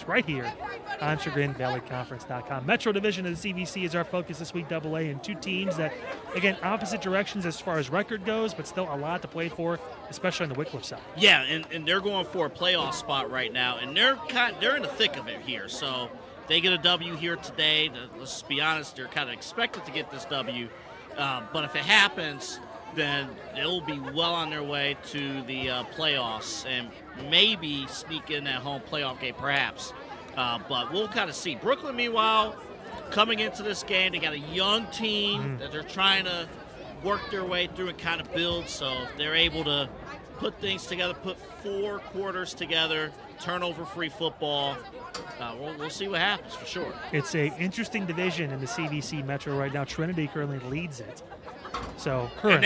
right here on ChagrinValleyConference.com. Metro Division of the CVC is our focus this week, AA, and two teams that, again, opposite directions as far as record goes, but still a lot to play for, especially on the Wickliffe side. Yeah, and they're going for a playoff spot right now, and they're in the thick of it here. So they get a W here today. Let's be honest, they're kind of expected to get this W. But if it happens, then they'll be well on their way to the playoffs and maybe sneak in that home playoff game perhaps. But we'll kind of see. Brooklyn, meanwhile, coming into this game, they got a young team that they're trying to work their way through and kind of build. So if they're able to put things together, put 4 quarters together, turnover-free football, we'll see what happens for sure. It's an interesting division in the CVC Metro right now. Trinity currently leads it. So and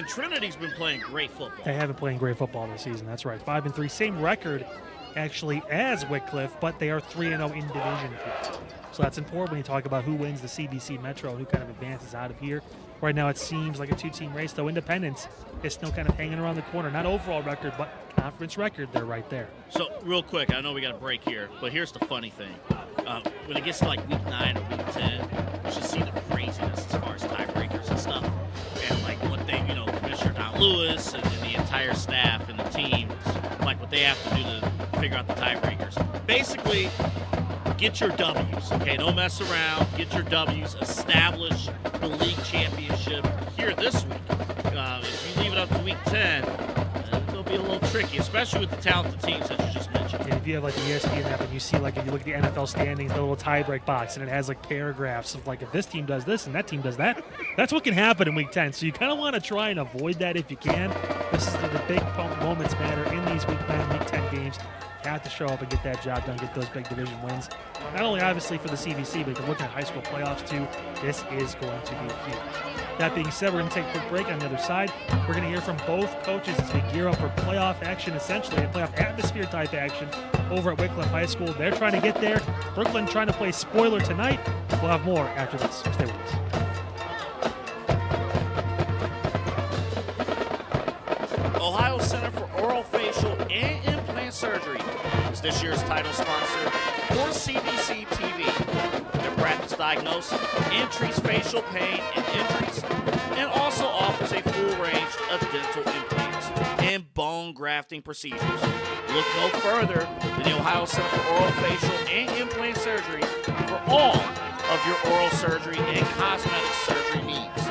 Trinity's been playing great football. They have been playing great football this season. That's right. 5-3, same record actually as Wickliffe, but they are 3-0 in division play. So that's important when you talk about who wins the CVC Metro and who kind of advances out of here. Right now it seems like a 2-team race, though Independence is still kind of hanging around the corner. Not overall record, but conference record, they're right there. So real quick, I know we got a break here, but here's the funny thing. When it gets to like week 9 or week 10, you should see the craziness as far as tiebreakers and stuff. And like what they, Commissioner Don Lewis and the entire staff and the team, like what they have to do to figure out the tiebreakers. Basically, get your W's, okay? Don't mess around. Get your W's. Establish the league championship here this week. If you leave it up to week 10, it'll be a little tricky, especially with the talented teams that you just mentioned. And if you have like the ESPN app and you see like if you look at the NFL standings, the little tiebreak box, and it has like paragraphs of like if this team does this and that team does that, that's what can happen in week 10. So you kind of want to try and avoid that if you can. This is the big moments matter in these week 9, week 10 games. You have to show up and get that job done, get those big division wins. Not only obviously for the CVC, but if you're looking at high school playoffs too, this is going to be huge. That being said, we're going to take a quick break. On the other side, we're going to hear from both coaches as we gear up for playoff action, essentially, a playoff atmosphere type action over at Wickliffe High School. They're trying to get there. Brooklyn trying to play spoiler tonight. We'll have more after this. Stay with us. Ohio Center for Oral, Facial, and Implant Surgery is this year's title sponsor for CVC TV. Their practice diagnoses and treats facial pain and injuries, and also offers a full range of dental implants and bone grafting procedures. Look no further than the Ohio Center for Oral, Facial, and Implant Surgery for all of your oral surgery and cosmetic surgery needs.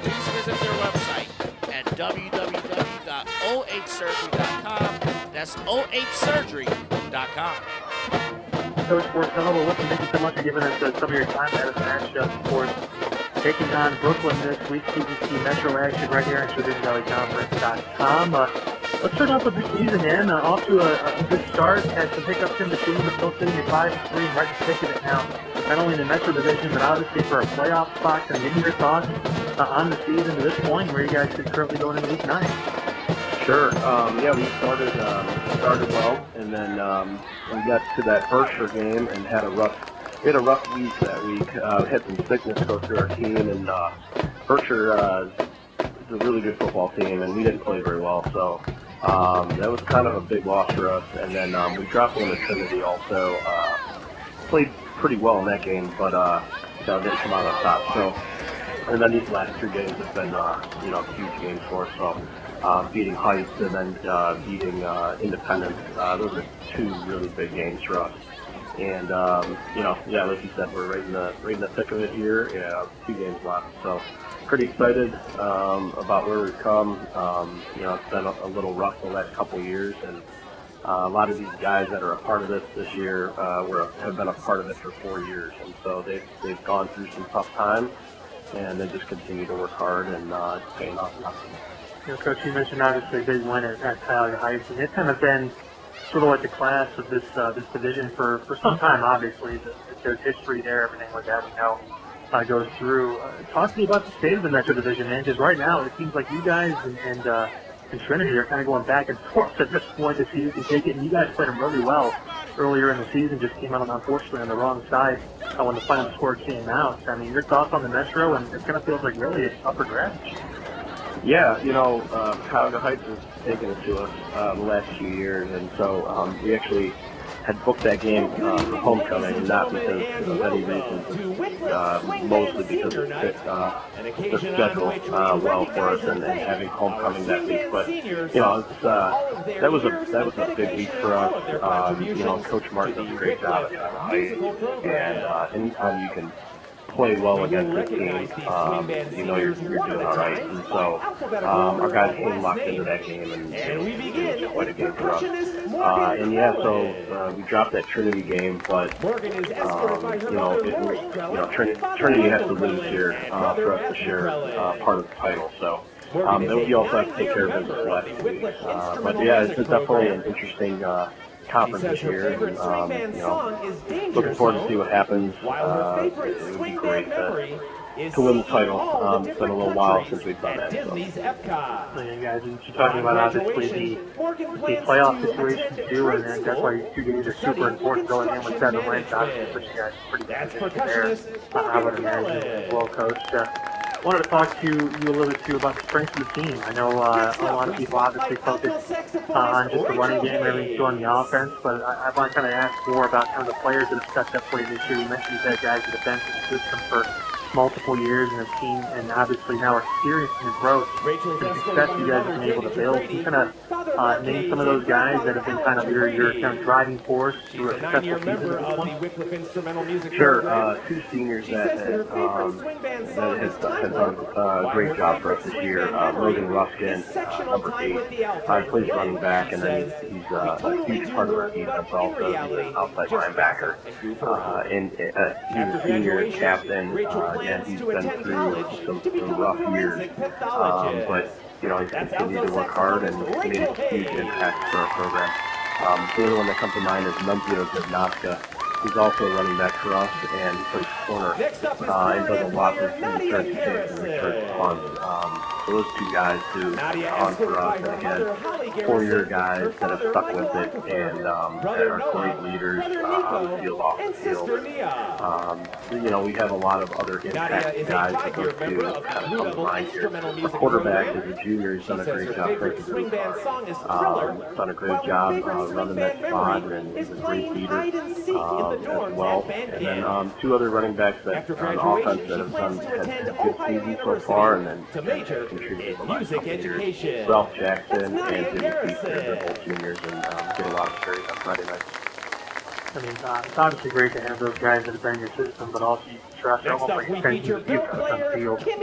Please visit their website at www.ohsurgery.com. That's ohsurgery.com. Coach Porcello, listen, thank you so much for giving us some of your time to have us matchup, of course, taking on Brooklyn this week, CVC Metro action right here on ChagrinValleyConference.com. Let's start off with the season, man. Off to a good start, had some hiccups in between, but still sitting at 5-3, right in the thick of it now. Not only in the Metro Division, but obviously for a playoff spot. Can you give me your thoughts on the season to this point, where you guys are currently going into week 9? Sure. Yeah, we started well, and then we got to that Berkshire game and had a rough week that week. Had some sickness go through our team, and Berkshire is a really good football team, and we didn't play very well, so that was kind of a big loss for us. And then we dropped one to Trinity also. Played pretty well in that game, but didn't come out on top. So, and then these last 2 games have been huge games for us. So. Beating Heights and then beating Independence. Those are 2 really big games for us. And, like you said, we're right in the thick of it here. 2 games left. So pretty excited about where we've come. It's been a little rough the last couple of years. And a lot of these guys that are a part of this year have been a part of it for 4 years. And so they've gone through some tough times. And they just continue to work hard, and it's paying off. Coach, you mentioned obviously a big win at Tyler Heights, and it's kind of been sort of like the class of this division for some time, obviously. There's history there, everything like that goes through. Talk to me about the state of the Metro Division, man, because right now it seems like you guys and Trinity are kind of going back and forth at this point to see who can take it, and you guys played them really well earlier in the season, just came out, unfortunately, on the wrong side when the final score came out. I mean, your thoughts on the Metro, and it kind of feels like really it's up for grabs. Yeah, Tyler Heights has taken it to us the last few years, and so we actually had booked that game for homecoming, not because of any reason, mostly because it fit the schedule well for us and having homecoming that week. But that was a big week for us. Coach Martin does a great job at Hawaii, and anytime you can play well against this team, you're doing all right. And so our guys came locked into that game, and it was quite a game for us. So we dropped that Trinity game, but Trinity has to lose here for us to share part of the title. So we also have to take care of business last week. But yeah, it's definitely an interesting conference this year, and looking forward to see what happens. It would be great to win the title. It's been a little while since we've done that. So. Yeah, guys, you're talking about obviously the playoff situation too, and that's why these 2 games are super important going in with 7 wins. Obviously, puts you guys pretty good position there. I would imagine as well, Coach. I wanted to talk to you a little bit too about the strengths of the team. I know a lot of people obviously focus on just the running game and everything on the offense, but I want to kind of ask more about kind of the players that have stepped up for you this year. You mentioned you've had guys that have been through the system for multiple years and have seen and obviously now experienced the growth and success you guys have been able to build. Can you kind of name some of those guys that have been kind of your kind of driving force through a successful season? Sure. 2 seniors that have done a great job for us this year. Logan Ruskin, number 8, plays running back, and then he's a huge part of our defense also. He's an outside linebacker. And he's a senior captain. Again, he's been through some rough years, but he's continued to work hard and made a huge impact for our program. The other one that comes to mind is Nunzio Gimnastica. He's also a running back for us, and he plays corner and does a lot in the return kicks and return punts. Those 2 guys who on for us, and again, 4-year guys that have stuck with it and that are great leaders on the field, off the field. We have a lot of other impact guys that those 2 kind of come to mind here. Our quarterback is a junior. He's done a great job. Done a great job running that squad, and he's a great leader as well. And then 2 other running backs that on offense that have done had good seasons so far, and then contributed the last couple of years. Ralph Jackson and Jimmy Keith, they're both juniors and get a lot of carries on Friday nights. I mean, it's obviously great to have those guys that have been in your system, but also you can trust almost like you can use on the field. And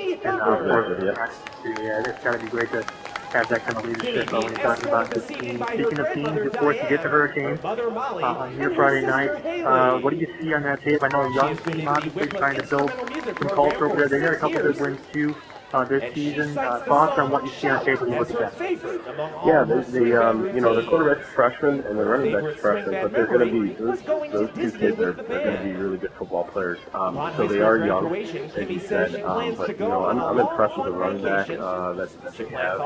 it's got to be great to have that kind of leadership when you're talking about this team. Speaking of teams, of course, you get to Hurricanes on your Friday night. What do you see on that tape? I know a young team, obviously, trying to build some culture over there. They got a couple good wins, too. This season, thoughts on what you see on tape when you look at that? Yeah, the quarterback's freshman and the running back's freshman, but they're going to be those 2 kids are going to be really good football players. So they are young, as you said, but I'm impressed with the running back that they have.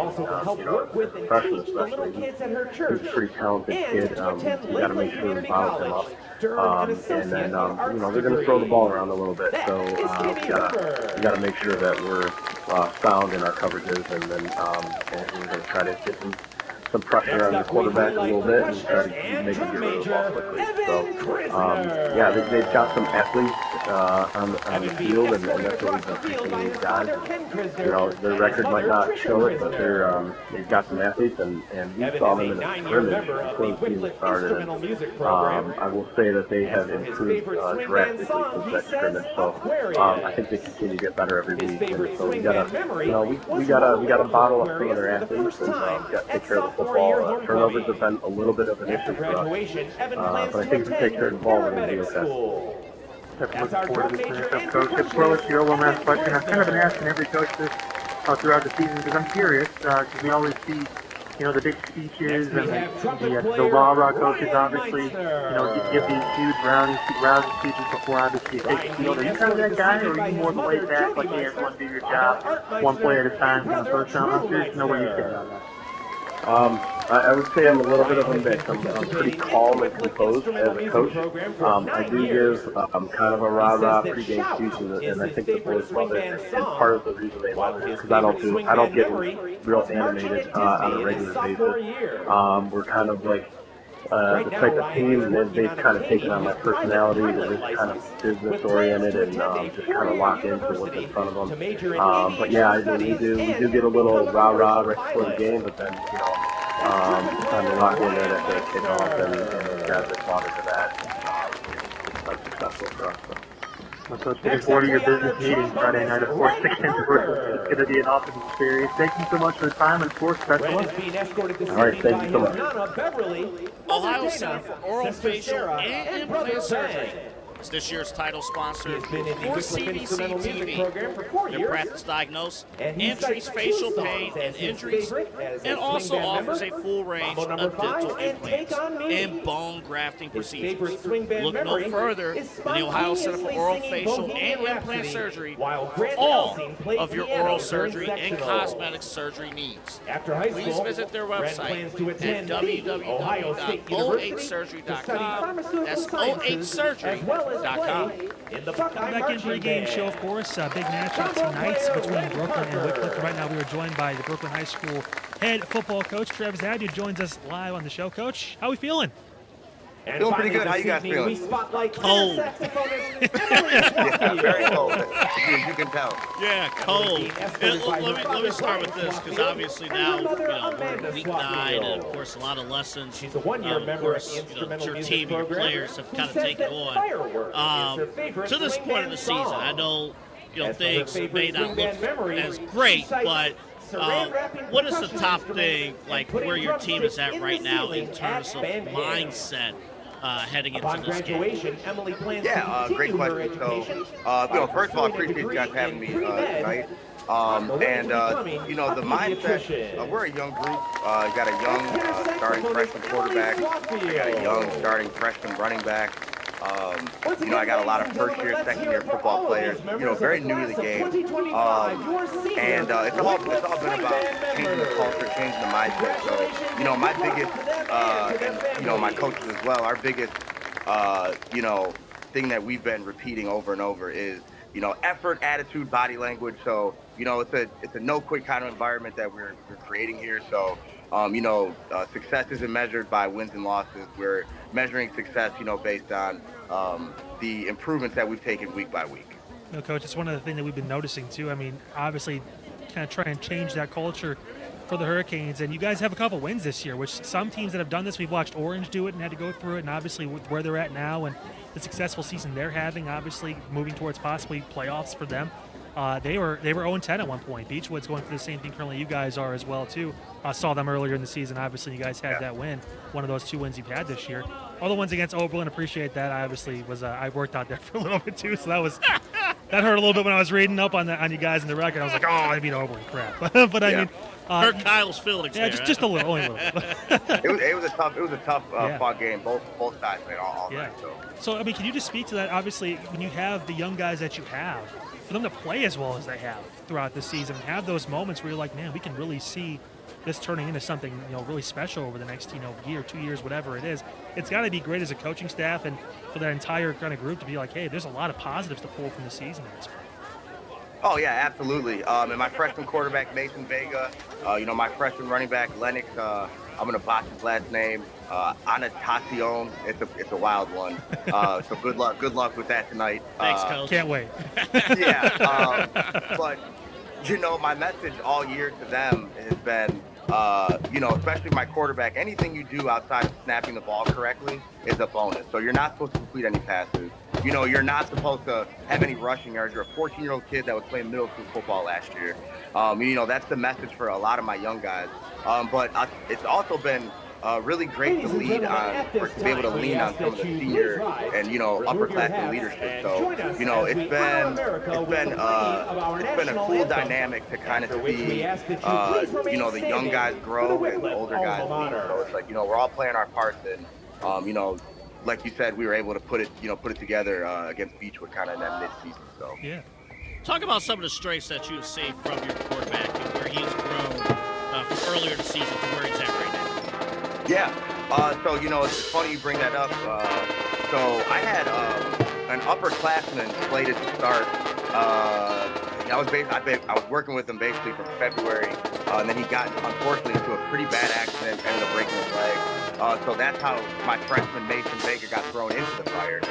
Freshman especially, he's a pretty talented kid. You got to make sure to follow him up. And then they're going to throw the ball around a little bit, so we got to make sure that we're sound in our coverages, and then we're going to try to get some pressure on the quarterback a little bit and try to make him get rid of the ball quickly. So they've got some athletes on the field, and that's what we've been teaching these guys. Their record might not show it, but they've got some athletes, and we saw them in a scrimmage before the season started. And, I will say that they have improved drastically since that scrimmage. So I think they continue to get better every week. And so we gotta bottle up some of their athletes and got to take care of the football. Turnovers have been a little bit of an issue for us, but I think if we take care of the ball, we're going to be okay. Looking forward to this matchup, Coach. Let's throw it to you. One last question. I've kind of been asking every coach this throughout the season because I'm curious, because we always see, the big speeches and the rah-rah coaches, obviously, give these huge rousing speeches before, obviously, they take the field. Are you kind of that guy, or are you more laid back, like, hey, everyone do your job, one play at a time, kind of first down? I'm curious to know where you stand on that. I would say I'm a little bit of a mix. I'm pretty calm and composed as a coach. I do give kind of a rah-rah pregame speech, and I think the boys love it. And part of the reason they love it is because I don't get real animated on a regular basis. We're kind of like the type of team that they've kind of taken on my personality, that is kind of business oriented and just kind of lock into what's in front of them. But yeah, I mean, we do get a little rah-rah right before the game, but then, you know, it's time to lock in there at the kickoff, and the guys are bought into that. It's quite successful for us. Well, Coach, looking forward to your business meeting Friday night, of course, 6 10 It's going to be an awesome experience. Thank you so much for the time, and of course, best of luck. All right, thank you so much. Ohio Center for Oral, Facial, and Implant Surgery is this year's title sponsor for CVC TV. Their practice diagnose and treats facial pain and injuries, and also offers a full range of dental implants and bone grafting procedures. Look no further than the Ohio Center for Oral, Facial, and Implant Surgery for all of your oral surgery and cosmetic surgery needs. Please visit their website at www.08surgery.com. That's 08surgery.com. Back in pregame show, of course, big matchup tonight between Brooklyn and Wickliffe. Right now we are joined by the Brooklyn High School head football coach, Travis Addy, joins us live on the show. Coach, how are we feeling? Feeling pretty good. How you guys feeling? Cold. Yeah, very cold. You can tell. Yeah, cold. Let me start with this, because obviously now, we're in week 9, and of course a lot of lessons. Of course, your team, your players have kind of taken on. To this point of the season, I know, things may not look as great, but what is the top thing, like where your team is at right now in terms of mindset heading into this game? Yeah, great question. So, first of all, I appreciate you guys having me tonight. The mindset, we're a young group. You got a young starting freshman quarterback. You got a young starting freshman running back. I got a lot of first-year, second-year football players, very new to the game. It's all been about changing the culture, changing the mindset. So, my biggest, and my coaches as well, our biggest, thing that we've been repeating over and over is, effort, attitude, body language. So, it's a no-quit kind of environment that we're creating here. So, success isn't measured by wins and losses. We're measuring success, based on the improvements that we've taken week by week. Coach, it's one of the things that we've been noticing too. I mean, obviously, kind of try and change that culture for the Hurricanes, and you guys have a couple wins this year, which some teams that have done this, we've watched Orange do it and had to go through it, and obviously with where they're at now and the successful season they're having, obviously moving towards possibly playoffs for them. They were 0-10 at one point. Beechwood's going through the same thing currently. You guys are as well too. I saw them earlier in the season. Obviously, you guys had that win, one of those 2 wins you've had this year. All the ones against Oberlin, appreciate that. I obviously was I worked out there for a little bit too, so that hurt a little bit when I was reading up on you guys in the record. I was like, oh, I beat Oberlin, crap. But I mean, hurt Kyle's feelings. Yeah, there, just a little, only a little. It was a tough fought game. Both sides, man, all night. So I mean, can you just speak to that? Obviously, when you have the young guys that you have, for them to play as well as they have throughout the season, have those moments where you're like, man, we can really see this turning into something really special over the next year, 2 years, whatever it is. It's got to be great as a coaching staff and for that entire kind of group to be like, hey, there's a lot of positives to pull from the season at this point. Oh yeah, absolutely. And my freshman quarterback Mason Vega, my freshman running back Lennox. I'm gonna botch his last name. Anatacion. It's a wild one. So good luck with that tonight. Thanks, Coach. Can't wait. Yeah. But my message all year to them has been, especially my quarterback, anything you do outside of snapping the ball correctly is a bonus. So you're not supposed to complete any passes. You're not supposed to have any rushing yards. You're a 14-year-old kid that was playing middle school football last year. That's the message for a lot of my young guys. But it's also been really great to lead on, or to be able to lean on some of the senior and upperclassmen leadership. So it's been a cool dynamic to kind of see the young guys grow and the older guys lead. So it's like we're all playing our parts, and like you said, we were able to put it together against Beechwood kind of in that mid-season. So yeah. Talk about some of the strengths that you have seen from your quarterback and where he has grown from earlier in the season to where he's at right now. Yeah. So it's funny you bring that up. So I had an upperclassman slated to start. I was working with him basically from February, and then he got unfortunately into a pretty bad accident, ended up breaking his leg. So that's how my freshman Mason Baker got thrown into the fire.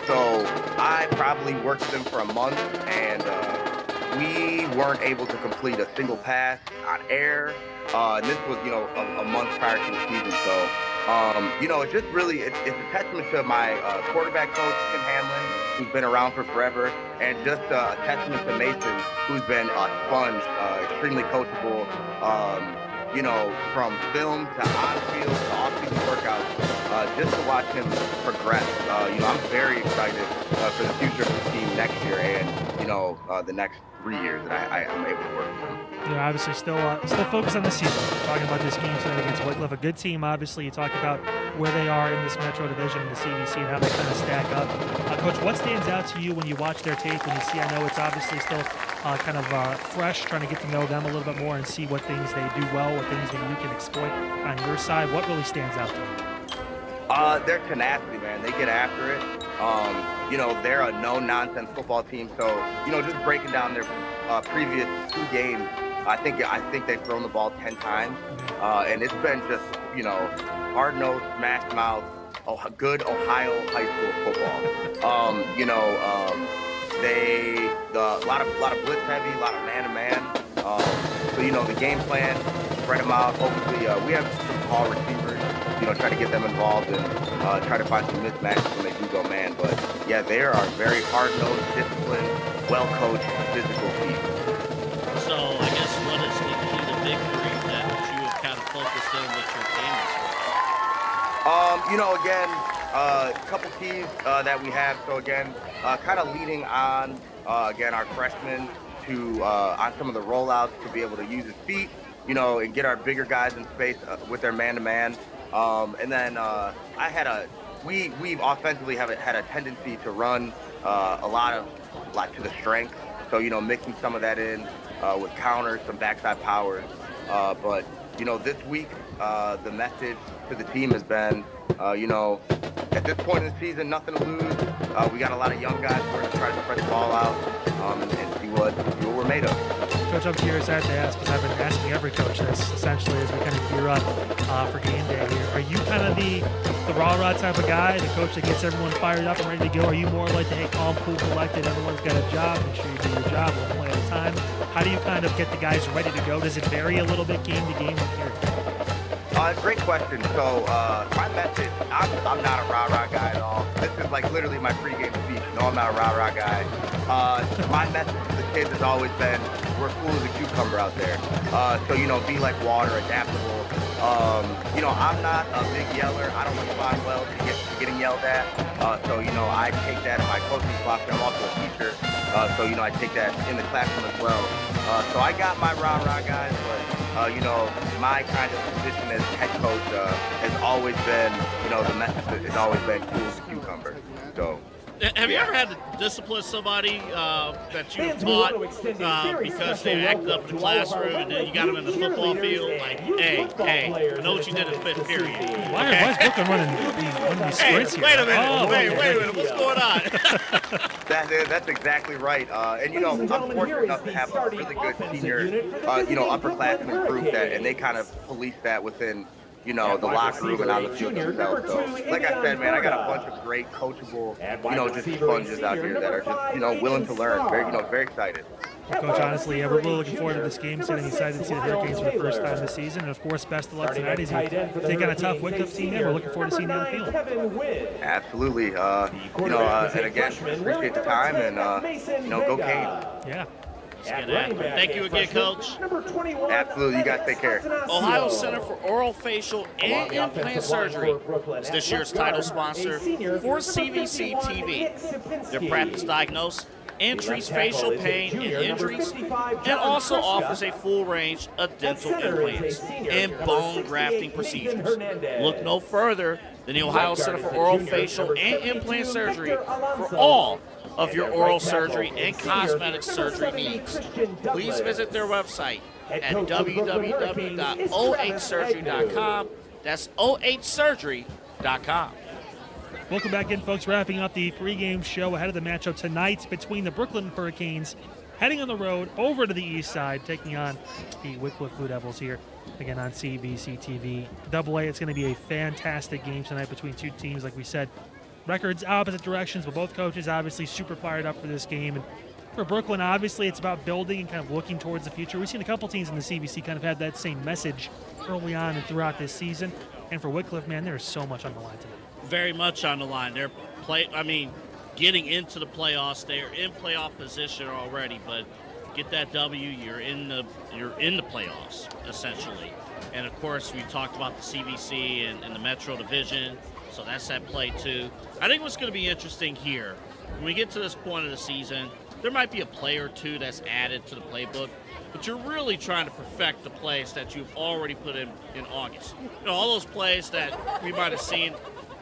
So I probably worked with him for a month, and we weren't able to complete a single pass on air. And this was, a month prior to the season. So, it's just really, it's a testament to my quarterback coach, Tim Hamlin, who's been around for forever, and just a testament to Mason, who's been a sponge, extremely coachable, from film to on-field to off-season workouts, just to watch him progress. I'm very excited for the future of the team next year and, the next 3 years that I am able to work with him. Obviously still focused on the season. Talking about this game tonight against Wickliffe, a good team. Obviously, you talk about where they are in this Metro Division in the CVC and how they kind of stack up. Coach, what stands out to you when you watch their tape? When you see, I know it's obviously still kind of fresh, trying to get to know them a little bit more and see what things they do well, what things maybe you can exploit on your side. What really stands out to you? Their tenacity, man. They get after it. They're a no-nonsense football team. So, just breaking down their previous 2 games, I think they've thrown the ball 10 times, and it's been just, hard-nosed, smash-mouth, good Ohio high school football. A lot of blitz heavy, a lot of man-to-man. So, the game plan, spread them out. Hopefully, we have some tall receivers, try to get them involved and try to find some mismatches when they do go man. But, yeah, they are very hard-nosed, disciplined, well-coached, physical team. So I guess what is the key to victory that you have kind of focused in with your team this week? Again, a couple keys that we have. So again, kind of leading on, again, our freshmen to on some of the rollouts to be able to use his feet, and get our bigger guys in space with their man-to-man. And then we've offensively had a tendency to run a lot of to the strength. So, mixing some of that in with counters, some backside powers. But, this week, the message to the team has been, at this point in the season, nothing to lose. We got a lot of young guys. We're going to try to spread the ball out and see what we're made of. Coach, I'm curious, I have to ask, because I've been asking every coach this, essentially, as we kind of gear up for game day here. Are you kind of the rah-rah type of guy, the coach that gets everyone fired up and ready to go? Are you more like the, hey, calm, cool, collected, everyone's got a job, make sure you do your job, one play at a time? How do you kind of get the guys ready to go? Does it vary a little bit game to game? Great question. So my message, I'm not a rah-rah guy at all. This is like literally my pregame speech. No, I'm not a rah-rah guy. My message to the kids has always been, we're cool as a cucumber out there. So, be like water, adaptable. I'm not a big yeller. I don't respond well to getting yelled at. So, I take that in my coaching philosophy. I'm also a teacher. So, I take that in the classroom as well. So I got my rah-rah guys, but my kind of position as head coach has always been, the message has always been cool as a cucumber. So. Have you ever had to discipline somebody that you have taught because they acted up in the classroom and then you got them in the football field? Like, hey, I know what you did in the 5th period. Why is Brooklyn running these sprints here? Wait a minute. Wait a minute. What's going on? That's exactly right. And, I'm fortunate enough to have a really good senior, upperclassmen group and they kind of police that within the locker room and on the field themselves. So, like I said, man, I got a bunch of great coachable, just sponges out here that are just, willing to learn. Very excited. Well, Coach, honestly, we're really looking forward to this game. Sitting excited to see the Hurricanes for the first time this season. And, of course, best of luck tonight as you take on a tough Wickliffe team. We're looking forward to seeing you on the field. Absolutely. And again, appreciate the time and, go Canes. Yeah. Thank you again, Coach. Absolutely. You guys take care. Ohio Center for Oral, Facial, and Implant Surgery is this year's title sponsor for CVC TV. Their practice diagnoses and treats facial pain and injuries, and also offers a full range of dental implants and bone grafting procedures. Look no further than the Ohio Center for Oral, Facial, and Implant Surgery for all of your oral surgery and cosmetic surgery needs. Please visit their website at www.oh8surgery.com. That's oh8surgery.com. Welcome back in, folks. Wrapping up the pregame show ahead of the matchup tonight between the Brooklyn Hurricanes heading on the road over to the east side, taking on the Wickliffe Blue Devils here, again on CVC TV. AA, it's going to be a fantastic game tonight between two teams, like we said. Records opposite directions, but both coaches obviously super fired up for this game. And for Brooklyn, obviously, it's about building and kind of looking towards the future. We've seen a couple teams in the CVC kind of have that same message early on and throughout this season. And for Wickliffe, man, there's so much on the line tonight. Very much on the line. They're getting into the playoffs. They're in playoff position already, but get that W, you're in the playoffs essentially. And of course, we talked about the CVC and the Metro Division, so that's at play too. I think what's going to be interesting here, when we get to this point of the season, there might be a play or two that's added to the playbook, but you're really trying to perfect the plays that you've already put in August. All those plays that we might have seen,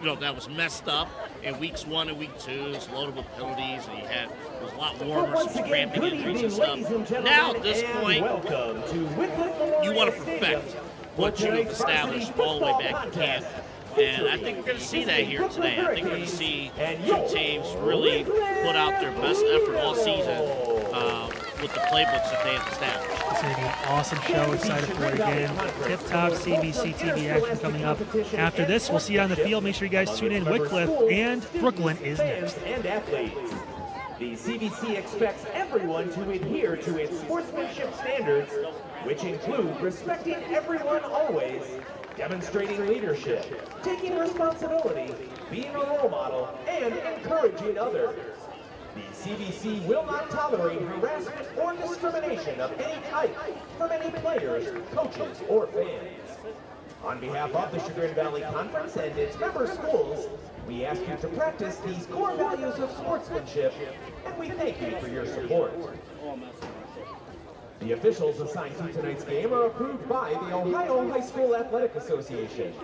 that was messed up in weeks 1 and week 2, it's loaded with penalties, and it was a lot warmer, some cramping injuries and stuff. Now at this point, you want to perfect what you've established all the way back in camp. And I think we're going to see that here today. I think we're going to see two teams really put out their best effort all season with the playbooks that they have established. It's going to be an awesome show. Excited for it again. Tip-top CVC TV action coming up after this. We'll see you on the field. Make sure you guys tune in. Wickliffe and Brooklyn is next. And athletes. The CVC expects everyone to adhere to its sportsmanship standards, which include respecting everyone always, demonstrating leadership, taking responsibility, being a role model, and encouraging others. The CVC will not tolerate harassment or discrimination of any type from any players, coaches, or fans. On behalf of the Chagrin Valley Conference and its member schools, we ask you to practice these core values of sportsmanship, and we thank you for your support. The officials assigned to tonight's game are approved by the Ohio High School Athletic Association.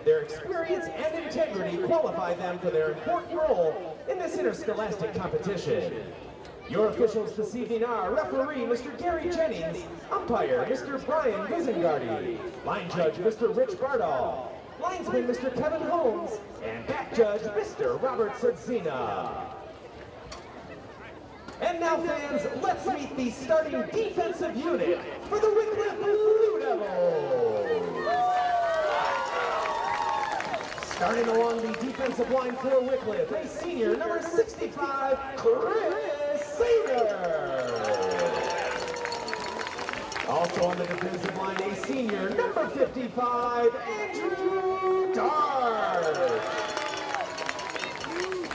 Their experience and integrity qualify them for their important role in this interscholastic competition. Your officials this evening are referee Mr. Gary Jennings, umpire Mr. Brian Visengardi, line judge Mr. Rich Bardall, linesman Mr. Kevin Holmes, and back judge Mr. Robert Sudzina. And now, fans, let's meet the starting defensive unit for the Wickliffe Blue Devils. Starting along the defensive line for Wickliffe, a senior, number 65, Chris Sater. Also on the defensive line, a senior, number 55, Andrew Dart.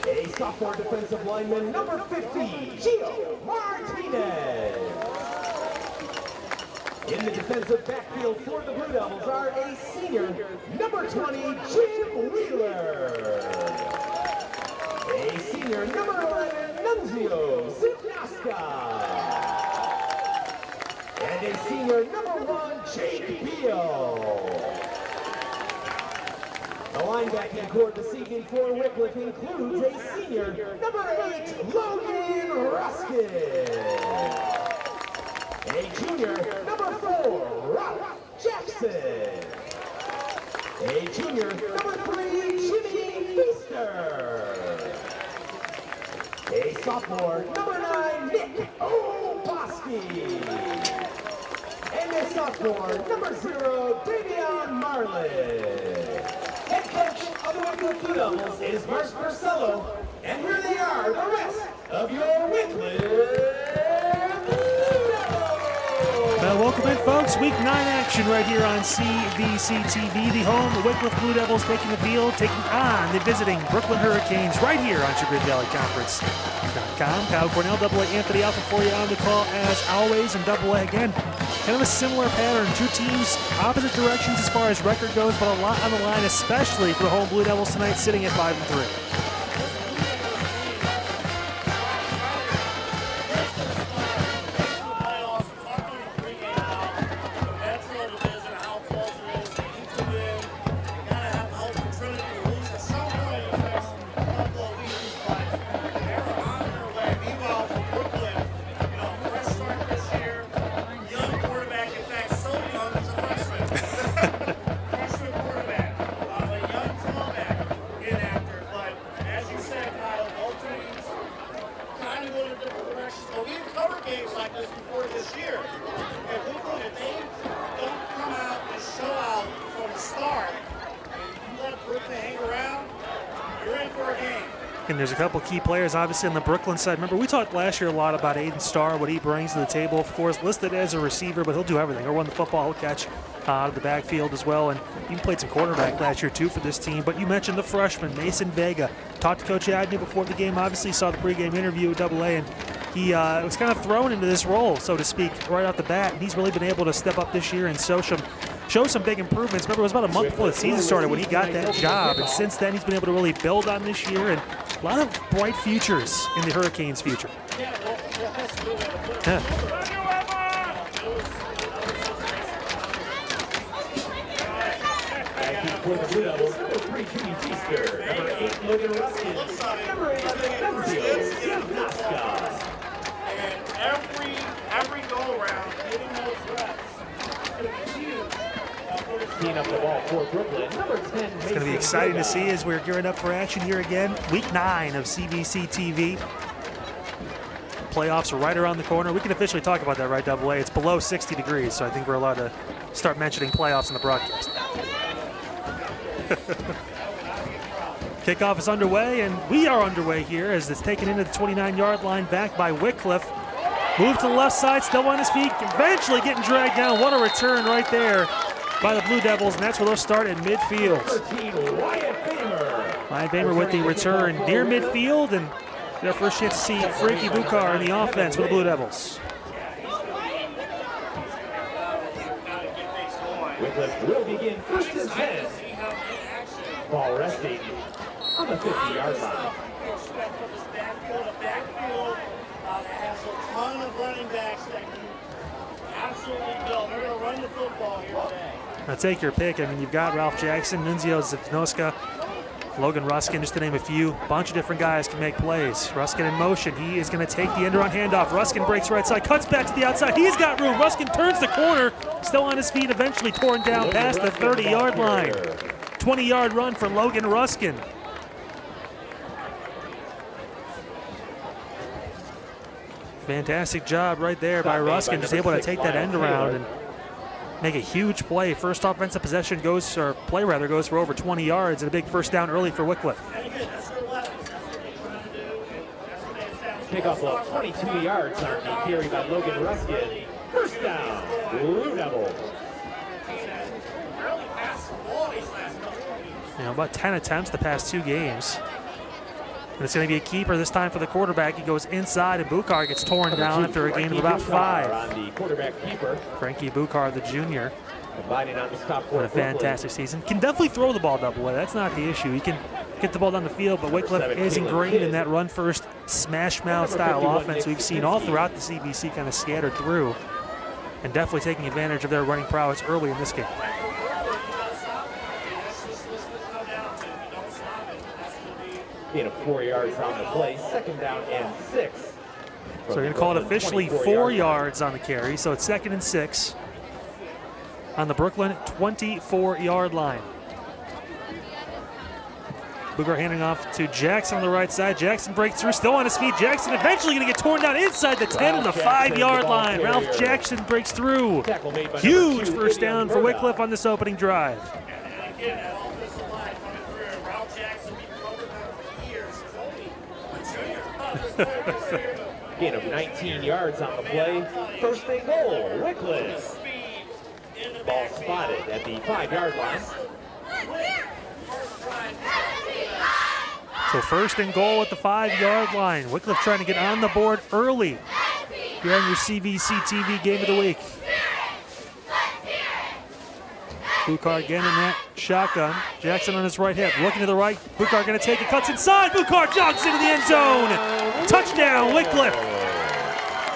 A sophomore defensive lineman, number 50, Gio Martinez. In the defensive backfield for the Blue Devils are a senior, number 20, Jim Wheeler. A senior, number 11, Nunzio Zipnaska. And a senior, number 1, Jake Beal. The linebacking core this evening for Wickliffe includes a senior, number 8, Logan Ruskin. A junior, number 4, Ralph Jackson. A junior, number 3, Jimmy Feaster. A sophomore, number 9, Nick Oboski. And a sophomore, number 0, Davion Marlin. Head coach of the Wickliffe Blue Devils is Mark Marcello, and here they are, the rest of your Wickliffe. Welcome in, folks. Week 9 action right here on CVC TV. The home, the Wickliffe Blue Devils taking the field, taking on the visiting Brooklyn Hurricanes right here on Chagrin Valley Conference.com. Kyle Cornell, AA Anthony Alpha for you on the call as always, and AA again. Kind of a similar pattern. Two teams, opposite directions as far as record goes, but a lot on the line, especially for the home Blue Devils tonight, sitting at 5-3. But we've covered games games like this before this year. If they don't come out and show out from the start, and you let Brooklyn hang around, you're in for a game. And there's a couple key players, obviously, on the Brooklyn side. Remember, we talked last year a lot about Aiden Starr, what he brings to the table. Of course, listed as a receiver, but he'll do everything. He'll run the football, he'll catch out of the backfield as well. And he played some quarterback last year, too, for this team. But you mentioned the freshman, Mason Vega. Talked to Coach Agnew before the game. Obviously, saw the pregame interview with AA, and he was kind of thrown into this role, so to speak, right off the bat. And he's really been able to step up this year and show some big improvements. Remember, it was about a month before the season started when he got that job. And since then, he's been able to really build on this year. And a lot of bright futures in the Hurricanes' future. Yeah. For the Blue Devils, number 3, Jimmy Feaster, number 8, Logan Ruskin, number 11, Nunzio. And every go-around, getting those reps, it's going to be huge. Teeing up the ball for Brooklyn, number 10, It's going to be exciting to see as we're gearing up for action here again. Week 9 of CVC TV. Playoffs are right around the corner. We can officially talk about that, right, AA? It's below 60 degrees, so I think we're allowed to start mentioning playoffs in the broadcast. Kickoff is underway, and we are underway here as it's taken into the 29-yard line, back by Wickliffe. Move to the left side, still on his feet, eventually getting dragged down. What a return right there by the Blue Devils, and that's where they'll start in midfield. Wyatt Bamer with the return near midfield, and their first chance to see Frankie Bukar in the offense for the Blue Devils. Wickliffe will begin first and 10. Ball resting on the 50-yard line. Expect from this backfield, a backfield that has a ton of running backs that can absolutely go. They're going to run the football here today. Now take your pick. I mean, you've got Ralph Jackson, Nunzio Zipnoska, Logan Ruskin, just to name a few. Bunch of different guys can make plays. Ruskin in motion. He is going to take the end-around handoff. Ruskin breaks right side, cuts back to the outside. He's got room. Ruskin turns the corner, still on his feet, eventually torn down past the 30-yard line. 20-yard run for Logan Ruskin. Fantastic job right there by Ruskin, just able to take that end around and make a huge play. First offensive possession goes, or play rather, goes for over 20 yards and a big first down early for Wickliffe. Kickoff of 22 yards on the carry by Logan Ruskin. First down, Blue Devils. You know, about 10 attempts the past 2 games. And it's going to be a keeper this time for the quarterback. He goes inside, and Bukar gets torn down after a gain of about 5. On the quarterback keeper. Frankie Bukar, the junior, Combining on the stop for had a fantastic season. Can definitely throw the ball double way. That's not the issue. He can get the ball down the field, but Wickliffe is ingrained in that run-first, smash-mouth style offense we've seen all throughout the CVC, kind of scattered through, and definitely taking advantage of their running prowess early in this game. Gain of 4 yards on the play, second down and 6. So they're going to call it officially 4 yards on the carry, so it's 2nd and 6 on the Brooklyn 24-yard line. Booker handing off to Jackson on the right side. Jackson breaks through, still on his feet. Jackson eventually going to get torn down inside the 10 on the 5-yard line. Ralph Jackson breaks through. Huge first down for Wickliffe on this opening drive. Gain of 19 yards on the play. First and goal, Wickliffe. Ball spotted at the 5-yard line. So first and goal at the 5-yard line. Wickliffe trying to get on the board early here on your CVC TV game of the week. Bukar again in that shotgun. Jackson on his right hip, looking to the right. Bukar going to take it, cuts inside. Bukar jogs into the end zone. Touchdown, Wickliffe.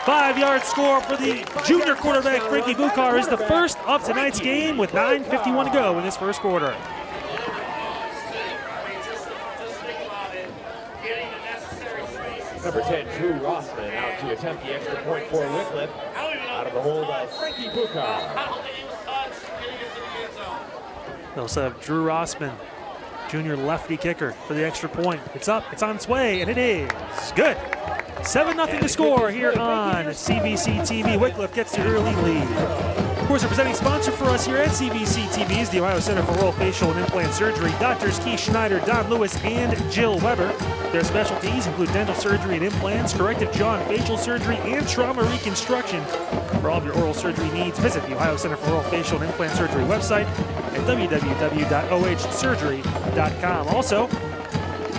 5-yard score for the junior quarterback, Frankie Bukar, is the first of tonight's game with 9:51 to go in this first quarter. Number 10, Drew Rossman, out to attempt the extra point for Wickliffe. Out of the hold of Frankie Bukar. They'll set up Drew Rossman Junior lefty kicker for the extra point. It's up, it's on its way, and it is good. 7-0 to score here on CVC TV. Wickliffe gets the early lead. Of course, our presenting sponsor for us here at CVC TV is the Ohio Center for Oral, Facial, and Implant Surgery. Doctors Keith Schneider, Don Lewis, and Jill Weber. Their specialties include dental surgery and implants, corrective jaw and facial surgery, and trauma reconstruction. For all of your oral surgery needs, visit the Ohio Center for Oral, Facial, and Implant Surgery website at www.ohsurgery.com. Also,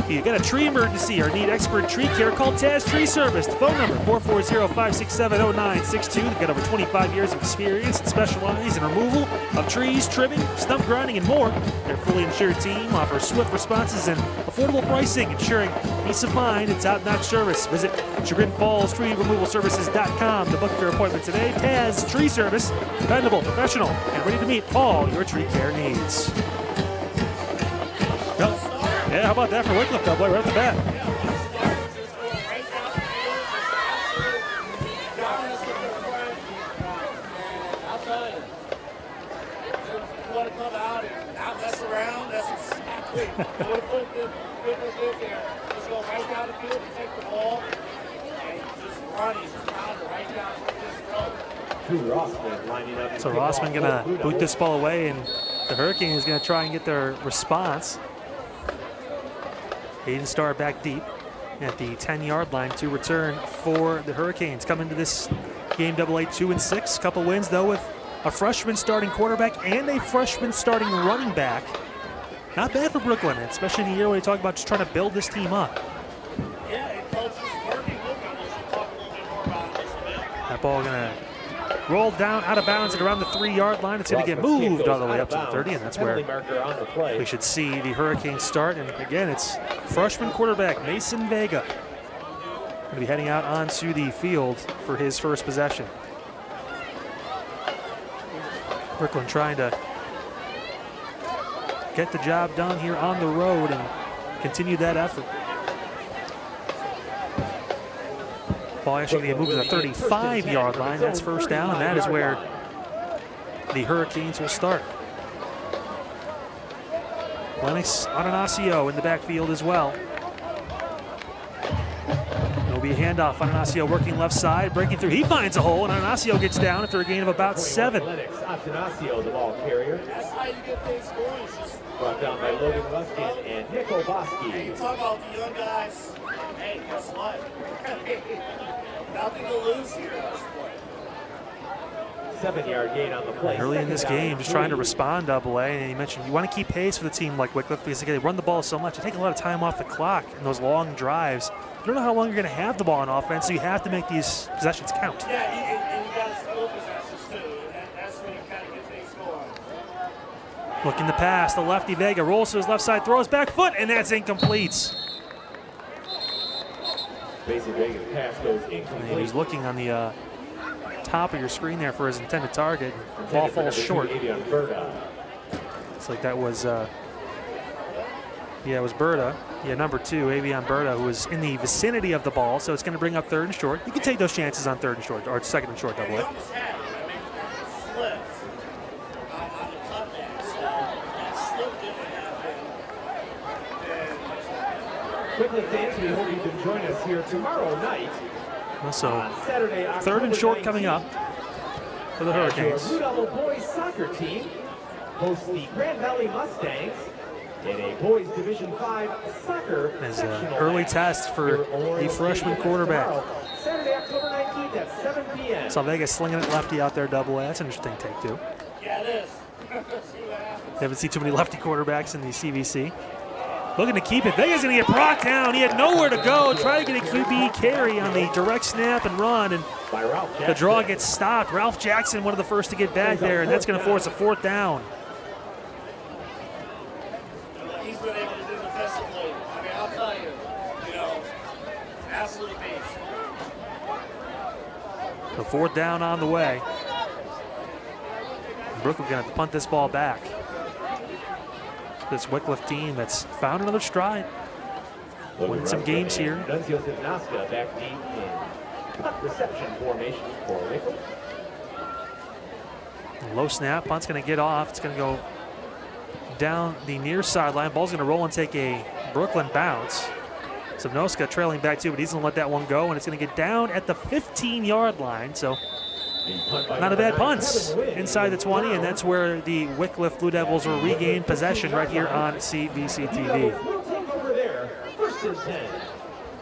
if you get a tree emergency or need expert tree care, call Taz Tree Service. The phone number 440-567-0962. They've got over 25 years of experience and specialize in removal of trees, trimming, stump grinding, and more. Their fully insured team offers swift responses and affordable pricing, ensuring peace of mind and top-notch service. Visit ChagrinFallsTreeRemovalServices.com to book your appointment today. Taz Tree Service, dependable, professional, and ready to meet all your tree care needs. Yeah, how about that for Wickliffe, though, boy, right off the bat. I'll tell you, you want to come out and not mess around, that's exactly what Wickliffe did there. Just go right down the field and take the ball and just run. He's just pounding right down this road. So Rossman going to boot this ball away, and the Hurricanes going to try and get their response. Hayden Starr back deep at the 10-yard line to return for the Hurricanes. Come into this game AA 2-6. Couple wins, though, with a freshman starting quarterback and a freshman starting running back. Not bad for Brooklyn, especially in a year where you talk about just trying to build this team up. Yeah, and coach is working with him. We should talk a little bit more about it just a bit. That ball going to roll down out of bounds at around the 3-yard line. It's going to get moved all the way up to the 30, and that's where we should see the Hurricanes start. And again, it's freshman quarterback Mason Vega going to be heading out onto the field for his first possession. Brooklyn trying to get the job done here on the road and continue that effort. Ball actually going to move to the 35-yard line. That's first down, and that is where the Hurricanes will start. Lennox Ananasio in the backfield as well. There'll be a handoff. Ananasio working left side, breaking through. He finds a hole, and Ananasio gets down after a gain of about 7. Lennox Ananasio, the ball carrier. That's how you get things going. It's just Brought down by Logan Luskin and Nick Hey, Oboski. you talk about the young guys. Hey, guess what? Nothing to lose here at this point. 7-yard gain on the play. Early in this game, just trying to respond AA, and you mentioned you want to keep pace for the team like Wickliffe because they run the ball so much. They take a lot of time off the clock in those long drives. You don't know how long you're going to have the ball on offense, so you have to make these possessions count. Yeah, and you got to steal possessions too, and that's when you kind of get things going. Looking to pass, the lefty Vega rolls to his left side, throws back foot, and that's incomplete. Basic Vegas pass goes And he incomplete. was looking on the top of your screen there for his intended target. Ball falls short. It's like that was, it was Berta. Yeah, number 2, Avion Berta, who was in the vicinity of the ball, so it's going to bring up 3rd and short. You can take those chances on 3rd and short, or 2nd and short, He AA. almost had it. I mean, slipped on the cutback, so that slip didn't happen. Quickly, fans, we hope you can join us here tomorrow night. Also, On Saturday, 3rd and short coming up for the Hurricanes. Your Blue Devil boys soccer team hosts the Grand Valley Mustangs in a boys Division 5 soccer As sectional an early match. test for Your the Memorial freshman Stadium quarterback. tomorrow, Saturday, October 19th at 7 p.m. Saw Vegas slinging it lefty out there, AA. That's an interesting take, too. Yeah, it is. See what happens. You haven't seen too many lefty quarterbacks in the CVC. Looking to keep it. Vegas going to get brought down. He had nowhere to go. Trying to get a QB carry on the direct snap and run, and By Ralph the Jackson. draw gets stopped. Ralph Jackson, one of the first to get back there, and that's going to force a 4th down. What he's been able to do defensively, I mean, I'll tell you, absolute beast. So 4th down on the way. Brooklyn going to have to punt this ball back. This Wickliffe team that's found another stride. Winning some games here. Nuncio Nasca back deep in punt reception formation for Wickliffe. Low snap, punt's going to get off. It's going to go down the near sideline. Ball's going to roll and take a Brooklyn bounce. Savnoska trailing back too, but he's going to let that one go, and it's going to get down at the 15-yard line. So not a bad punt inside the 20, and that's where the Wickliffe Blue Devils will regain possession right here on CVC TV.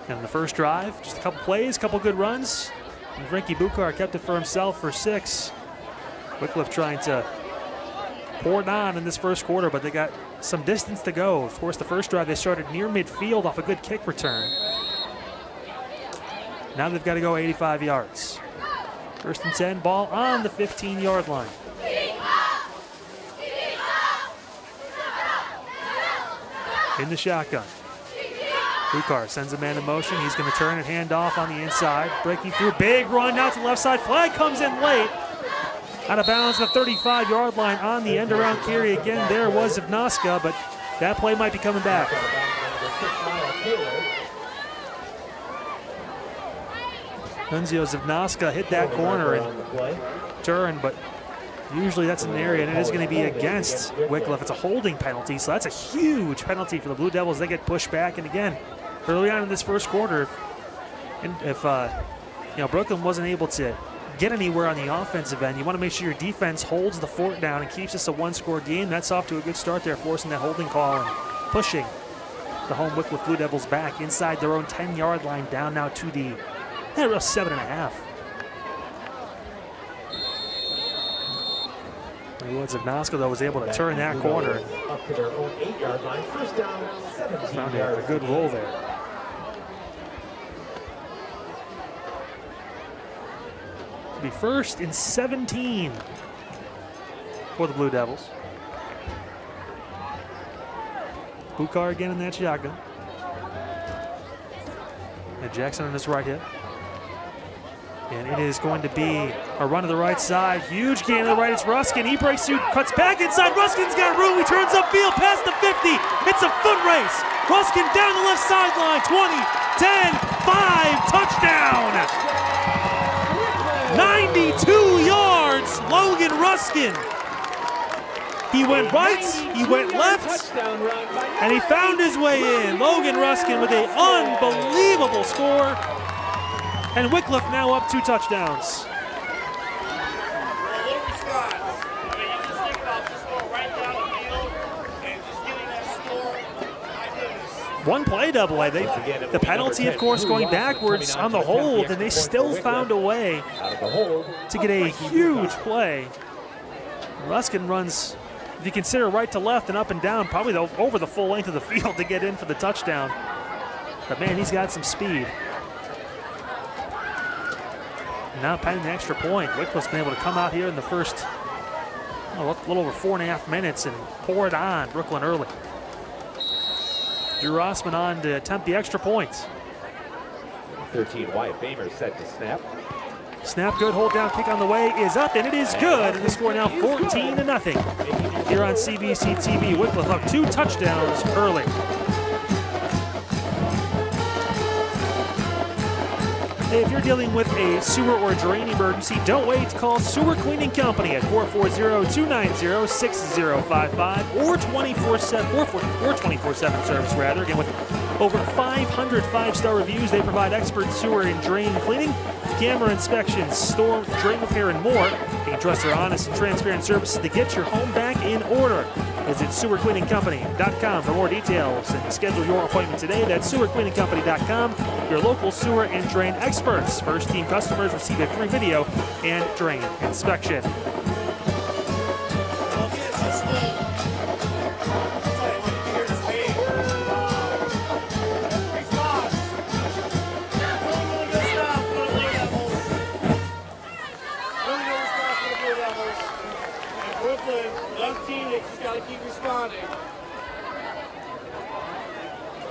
And the first drive, just a couple plays, a couple good runs. And Frankie Bukar kept it for himself for 6. Wickliffe trying to pour it on in this first quarter, but they got some distance to go. Of course, the first drive they started near midfield off a good kick return. Now they've got to go 85 yards. First and 10, ball on the 15-yard line. In the shotgun. Bukar sends a man in motion. He's going to turn and hand off on the inside. Breaking through, big run out to the left side. Flag comes in late. Out of bounds, the 35-yard line on the end-around carry. Again, there was Savnoska, but that play might be coming back. Nunzio Savnoska hit that corner and turn, but usually that's an area, and it is going to be against Wickliffe. It's a holding penalty, so that's a huge penalty for the Blue Devils. They get pushed back, and again, early on in this first quarter, if Brooklyn wasn't able to get anywhere on the offensive end, you want to make sure your defense holds the fort down and keeps this a one-score game. That's off to a good start there, forcing that holding call and pushing the home Wickliffe Blue Devils back inside their own 10-yard line, down now to the 7.5. Savnoska, though, was able to turn that corner. Up to their own 8-yard line. First down, 17 Found yards. a good roll there. Be first and 17 for the Blue Devils. Bukar again in that shotgun. And Jackson on his right hip. And it is going to be a run to the right side. Huge gain to the right. It's Ruskin. He breaks through, cuts back inside. Ruskin's got room. He turns upfield past the 50. It's a foot race. Ruskin down the left sideline. 20, 10, 5, touchdown. 92 yards, Logan Ruskin. He went right, he went left, and he found his way in. Logan Ruskin with an unbelievable score. And Wickliffe now up 2 touchdowns. One play double. The penalty, of course, going backwards on the hold, and they still found a way to get a huge play. Ruskin runs, if you consider right to left and up and down, probably over the full length of the field to get in for the touchdown. But man, he's got some speed. Now pending the extra point. Wickliffe's been able to come out here in the first a little over 4.5 minutes and pour it on Brooklyn early. Drew Rossman on to attempt the extra points. 13, Wyatt Bamer set to snap. Snap good, hold down, kick on the way is up, and it is good. And the score now 14-0. Here on CVC TV, Wickliffe up 2 touchdowns early. Hey, if you're dealing with a sewer or drain emergency, don't wait. Call Sewer Cleaning Company at 440-290-6055 or 24/7 service rather. Again, with over 500 5-star reviews, they provide expert sewer and drain cleaning, camera inspections, storm drain repair, and more. You can trust their honest and transparent services to get your home back in order. Visit sewercleaningcompany.com for more details and to schedule your appointment today. That's sewercleaningcompany.com, your local sewer and drain experts. First team customers receive a free video and drain inspection.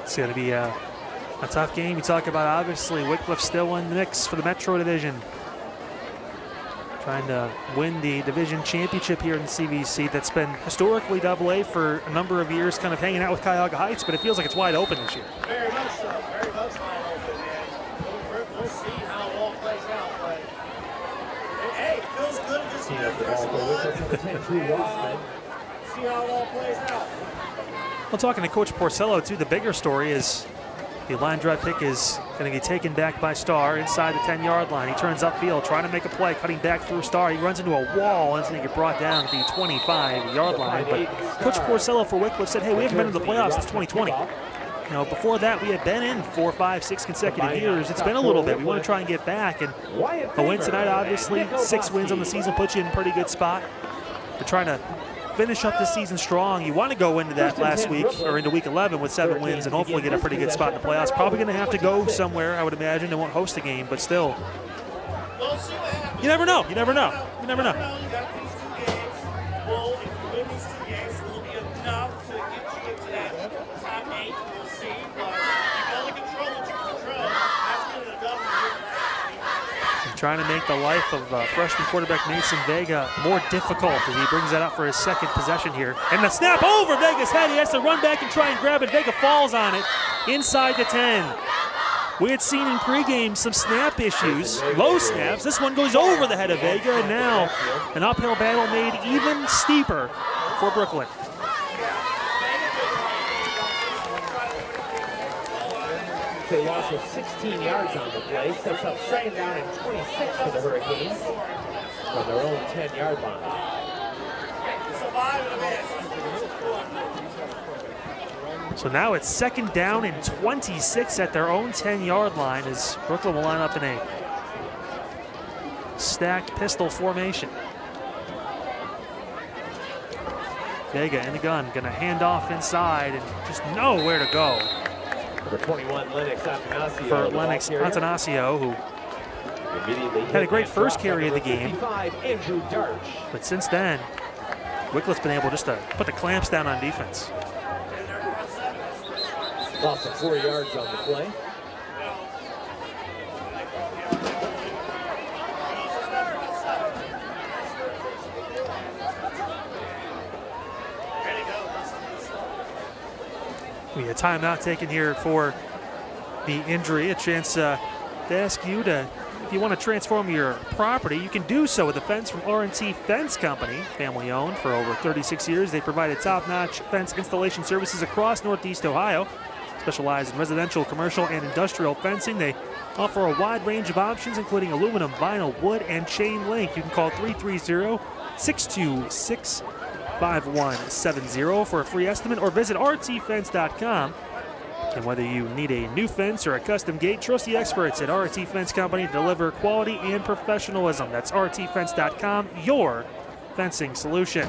It's going to be a tough game. You talk about, obviously, Wickliffe still in the mix for the Metro Division. Trying to win the division championship here in the CVC. That's been historically AA for a number of years, kind of hanging out with Cuyahoga Heights, but it feels like it's wide open this year. Very much so. Very much wide open, man. We'll see how it all plays out, but hey, it feels good to just get a first one. see how it all plays out. Well, talking to Coach Porcello, too, the bigger story is the line drive pick is going to get taken back by Starr inside the 10-yard line. He turns upfield, trying to make a play, cutting back through Starr. He runs into a wall and it's going to get brought down at the 25-yard line. But Coach Porcello for Wickliffe said, hey, we haven't been to the playoffs since 2020. You know, before that, we had been in 4, 5, 6 consecutive years. It's been a little bit. We want to try and get back. And a win tonight, obviously, 6 wins on the season puts you in a pretty good spot. We're trying to finish up the season strong. You want to go into that last week or into week 11 with 7 wins and hopefully get a pretty good spot in the playoffs. Probably going to have to go somewhere, I would imagine. They won't host a game, but still. You never know. You never know. You never know. You got these 2 games. Well, if you win these 2 games, it will be enough to get you into that top 8. We'll see. But you got to control what you control. That's good enough. Trying to make the life of freshman quarterback Mason Vega more difficult as he brings that up for his second possession here. And the snap over Vega's head. He has to run back and try and grab it. Vega falls on it inside the 10. We had seen in pregame some snap issues, low snaps. This one goes over the head of Vega, and now an uphill battle made even steeper for Brooklyn. They lost with 16 yards on the play, steps up 2nd down and 26 for the Hurricanes from their own 10-yard line. So now it's 2nd down and 26 at their own 10-yard line as Brooklyn will line up in a stacked pistol formation. Vega in the gun, gonna hand off inside and just know where to go. Number 21, Lennox Antanasio. For Lennox Antanasio, who had a great first carry of the game. Andrew Darch. But since then, Wickliffe's been able just to put the clamps down on defense. Lost of 4 yards on the play. We had a timeout taken here for the injury. A chance to ask you to, if you want to transform your property, you can do so with a fence from R&T Fence Company, family owned for over 36 years. They provided top-notch fence installation services across Northeast Ohio, specialize in residential, commercial, and industrial fencing. They offer a wide range of options, including aluminum, vinyl, wood, and chain link. You can call 330-626-5170 for a free estimate or visit rtfence.com. And whether you need a new fence or a custom gate, trust the experts at RT Fence Company to deliver quality and professionalism. That's rtfence.com, your fencing solution.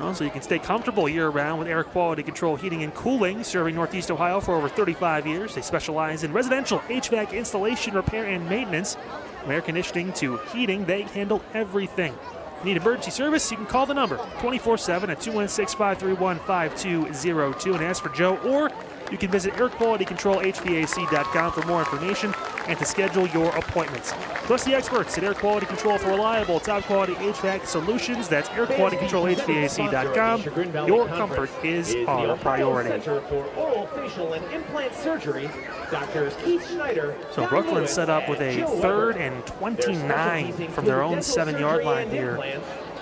Also, you can stay comfortable year-round with air quality control heating and cooling, serving Northeast Ohio for over 35 years. They specialize in residential HVAC installation, repair, and maintenance. From air conditioning to heating, they handle everything. Need emergency service? You can call the number 24/7 at 216-531-5202 and ask for Joe, or you can visit airqualitycontrolhvac.com for more information and to schedule your appointments. Trust the experts at Air Quality Control for reliable, top-quality HVAC solutions. That's airqualitycontrolhvac.com. Your comfort is our priority. Center for Oral, Facial, and Implant Surgery, Dr. Keith Schneider. So Brooklyn set up with a 3rd and 29 from their own 7-yard line here,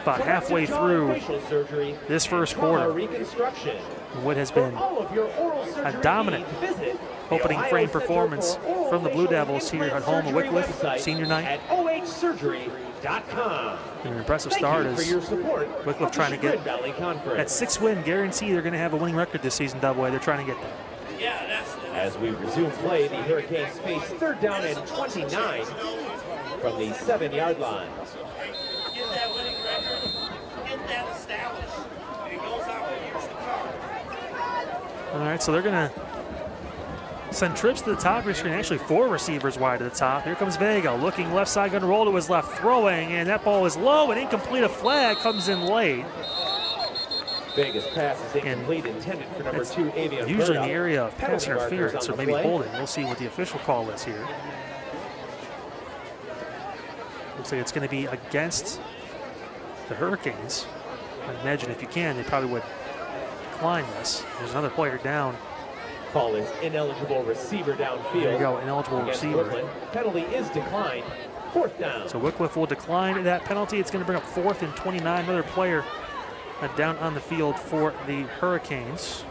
about halfway through this first quarter. What has been a dominant opening frame performance from the Blue Devils here at home at Wickliffe senior night. An impressive start as Wickliffe trying to get that 6-win guarantee. They're going to have a winning record this season, Double A. They're trying to get there. As we resume play, the Hurricanes face 3rd down and 29 from the 7-yard line. Get that winning record, get that established, and it goes out for years to come. All right, so they're going to send trips to the top of your screen. Actually, 4 receivers wide to the top. Here comes Vega, looking left side, going to roll to his left, throwing, and that ball is low and incomplete. A flag comes in late. Vega's pass is incomplete, intended for number 2, Avian. Usually in the area of pass interference or maybe holding. We'll see what the official call is here. Looks like it's going to be against the Hurricanes. I imagine if you can, they probably would decline this. There's another player down. Call is ineligible receiver downfield. There you go, ineligible receiver. Brooklyn. Penalty is declined. 4th down. So Wickliffe will decline that penalty. It's going to bring up 4th and 29. Another player down on the field for the Hurricanes.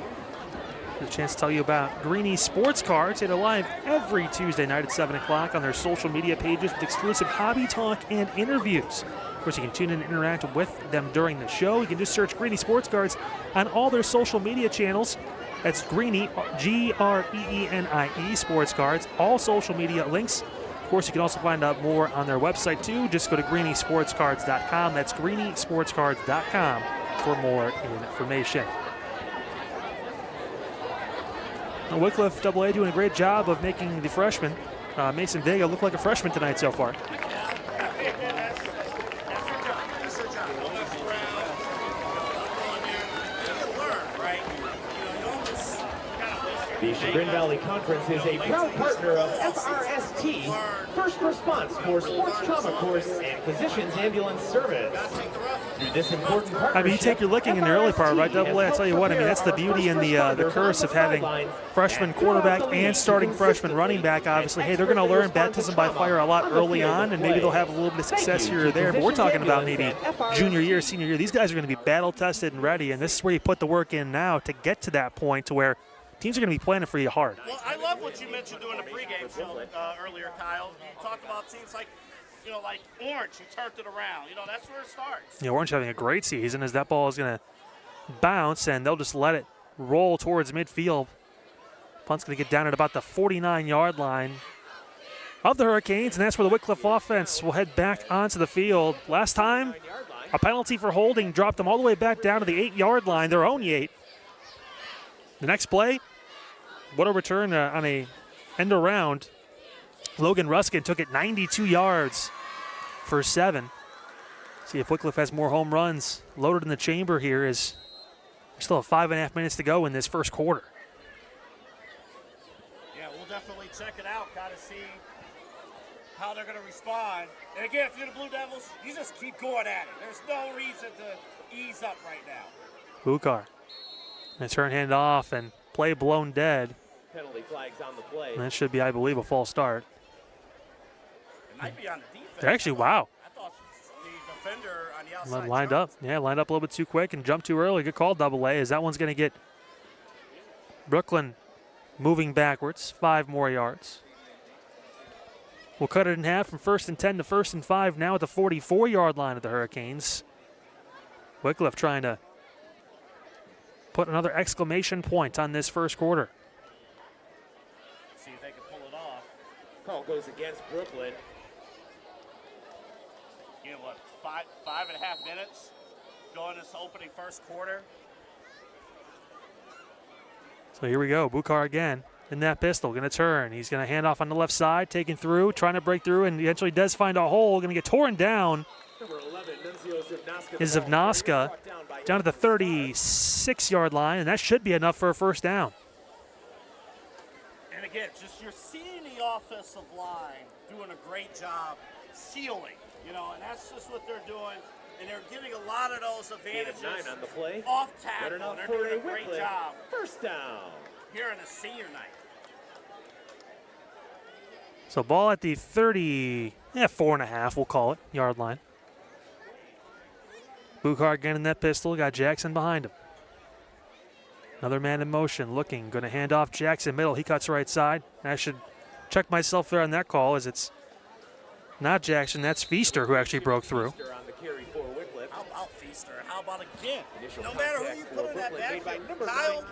A chance to tell you about Greeny Sports Cards. They're live every Tuesday night at 7 o'clock on their social media pages with exclusive hobby talk and interviews. Of course, you can tune in and interact with them during the show. You can just search Greeny Sports Cards on all their social media channels. That's Greeny, Greenie Sports Cards, all social media links. Of course, you can also find out more on their website, too. Just go to greenysportscards.com. That's greenysportscards.com for more information. Wickliffe AA doing a great job of making the freshman, Mason Vega, look like a freshman tonight so far. The Chagrin Valley Conference is a proud partner of FRST, First Response for Sports Trauma Course and Physicians Ambulance Service. Through this important partnership, I mean, you take your licking in the early part, right, AA? I tell you what, I mean, that's the beauty and the curse of having freshman quarterback and starting freshman running back, obviously. Hey, they're going to learn baptism by fire a lot early on, and maybe they'll have a little bit of success here or there, but we're talking about maybe junior year, senior year. These guys are going to be battle-tested and ready, and this is where you put the work in now to get to that point to where teams are going to be planning for you hard. Well, I love what you mentioned during the pregame show earlier, Kyle. You talked about teams like, like Orange, who turned it around. That's where it starts. Yeah, Orange having a great season as that ball is going to bounce, and they'll just let it roll towards midfield. Punt's going to get down at about the 49-yard line of the Hurricanes, and that's where the Wickliffe offense will head back onto the field. Last time, a penalty for holding dropped them all the way back down to the 8-yard line, their own 8. The next play, what a return on a end around. Logan Ruskin took it 92 yards for 7. See if Wickliffe has more home runs loaded in the chamber here as we still have 5.5 minutes to go in this first quarter. Yeah, we'll definitely check it out, kind of see how they're going to respond. And again, if you're the Blue Devils, you just keep going at it. There's no reason to ease up right now. Bukar. And turn hand off and play blown dead. Penalty flags on the play. And that should be, I believe, a false start. It might be on the defense. They're actually, wow. I thought the defender on the outside Lined up. jumped. Yeah, lined up a little bit too quick and jumped too early. Good call, AA, as that one's going to get Brooklyn moving backwards. 5 more yards. We'll cut it in half from 1st and 10 to 1st and 5 now at the 44-yard line of the Hurricanes. Wickliffe trying to put another exclamation point on this first quarter. See if they can pull it off. Call goes against Brooklyn. What, 5.5 minutes going this opening first quarter? So here we go. Bukar again in that pistol. Going to turn. He's going to hand off on the left side, taking through, trying to break through, and eventually does find a hole. Going to get torn down. Number 11, Nunzio Zivnaska. Is Zivnaska down to the 36-yard line, and that should be enough for a first down. And again, just you're seeing the offensive line doing a great job sealing, and that's just what they're doing. And they're getting a lot of those advantages 9 on the play. off tackle. They're doing a great job First down. here on a senior night. So ball at the 4.5, we'll call it, yard line. Bukar again in that pistol, got Jackson behind him. Another man in motion, looking, going to hand off Jackson middle. He cuts right side. I should check myself there on that call as it's not Jackson, that's Feaster who actually broke through. How about Feaster? How about again? No matter who you put in that backfield, Kyle,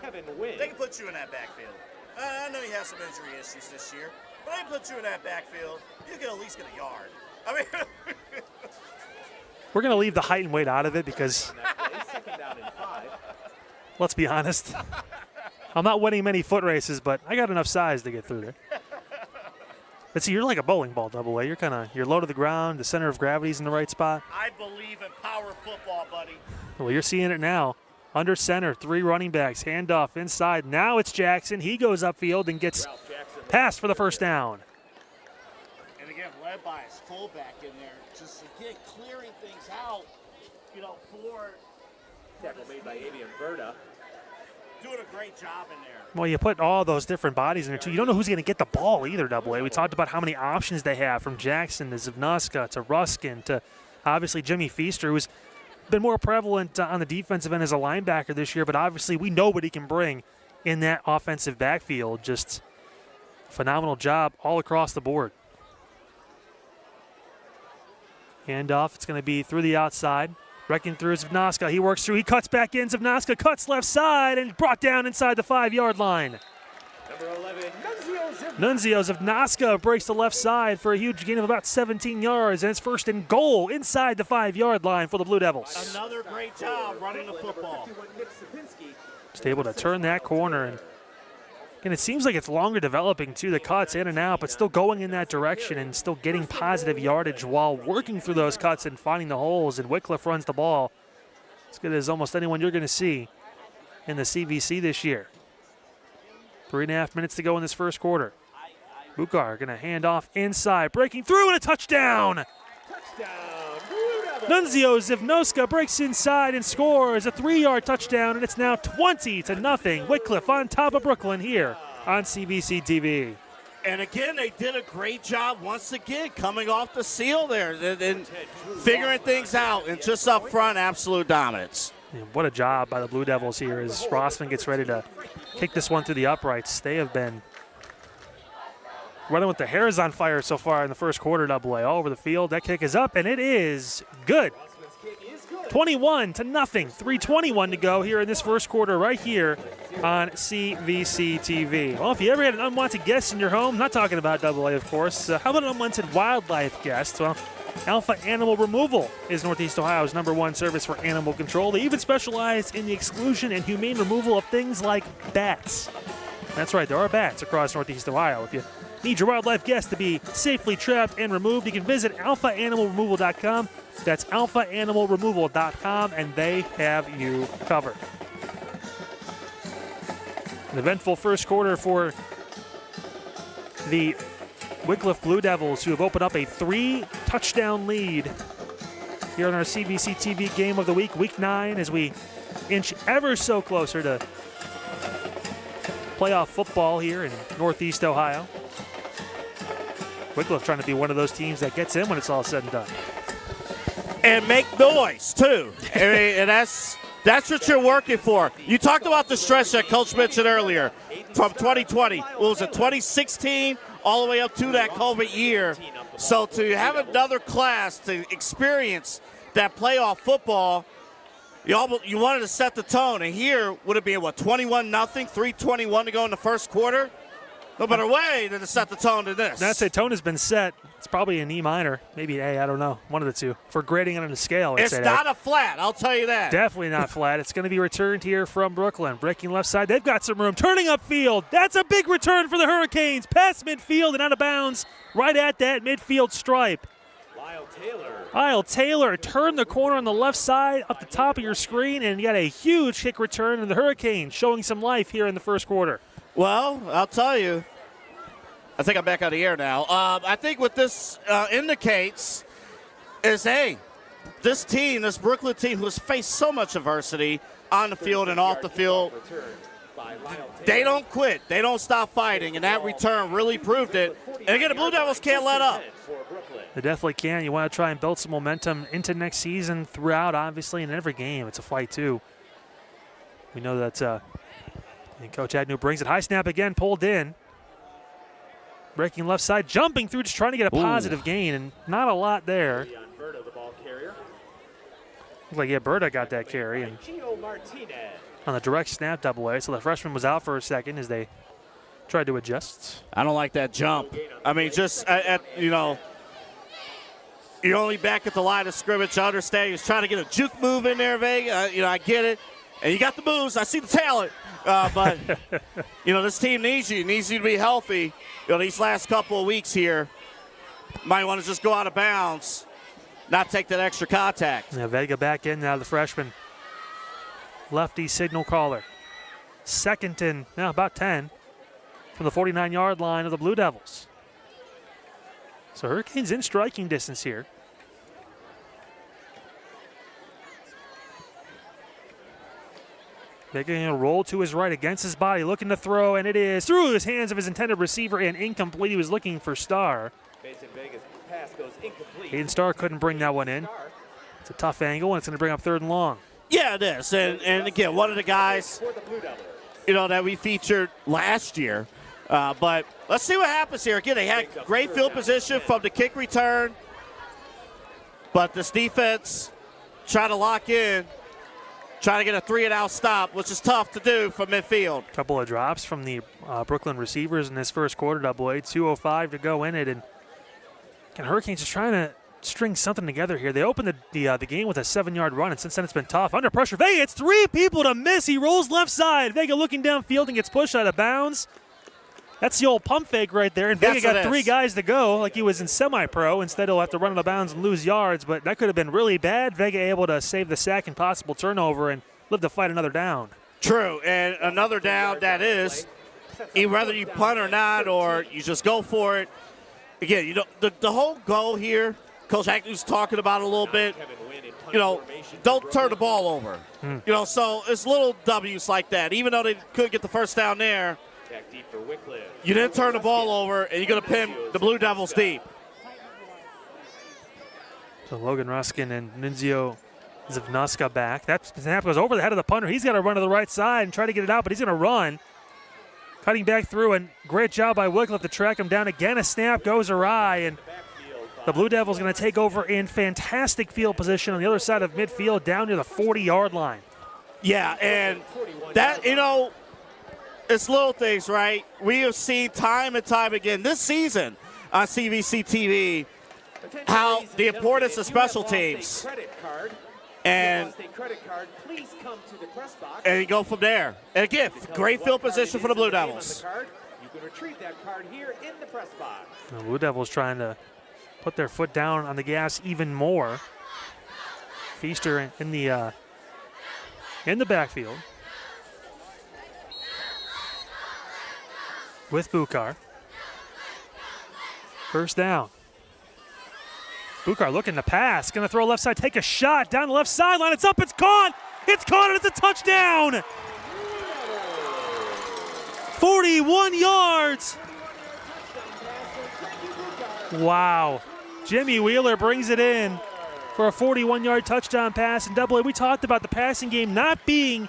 they can put you in that backfield. I know you have some injury issues this year, but they put you in that backfield, you can at least get a yard. I mean, We're going to leave the height and weight out of it because, let's be honest, I'm not winning many foot races, but I got enough size to get through there. But see, you're like a bowling ball, AA. You're low to the ground. The center of gravity's in the right spot. I believe in power football, buddy. Well, you're seeing it now. Under center, 3 running backs, handoff inside. Now it's Jackson. He goes upfield and gets passed for the first down. And again, led by his fullback in there, just again clearing things out, for Tackle made by Avian Verda. doing a great job in there. Well, you put all those different bodies in there, too. You don't know who's going to get the ball either, AA. We talked about how many options they have, from Jackson to Zivnaska to Ruskin to obviously Jimmy Feaster, who's been more prevalent on the defensive end as a linebacker this year, but obviously we know what he can bring in that offensive backfield. Just phenomenal job all across the board. Handoff, it's going to be through the outside. Wrecking through Zavnoska. He works through, he cuts back in. Zavnoska cuts left side and brought down inside the 5-yard line. Number 11, Nunzio Zavnoska breaks the left side for a huge gain of about 17 yards, and it's first and goal inside the 5-yard line for the Blue Devils. Another great job running the football. Just able to turn that corner, and it seems like it's longer developing too, the cuts in and out, but still going in that direction and still getting positive yardage while working through those cuts and finding the holes. And Wickliffe runs the ball as good as almost anyone you're going to see in the CVC this year. 3.5 minutes to go in this first quarter. Bukar going to hand off inside, breaking through, and a touchdown. Nunzio Zavnoska breaks inside and scores a 3-yard touchdown, and it's now 20-0. Wickliffe on top of Brooklyn here on CVC TV. And again, they did a great job once again coming off the seal there and figuring things out. And just up front, absolute dominance. And what a job by the Blue Devils here as Rossman gets ready to kick this one through the uprights. They have been running with the hairs on fire so far in the first quarter. AA all over the field. That kick is up, and it is good. 21-0. 3:21 to go here in this first quarter right here on CVC TV. Well, if you ever had an unwanted guest in your home, not talking about AA, of course, how about an unwanted wildlife guest? Well, Alpha Animal Removal is Northeast Ohio's #1 service for animal control. They even specialize in the exclusion and humane removal of things like bats. That's right, there are bats across Northeast Ohio. If you need your wildlife guest to be safely trapped and removed, you can visit alphaanimalremoval.com. That's alphaanimalremoval.com, and they have you covered. An eventful first quarter for the Wickliffe Blue Devils, who have opened up a 3-touchdown lead here on our CVC TV Game of the Week, Week 9, as we inch ever so closer to playoff football here in Northeast Ohio. Wickliffe trying to be one of those teams that gets in when it's all said and done. And make noise, too. I mean, and that's what you're working for. You talked about the stretch that Coach mentioned earlier from 2020. What was it, 2016? All the way up to that COVID year. So to have another class to experience that playoff football, you wanted to set the tone. And here, would it be, 21-0, 3:21 to go in the first quarter? No better way than to set the tone to this. I'd say tone has been set. It's probably an E minor, maybe an A, I don't know, one of the two. For grading it on a scale, it's not a flat, I'll tell you that. Definitely not flat. It's going to be returned here from Brooklyn. Breaking left side, they've got some room. Turning upfield, that's a big return for the Hurricanes. Past midfield and out of bounds, right at that midfield stripe. Lyle Taylor turned the corner on the left side up the top of your screen, and you got a huge kick return, and the Hurricanes showing some life here in the first quarter. Well, I'll tell you, I think I'm back on the air now. I think what this indicates is, hey, this team, this Brooklyn team who has faced so much adversity on the field and off the field, they don't quit. They don't stop fighting, and that return really proved it. And again, the Blue Devils can't let up. They definitely can. You want to try and build some momentum into next season throughout, obviously, in every game. It's a fight, too. We know that and Coach Agnew brings it. High snap again, pulled in. Breaking left side, jumping through, just trying to get a positive gain, and not a lot there. Looks like, yeah, Berta got that carry. And on the direct snap AA, so the freshman was out for a second as they tried to adjust. I don't like that jump. I mean, just, you're only back at the line of scrimmage. I understand he's trying to get a juke move in there, Vega. I get it. And you got the moves. I see the talent. But, this team needs you to be healthy. These last couple of weeks here, might want to just go out of bounds, not take that extra contact. Yeah, Vega back in now, the freshman. Lefty signal caller. Second and about 10 from the 49-yard line of the Blue Devils. So Hurricanes in striking distance here. Making a roll to his right against his body, looking to throw, and it is through his hands of his intended receiver and incomplete. He was looking for Starr. Hayden Starr couldn't bring that one in. It's a tough angle, and it's going to bring up 3rd and long. Yeah, it is. And again, one of the guys, that we featured last year. But let's see what happens here. Again, they had great field position from the kick return. But this defense trying to lock in, trying to get a 3-and-out stop, which is tough to do from midfield. Couple of drops from the Brooklyn receivers in this first quarter, Double-A. 2:05 to go in it. And Hurricanes just trying to string something together here. They opened the game with a 7-yard run, and since then it's been tough. Under pressure, Vega, it's 3 people to miss. He rolls left side. Vega looking downfield and gets pushed out of bounds. That's the old pump fake right there, and Vega got 3 guys to go like he was in semi-pro. Instead, he'll have to run out of bounds and lose yards, but that could have been really bad. Vega able to save the sack and possible turnover and live to fight another down. True, and another down that is, whether you punt or not, or you just go for it. Again, the whole goal here, Coach Hackney's talking about a little bit, don't turn the ball over. So it's little W's like that. Even though they couldn't get the first down there, you didn't turn the ball over, and you're going to pin the Blue Devils deep. So Logan Ruskin and Nunzio Zivnuska back. That snap goes over the head of the punter. He's got to run to the right side and try to get it out, but he's going to run. Cutting back through, and great job by Wickliffe to track him down. Again, a snap goes awry, and the Blue Devils going to take over in fantastic field position on the other side of midfield down near the 40-yard line. Yeah, and that, it's little things, right? We have seen time and time again this season on CVC TV how the importance of special teams. And you go from there. And again, great field position for the Blue Devils. You can retrieve that card here in the press box. The Blue Devils trying to put their foot down on the gas even more. Feaster in the backfield with Bukar. First down. Bukar looking to pass, going to throw left side, take a shot down the left sideline. It's up, it's caught, and it's a touchdown. 41 yards. Wow. Jimmy Wheeler brings it in for a 41-yard touchdown pass. And Double-A, we talked about the passing game not being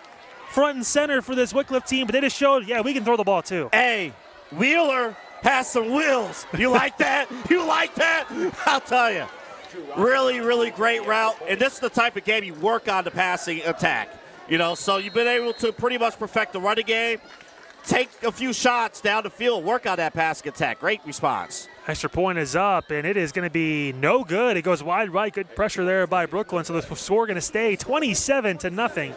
front and center for this Wickliffe team, but they just showed, we can throw the ball too. Hey, Wheeler has some wheels. You like that? You like that? I'll tell you. Really, really great route. And this is the type of game you work on the passing attack. So you've been able to pretty much perfect the running game, take a few shots down the field, work on that passing attack. Great response. Extra point is up, and it is going to be no good. It goes wide right. Good pressure there by Brooklyn. So the score going to stay 27-0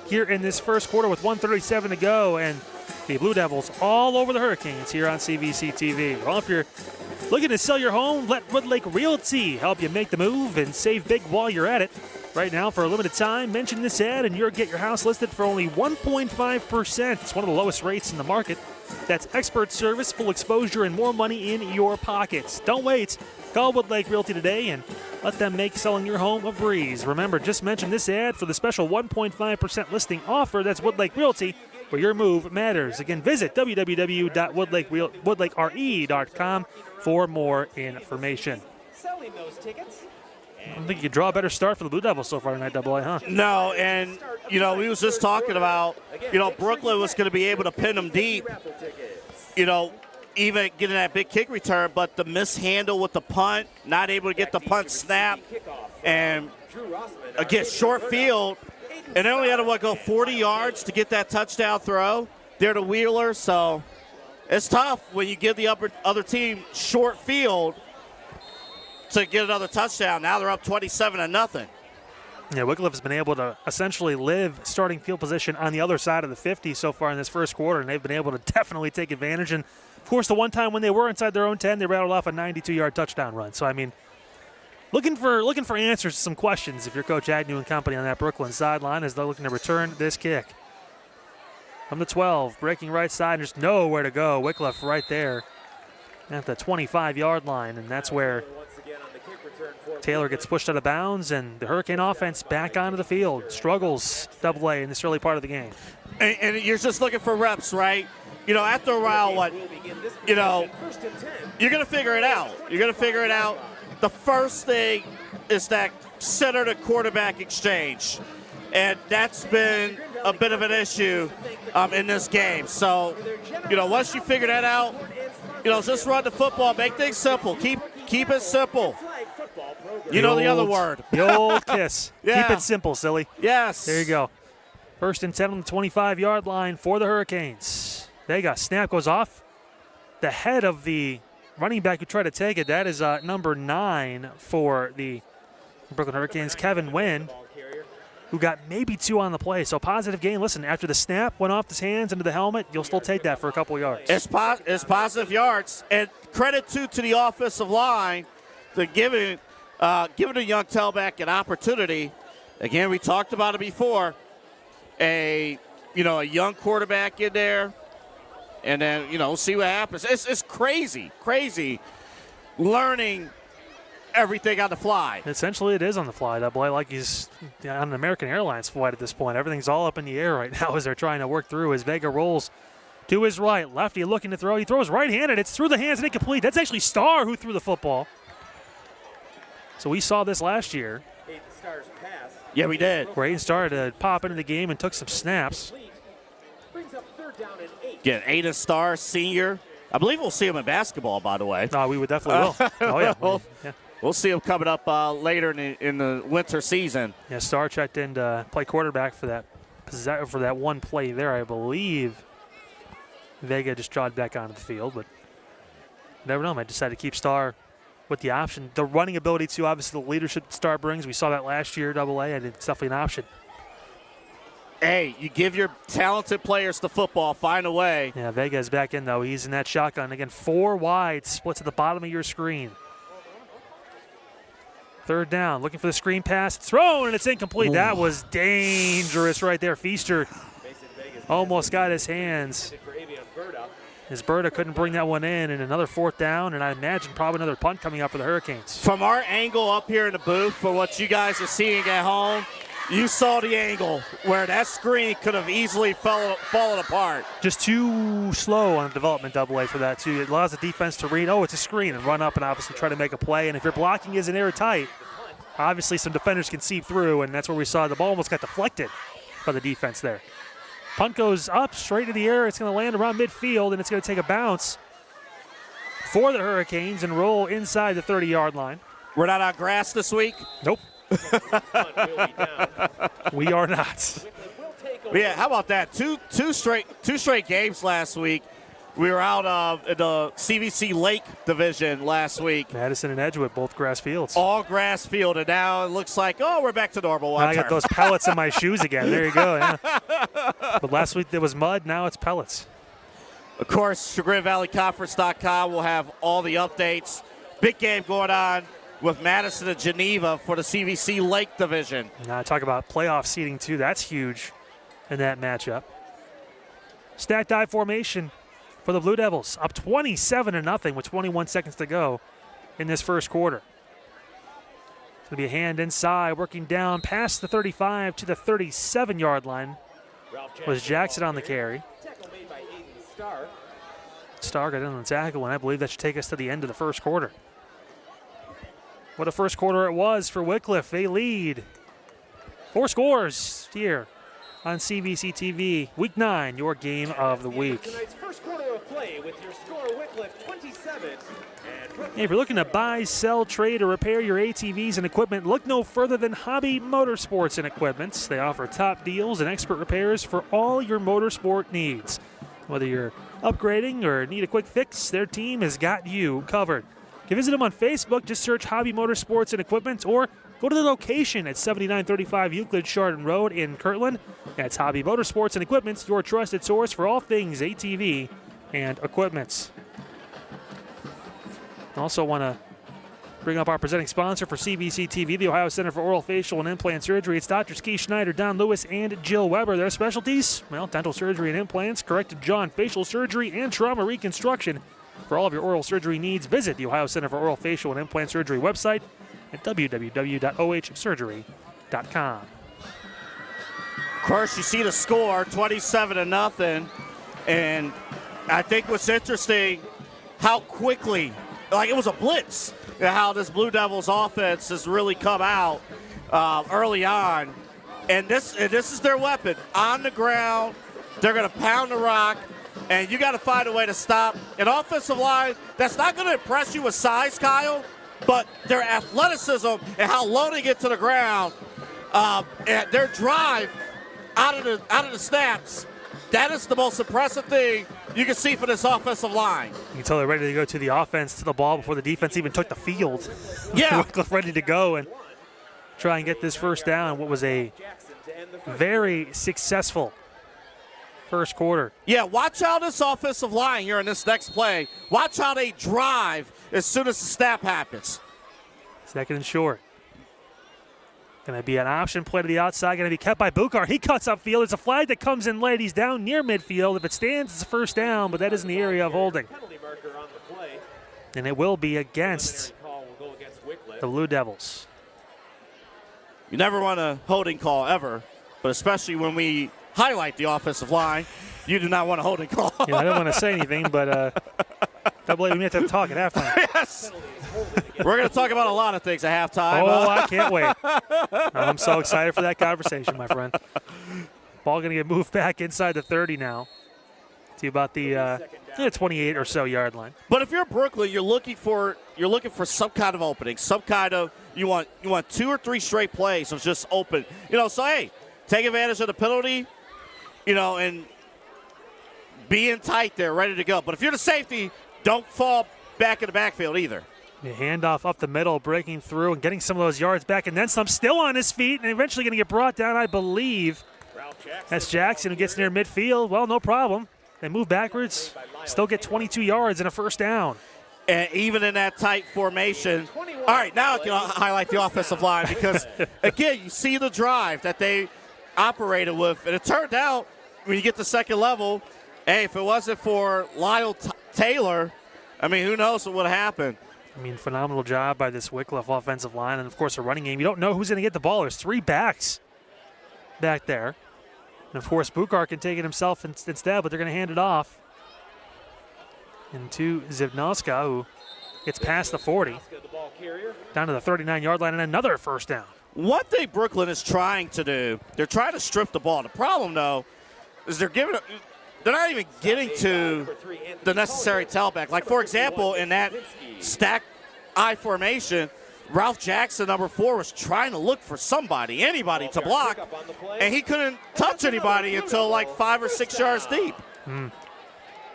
here in this first quarter with 1:37 to go. And the Blue Devils all over the Hurricanes here on CVC TV. Well, if you're looking to sell your home, let Woodlake Realty help you make the move and save big while you're at it. Right now, for a limited time, mention this ad and you'll get your house listed for only 1.5%. It's one of the lowest rates in the market. That's expert service, full exposure, and more money in your pockets. Don't wait. Call Woodlake Realty today and let them make selling your home a breeze. Remember, just mention this ad for the special 1.5% listing offer. That's Woodlake Realty, where your move matters. Again, visit www.woodlakere.com for more information. Selling those tickets. I don't think you could draw a better start for the Blue Devils so far tonight, Double-A, huh? No, and, we was just talking about, Brooklyn was going to be able to pin them deep, even getting that big kick return, but the mishandle with the punt, not able to get the punt snap, and, again, short field, and they only had to, go 40 yards to get that touchdown throw there to Wheeler, so it's tough when you give the other team short field to get another touchdown. Now they're up 27-0. Yeah, Wickliffe has been able to essentially live starting field position on the other side of the 50 so far in this first quarter, and they've been able to definitely take advantage. And, of course, the one time when they were inside their own 10, they rattled off a 92-yard touchdown run. So, looking for answers to some questions if you're Coach Agnew and company on that Brooklyn sideline as they're looking to return this kick. From the 12, breaking right side, just nowhere to go. Wickliffe right there at the 25-yard line, and that's where Taylor gets pushed out of bounds, and the Hurricane offense back onto the field. Struggles, Double-A, in this early part of the game. And you're just looking for reps, right? After a while, you're going to figure it out. You're going to figure it out. The first thing is that center to quarterback exchange. And that's been a bit of an issue in this game. So, once you figure that out, just run the football, make things simple. Keep it simple. The other word. The old KISS. Yeah. Keep it simple, silly. Yes. There you go. 1st and 10 on the 25-yard line for the Hurricanes. Vega, snap goes off. The head of the running back who tried to take it, that is number 9 for the Brooklyn Hurricanes, Kevin Wynn, who got maybe 2 on the play. So positive gain. Listen, after the snap went off his hands into the helmet, you'll still take that for a couple of yards. It's positive yards. And credit to the offensive line for giving a young tailback an opportunity. Again, we talked about it before. A young quarterback in there. And then, we'll see what happens. It's crazy learning everything on the fly. Essentially, it is on the fly. That boy, like he's on an American Airlines flight at this point. Everything's all up in the air right now as they're trying to work through. As Vega rolls to his right, lefty looking to throw. He throws right-handed. It's through the hands and incomplete. That's actually Starr who threw the football. So we saw this last year. Yeah, we did. Where Aiden Starr to pop into the game and took some snaps. Again, Aiden Starr, senior. I believe we'll see him in basketball, by the way. No, we would definitely will. Oh, yeah. Yeah. We'll see him coming up later in the winter season. Yeah, Starr checked in to play quarterback for that one play there, I believe. Vega just jogged back onto the field, but never know. I decided to keep Starr with the option. The running ability, too, obviously the leadership that Starr brings. We saw that last year, AA, and it's definitely an option. Hey, you give your talented players the football, find a way. Yeah, Vega is back in, though. He's in that shotgun. Again, 4 wide, splits at the bottom of your screen. 3rd down, looking for the screen pass. Thrown, and it's incomplete. Ooh. That was dangerous right there. Feaster almost got his hands. As Berta couldn't bring that one in, and another 4th down, and I imagine probably another punt coming up for the Hurricanes. From our angle up here in the booth, for what you guys are seeing at home, you saw the angle where that screen could have easily fallen apart. Just too slow on the development AA for that, too. It allows the defense to read, it's a screen, and run up and obviously try to make a play. And if your blocking isn't airtight, obviously some defenders can seep through, and that's where we saw the ball almost got deflected by the defense there. Punt goes up, straight to the air. It's going to land around midfield, and it's going to take a bounce for the Hurricanes and roll inside the 30-yard line. We're not on grass this week? Nope. We are not. Yeah, how about that? Two straight games last week. We were out in the CVC Lake division last week. Madison and Edgewood, both grass fields. All grass field, and now it looks like, we're back to normal. I got those pellets in my shoes again. There you go. Yeah. But last week there was mud. Now it's pellets. Of course, ChagrinValleyConference.com will have all the updates. Big game going on with Madison and Geneva for the CVC Lake division. Now talk about playoff seeding, too. That's huge in that matchup. Stacked I formation for the Blue Devils, up 27-0 with 21 seconds to go in this first quarter. It's going to be a hand inside, working down past the 35 to the 37-yard line. Was Jackson on the carry. Starr got in on the tackle, and I believe that should take us to the end of the first quarter. What a first quarter it was for Wickliffe. They lead 4 scores here on CVC TV. Week 9, your game of the week. Tonight's first quarter of play with your score Wickliffe 27. If you're looking to buy, sell, trade, or repair your ATVs and equipment, look no further than Hobby Motorsports and Equipments. They offer top deals and expert repairs for all your motorsport needs. Whether you're upgrading or need a quick fix, their team has got you covered. You can visit them on Facebook. Just search Hobby Motorsports and Equipment, or go to the location at 7935 Euclid Chardon Road in Kirtland. That's Hobby Motorsports and Equipment, your trusted source for all things ATV and equipments. I also want to bring up our presenting sponsor for CVC TV, the Ohio Center for Oral, Facial, and Implant Surgery. It's Drs. Keith Schneider, Don Lewis, and Jill Weber. Their specialties, dental surgery and implants, corrective jaw and facial surgery, and trauma reconstruction. For all of your oral surgery needs, visit the Ohio Center for Oral, Facial, and Implant Surgery website at www.ohsurgery.com. Of course, you see the score, 27-0, and I think what's interesting, how quickly like it was a blitz. How this Blue Devils offense has really come out early on, and this is their weapon on the ground. They're going to pound the rock, and you got to find a way to stop an offensive line that's not going to impress you with size, Kyle, but their athleticism and how low they get to the ground, and their drive out of the snaps. That is the most impressive thing you can see for this offensive line. You can tell they're ready to go to the offense, to the ball before the defense even took the field. Yeah. Wickliffe ready to go and try and get this first down. What was a very successful first quarter. Yeah, watch how this offensive line here in this next play. Watch how they drive as soon as the snap happens. Second and short. Going to be an option play to the outside. Going to be kept by Bukar. He cuts upfield. It's a flag that comes in late. He's down near midfield. If it stands, it's a first down, but that is in the area of holding. And it will be against the Blue Devils. You never want a holding call ever, but especially when we highlight the offensive line, you do not want a holding call. Yeah, I don't want to say anything, but Double A, we have to talk at halftime. Yes. We're going to talk about a lot of things at halftime. Oh, I can't wait. I'm so excited for that conversation, my friend. Ball going to get moved back inside the 30 now to about the 28 or so yard line. But if you're Brooklyn, you're looking for some kind of opening, some kind of you want 2 or 3 straight plays of just open. So hey, take advantage of the penalty, and be in tight there, ready to go. But if you're the safety, don't fall back in the backfield either. The handoff up the middle, breaking through and getting some of those yards back, and then some, still on his feet, and eventually going to get brought down, I believe. That's Jackson who gets near midfield. Well, no problem. They move backwards, still get 22 yards and a first down. And even in that tight formation. All right, now I can highlight the offensive line because, again, you see the drive that they operated with. And it turned out when you get to second level, hey, if it wasn't for Lyle Taylor, who knows what would have happened. Phenomenal job by this Wickliffe offensive line. And, of course, a running game. You don't know who's going to get the ball. There's 3 backs back there. And, of course, Bukar can take it himself instead, but they're going to hand it off. And to Zivnoska, who gets past the 40, down to the 39-yard line, and another first down. One thing Brooklyn is trying to do, they're trying to strip the ball. The problem, though, is they're not even getting to the necessary tailback. Like, for example, in that stack I formation, Ralph Jackson, number 4, was trying to look for anybody to block, and he couldn't touch anybody until like 5 or 6 yards deep.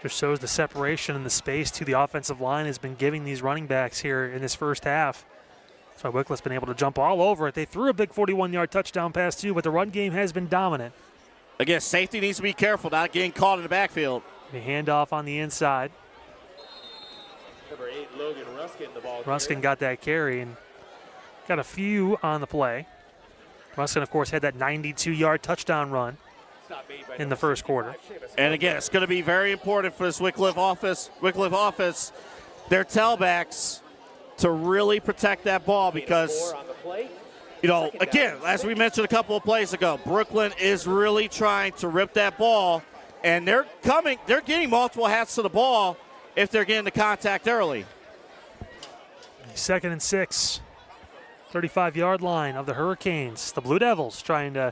Just shows the separation and the space to the offensive line has been giving these running backs here in this first half. That's why Wickliffe's been able to jump all over it. They threw a big 41-yard touchdown pass too, but the run game has been dominant. Again, safety needs to be careful not getting caught in the backfield. The handoff on the inside. Number 8, Logan Ruskin, the ball. Ruskin got that carry and got a few on the play. Ruskin, of course, had that 92-yard touchdown run in the first quarter. And again, it's going to be very important for this Wickliffe offense, their tailbacks, to really protect that ball because, again, as we mentioned a couple of plays ago, Brooklyn is really trying to rip that ball, and they're getting multiple hats to the ball if they're getting the contact early. 2nd and 6, 35-yard line of the Hurricanes. The Blue Devils trying to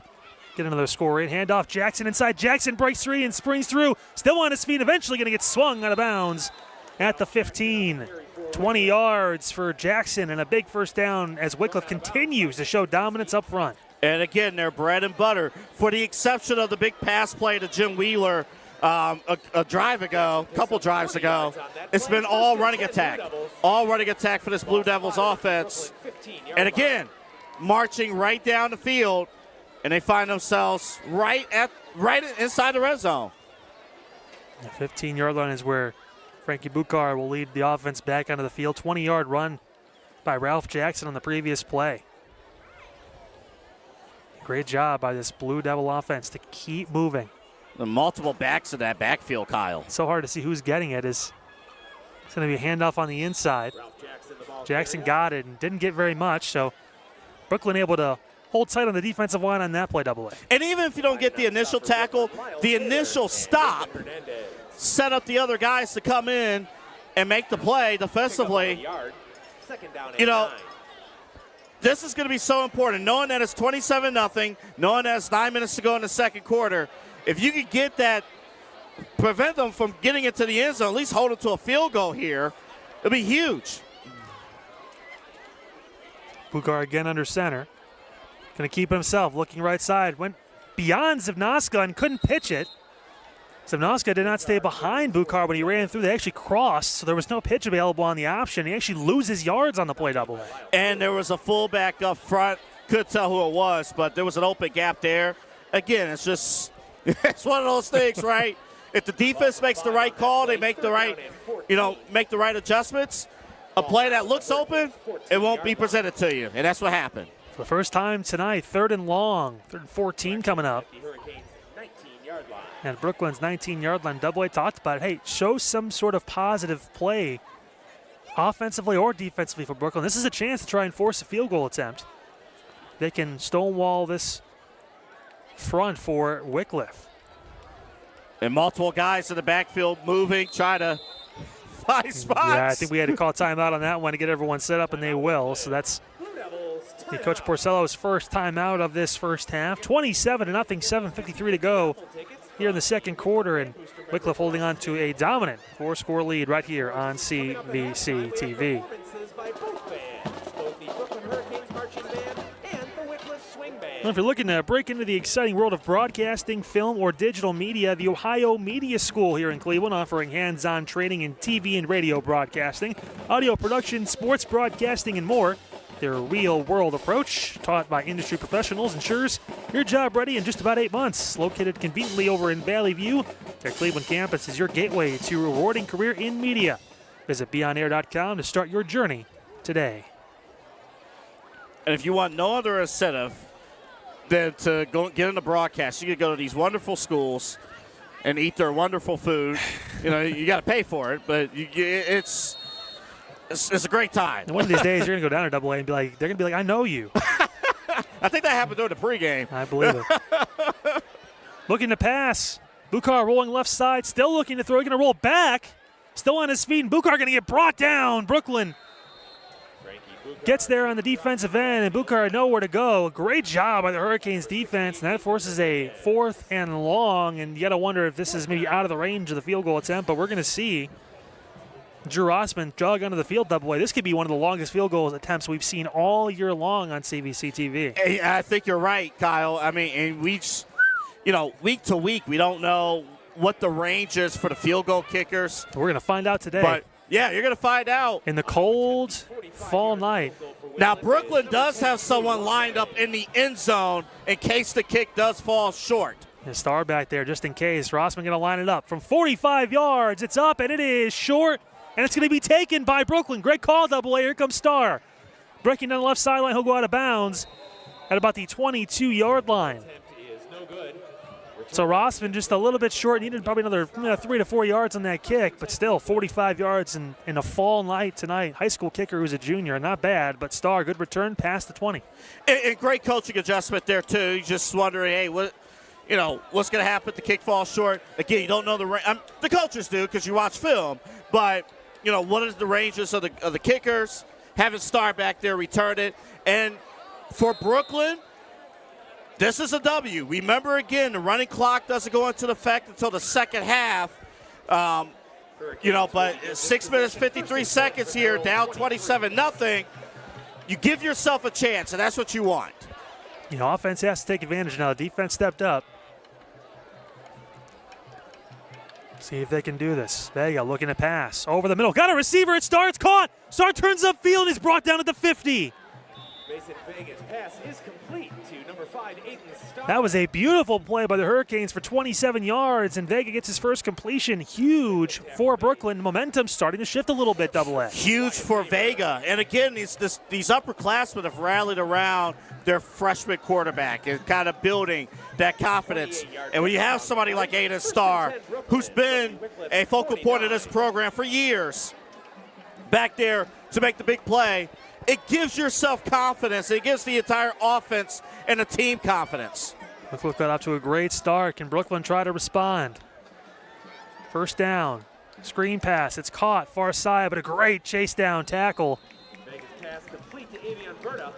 get another score rate. Handoff, Jackson inside. Jackson breaks 3 and springs through. Still on his feet. Eventually going to get swung out of bounds at the 15. 20 yards for Jackson and a big first down as Wickliffe continues to show dominance up front. And again, their bread and butter, for the exception of the big pass play to Jim Wheeler a couple drives ago, it's been all running attack. All running attack for this Blue Devils offense. And again, marching right down the field, and they find themselves right inside the red zone. The 15-yard line is where Frankie Bukar will lead the offense back onto the field. 20-yard run by Ralph Jackson on the previous play. Great job by this Blue Devil offense to keep moving. The multiple backs in that backfield, Kyle. It's so hard to see who's getting it. It's going to be a handoff on the inside. Jackson got it and didn't get very much, so Brooklyn able to hold tight on the defensive line on that play, Double A. And even if you don't get the initial tackle, the initial stop set up the other guys to come in and make the play defensively. You know, this is going to be so important. Knowing that it's 27-0, knowing that it's 9 minutes to go in the second quarter, if you could get that, prevent them from getting into the end zone, at least hold it to a field goal here, it'll be huge. Bukar again under center. Going to keep it himself, looking right side. Went beyond Zivnoska and couldn't pitch it. Zivnoska did not stay behind Bukar when he ran through. They actually crossed, so there was no pitch available on the option. He actually loses yards on the play double. And there was a fullback up front. Couldn't tell who it was, but there was an open gap there. Again, it's just, it's one of those things, right? If the defense makes the right call, they make the right, make the right adjustments. A play that looks open, it won't be presented to you, and that's what happened. For the first time tonight, 3rd and long, 3rd and 14 coming up. And Brooklyn's 19-yard line. Double-A talked about it. Hey, show some sort of positive play, offensively or defensively for Brooklyn. This is a chance to try and force a field goal attempt. They can stonewall this front for Wickliffe. And multiple guys in the backfield moving, try to find spots. Yeah, I think we had to call timeout on that one to get everyone set up, and they will. So that's Coach Porcello's first timeout of this first half. 27-0, 7:53 to go here in the second quarter, and Wickliffe holding on to a dominant 4-score lead right here on CVC TV. Well, if you're looking to break into the exciting world of broadcasting, film, or digital media, the Ohio Media School here in Cleveland offering hands-on training in TV and radio broadcasting, audio production, sports broadcasting, and more. Their real-world approach, taught by industry professionals, ensures your job ready in just about 8 months. Located conveniently over in Valley View, their Cleveland campus is your gateway to a rewarding career in media. Visit beonair.com to start your journey today. And if you want no other incentive than to go get into broadcast, you can go to these wonderful schools and eat their wonderful food. You got to pay for it, but it's a great time. And one of these days, you're going to go down to Double-A and be like, they're going to be like, I know you. I think that happened during the pregame. I believe it. Looking to pass. Bukar rolling left side, still looking to throw. Going to roll back. Still on his feet, and Bukar going to get brought down. Brooklyn gets there on the defensive end, and Bukar had nowhere to go. A great job by the Hurricanes defense, and that forces a 4th and long, and you got to wonder if this is maybe out of the range of the field goal attempt, but we're going to see Drew Osman jog onto the field Double-A. This could be one of the longest field goal attempts we've seen all year long on CVC TV. I think you're right, Kyle. I mean, and week to week, we don't know what the range is for the field goal kickers. We're going to find out today. But yeah, you're going to find out. In the cold fall night. Now, Brooklyn does have someone lined up in the end zone in case the kick does fall short. The star back there just in case. Rossman going to line it up from 45 yards. It's up, and it is short, and it's going to be taken by Brooklyn. Great call, Double-A. Here comes Star. Breaking down the left sideline, he'll go out of bounds at about the 22-yard line. So Rossman just a little bit short, needed probably another 3 to 4 yards on that kick, but still 45 yards in a fall night tonight. High school kicker who's a junior, not bad, but Star, good return past the 20. And great coaching adjustment there too. You're just wondering, hey, what's going to happen if the kick falls short? Again, you don't know the coaches do because you watch film, but what is the ranges of the kickers? Having Star back there return it, and for Brooklyn, this is a W. Remember, again, the running clock doesn't go into effect until the second half. But 6 minutes, 53 seconds here, down 27-0. You give yourself a chance, and that's what you want. Offense has to take advantage now. The defense stepped up. See if they can do this. Vega looking to pass. Over the middle. Got a receiver. It starts. Caught. Star turns upfield and is brought down at the 50. Mason Vega's pass is complete to number 5, Aiden Starr. That was a beautiful play by the Hurricanes for 27 yards, and Vega gets his first completion. Huge for Brooklyn. Momentum starting to shift a little bit, Double-A. Huge for Vega. And again, these upperclassmen have rallied around their freshman quarterback and kind of building that confidence. And when you have somebody like Aiden Starr, who's been a focal point of this program for years, back there to make the big play, it gives yourself confidence. It gives the entire offense and the team confidence. Wickliffe got off to a great start. Can Brooklyn try to respond? First down. Screen pass. It's caught far side, but a great chase down tackle. Vega's pass complete to Avion Berta.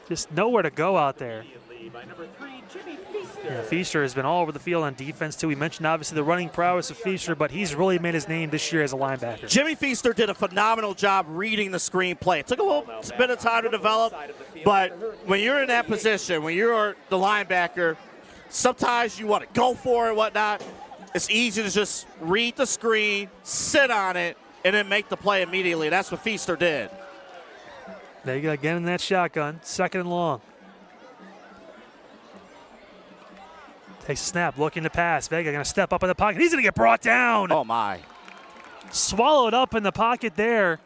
Just nowhere to go out there. Immediately by number 3, Jimmy Feaster. Yeah, Feaster has been all over the field on defense, too. We mentioned, obviously, the running prowess of Feaster, but he's really made his name this year as a linebacker. Jimmy Feaster did a phenomenal job reading the screenplay. It took a little bit of time to develop, but when you're in that position, when you're the linebacker, sometimes you want to go for it and whatnot. It's easy to just read the screen, sit on it, and then make the play immediately. That's what Feaster did. There you go, again in that shotgun, 2nd and long. Takes a snap, looking to pass. Vega going to step up in the pocket. He's going to get brought down. Oh, my. Swallowed up in the pocket there.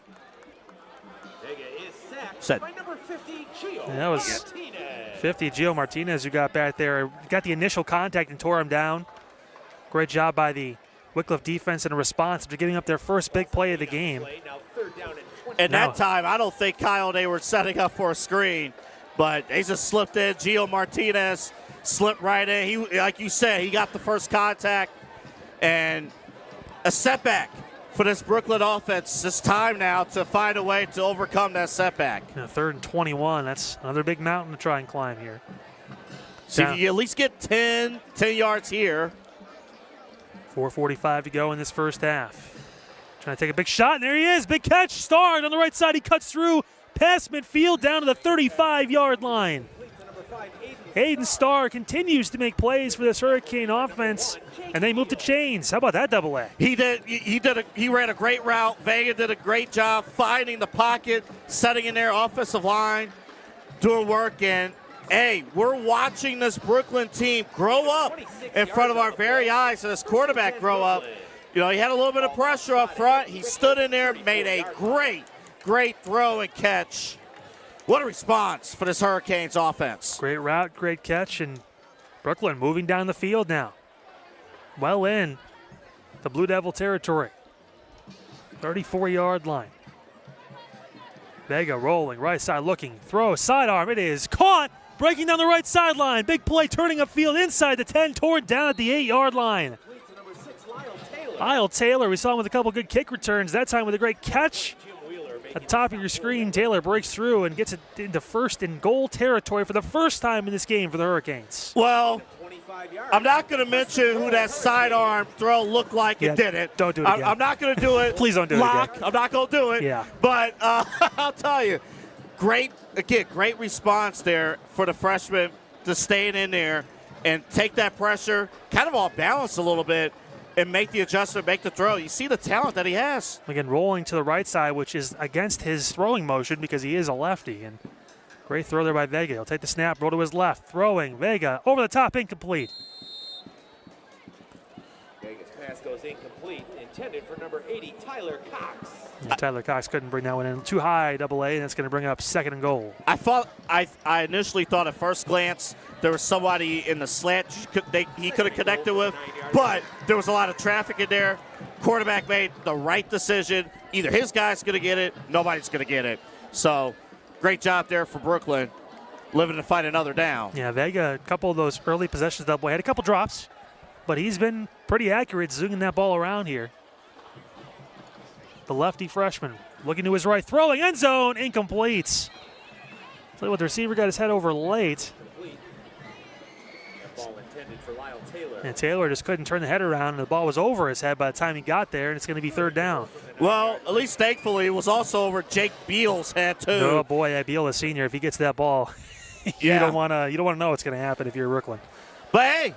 Vega is sacked Set. by number 50, Gio And that was Martinez. 50, Gio Martinez, who got back there. Got the initial contact and tore him down. Great job by the Wickliffe defense in response to getting up their first big play of the game. Now 3rd down and 20. And that time, I don't think Kyle they were setting up for a screen, but they just slipped in. Gio Martinez slipped right in. He, like you said, he got the first contact, and a setback for this Brooklyn offense. It's time now to find a way to overcome that setback. 3rd and 21. That's another big mountain to try and climb here. See if you at least get 10 yards here. 4:45 to go in this first half. Trying to take a big shot, and there he is. Big catch. Starr on the right side. He cuts through past midfield down to the 35-yard line. Hayden Starr continues to make plays for this Hurricane offense, and they move to chains. How about that double A? He ran a great route. Vega did a great job finding the pocket, setting in their offensive line, doing work. And hey, we're watching this Brooklyn team grow up in front of our very eyes, and this quarterback grow up. You know, he had a little bit of pressure up front. He stood in there, made a great throw and catch. What a response for this Hurricanes offense. Great route, great catch, and Brooklyn moving down the field now. Well in the Blue Devil territory. 34-yard line. Vega rolling, right side looking, throw, sidearm, it is caught, breaking down the right sideline. Big play, turning upfield inside the 10, toward down at the 8-yard line. Lyle Taylor, we saw him with a couple good kick returns, that time with a great catch. At the top of your screen, Taylor breaks through and gets it into 1st and goal territory for the first time in this game for the Hurricanes. Well, I'm not going to mention who that sidearm throw looked like and did it. Don't do it again. I'm not going to do it. Please don't do it again. I'm not going to do it. Yeah. But I'll tell you, great response there for the freshman to stay in there and take that pressure, kind of off balance a little bit, and make the adjustment, make the throw. You see the talent that he has. Again, rolling to the right side, which is against his throwing motion because he is a lefty. And great throw there by Vega. He'll take the snap, roll to his left, throwing. Vega over the top, incomplete. Vega's pass goes incomplete, intended for number 80, Tyler Cox. And Tyler Cox couldn't bring that one in. Too high, double A, and that's going to bring up 2nd and goal. I initially thought at first glance there was somebody in the slant he could have connected with, but there was a lot of traffic in there. Quarterback made the right decision. Either his guy's going to get it, nobody's going to get it. So great job there for Brooklyn, living to fight another down. Yeah, Vega, a couple of those early possessions double A, had a couple drops, but he's been pretty accurate zooming that ball around here. The lefty freshman looking to his right, throwing, end zone, incomplete. Tell you what, the receiver got his head over late. Ball intended for Lyle Taylor. And Taylor just couldn't turn the head around, and the ball was over his head by the time he got there, and it's going to be 3rd down. Well, at least thankfully it was also over Jake Beal's head too. Oh boy, that Beal is senior. If he gets that ball, you don't want to know what's going to happen if you're Brooklyn. But hey,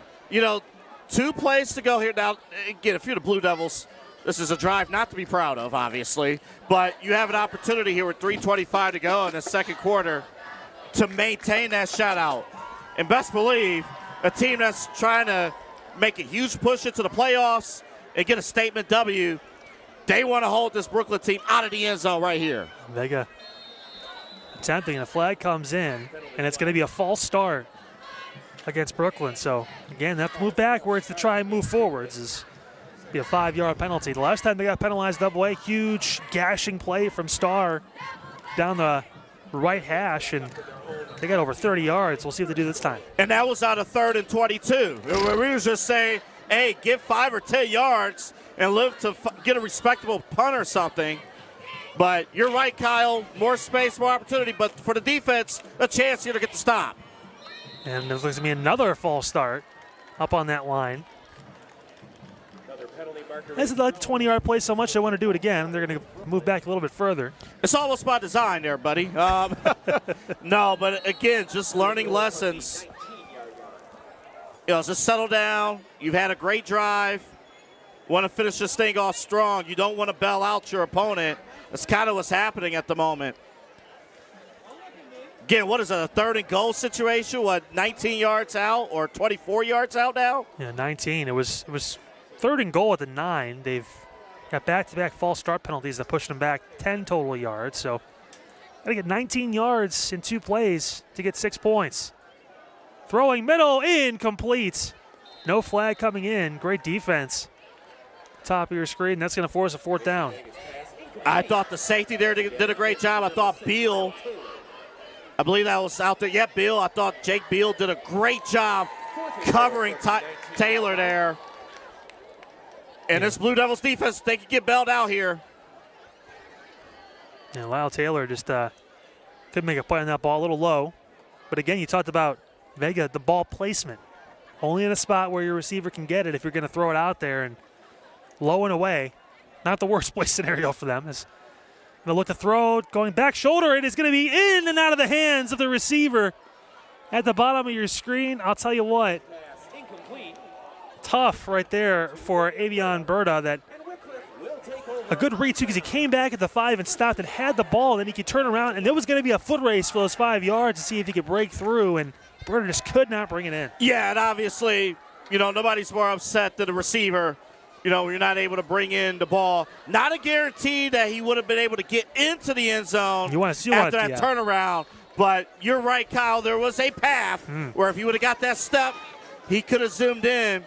2 plays to go here now. Again, if you're the Blue Devils, this is a drive not to be proud of, obviously, but you have an opportunity here with 3:25 to go in the 2nd quarter to maintain that shutout. And best believe a team that's trying to make a huge push into the playoffs and get a statement W, they want to hold this Brooklyn team out of the end zone right here. Vega attempting, and a flag comes in, and it's going to be a false start against Brooklyn. So, again, they have to move backwards to try and move forwards. Is be a 5-yard penalty. The last time they got penalized double A, huge gashing play from Starr down the right hash, and they got over 30 yards. We'll see what they do this time. And that was out of 3rd and 22. We was just saying, hey, get 5 or 10 yards and live to get a respectable punt or something. But you're right, Kyle. More space, more opportunity. But for the defense, a chance here to get the stop. And there's going to be another false start up on that line. This is like the 20-yard play so much they want to do it again. They're going to move back a little bit further. It's almost by design there, buddy. No, but again, just learning lessons. Just settle down. You've had a great drive. Want to finish this thing off strong. You don't want to bail out your opponent. That's kind of what's happening at the moment. Again, what is it, a 3rd and goal situation? What, 19 yards out or 24 yards out now? Yeah, 19. It was 3rd and goal at the 9. They've got back-to-back false start penalties that pushed them back 10 total yards. So got to get 19 yards in 2 plays to get 6 points. Throwing middle, incomplete. No flag coming in. Great defense. Top of your screen. That's going to force a 4th down. I thought the safety there did a great job. I thought Beal, I believe that was out there. Yeah, Beal. I thought Jake Beal did a great job covering Taylor there. And this Blue Devils defense, they can get bailed out here. And Lyle Taylor just couldn't make a play on that ball, a little low. But again, you talked about Vega, the ball placement. Only in a spot where your receiver can get it if you're going to throw it out there and low and away. Not the worst play scenario for them. Is going to look to throw, going back shoulder. It is going to be in and out of the hands of the receiver at the bottom of your screen. I'll tell you what. Tough right there for Avion Berta. That a good read, too, because he came back at the 5 and stopped and had the ball. And then he could turn around, and there was going to be a foot race for those 5 yards to see if he could break through. And Berta just could not bring it in. Yeah, and obviously, nobody's more upset than the receiver. You're not able to bring in the ball. Not a guarantee that he would have been able to get into the end zone after that turnaround. But you're right, Kyle. There was a path where if he would have got that step, he could have zoomed in.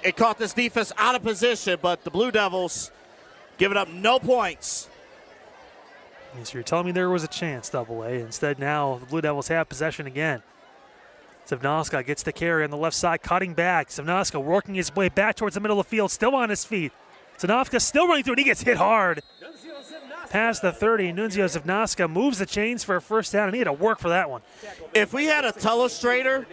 It caught this defense out of position, but the Blue Devils giving up no points. So you're telling me there was a chance, Double A. Instead, now the Blue Devils have possession again. Savnoska gets the carry on the left side, cutting back. Savnoska working his way back towards the middle of the field, still on his feet. Savnoska still running through, and he gets hit hard. Past the 30, Nunzio Savnoska moves the chains for a 1st down, and he had to work for that one. If we had a telestrator,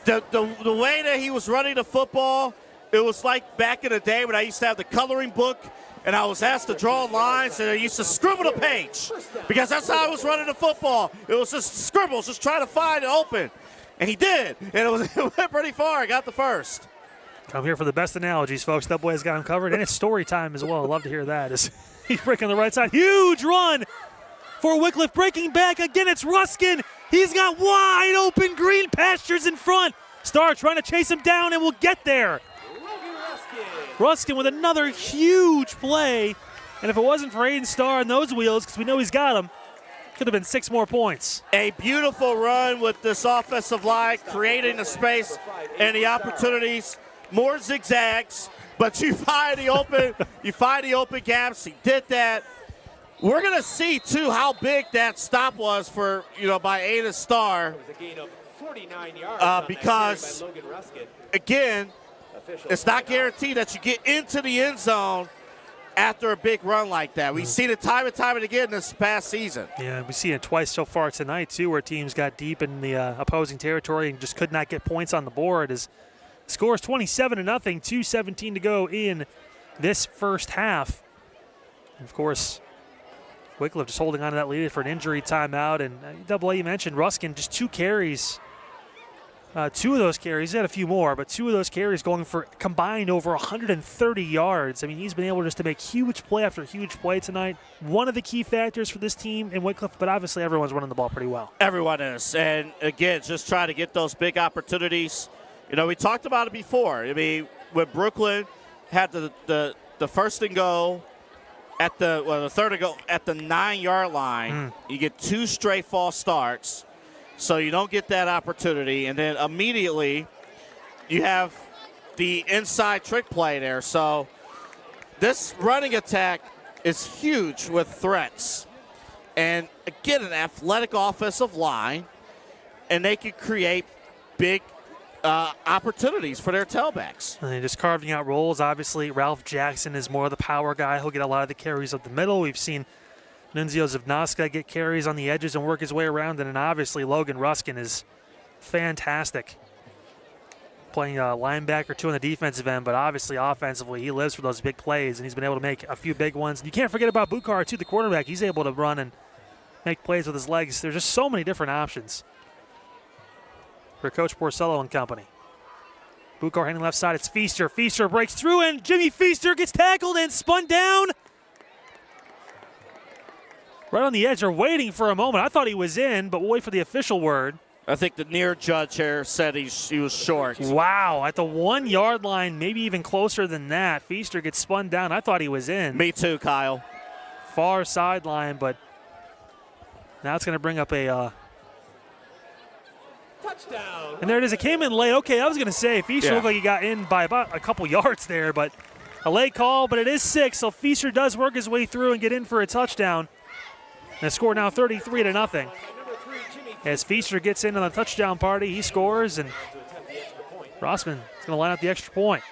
the way that he was running the football, it was like back in the day when I used to have the coloring book and I was asked to draw lines and I used to scribble a page because that's how I was running the football. It was just scribbles, just trying to find it open. And he did, and it went pretty far. I got the 1st. Come here for the best analogies, folks. That boy has got him covered, and it's story time as well. I'd love to hear that. As he's breaking on the right side. Huge run for Wickliffe, breaking back. Again, it's Ruskin. He's got wide open green pastures in front. Starr trying to chase him down, and will get there. Ruskin with another huge play. And if it wasn't for Aiden Starr and those wheels, because we know he's got them, could have been 6 more points. A beautiful run with this offensive line, creating the space and the opportunities. More zigzags, but you find the open gaps. He did that. We're going to see, too, how big that stop was for, by Aiden Starr. Because, again, it's not guaranteed that you get into the end zone after a big run like that. We've seen it time and time again this past season. Yeah, we've seen it twice so far tonight, too, where teams got deep in the opposing territory and just could not get points on the board. As the score is 27-0, 2:17 to go in this 1st half. And of course, Wickliffe just holding on to that lead for an injury timeout. And Double A, you mentioned Ruskin, just 2 carries. 2 of those carries, he had a few more, but 2 of those carries going for combined over 130 yards. I mean, he's been able just to make huge play after huge play tonight. One of the key factors for this team in Wickliffe, but obviously everyone's running the ball pretty well. Everyone is. And, again, just try to get those big opportunities. We talked about it before. I mean, when Brooklyn had the 1st and goal at the 3rd and goal at the 9-yard line, you get 2 straight false starts. So you don't get that opportunity, and then immediately you have the inside trick play there. So this running attack is huge with threats. And, again, an athletic offensive line, and they can create big opportunities for their tailbacks. And they're just carving out roles. Obviously, Ralph Jackson is more of the power guy. He'll get a lot of the carries up the middle. We've seen Nunzio Zavnaska get carries on the edges and work his way around. And then obviously Logan Ruskin is fantastic, playing a linebacker too on the defensive end, but obviously offensively he lives for those big plays, and he's been able to make a few big ones. And you can't forget about Bukhar too, the quarterback. He's able to run and make plays with his legs. There's just so many different options for Coach Porcello and company. Bukhar handing left side. It's Feaster. Feaster breaks through, and Jimmy Feaster gets tackled and spun down. Right on the edge. They're waiting for a moment. I thought he was in, but we'll wait for the official word. I think the near judge here said he was short. Wow, at the 1 yard line, maybe even closer than that. Feaster gets spun down. I thought he was in. Me too, Kyle. Far sideline, but now it's going to bring up a Touchdown. and there it is. It came in late. Okay, I was going to say Feaster looked like he got in by about a couple yards there, but a late call, but it is 6, so Feaster does work his way through and get in for a touchdown. And the score now 33-0. As Feaster gets in on the touchdown party, he scores, and Rossman is going to line up the extra point.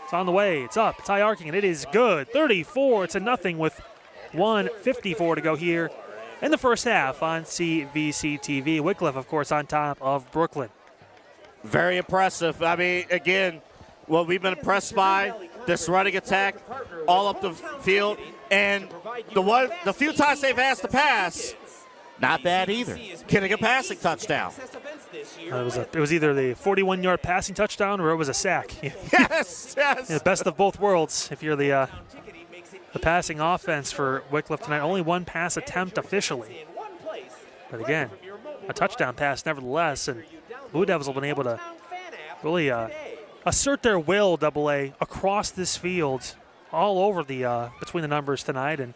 It's on the way. It's up. It's high arcing, and it is good. 34-0 with 1:54 to go here in the first half on CVC TV. Wickliffe, of course, on top of Brooklyn. Very impressive. I mean, again, what we've been impressed by, this running attack all up the field, and the few times they've asked to pass, not bad either. Getting a passing touchdown. It was either the 41-yard passing touchdown or it was a sack. Yes. The best of both worlds. If you're the passing offense for Wickliffe tonight, only one pass attempt officially. But again, a touchdown pass nevertheless, and Blue Devils have been able to really assert their will, AA, across this field, all over the between the numbers tonight, and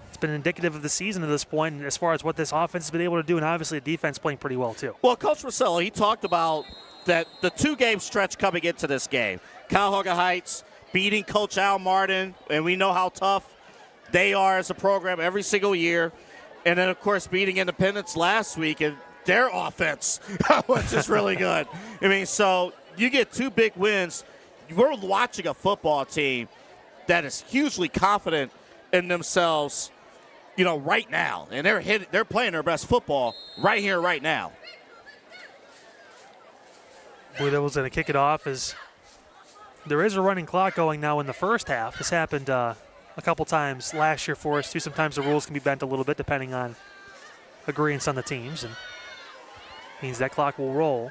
it's been indicative of the season at this point as far as what this offense has been able to do, and obviously the defense playing pretty well too. Well, Coach Marcello, he talked about that the 2-game stretch coming into this game. Cuyahoga Heights beating Coach Al Martin, and we know how tough they are as a program every single year. And then, of course, beating Independence last week, and their offense was just really good. I mean, so you get 2 big wins. We're watching a football team that is hugely confident in themselves, right now. And they're playing their best football right here, right now. Blue Devils going to kick it off as there is a running clock going now in the first half. This happened a couple times last year for us, too. Sometimes the rules can be bent a little bit depending on agreements on the teams, and means that clock will roll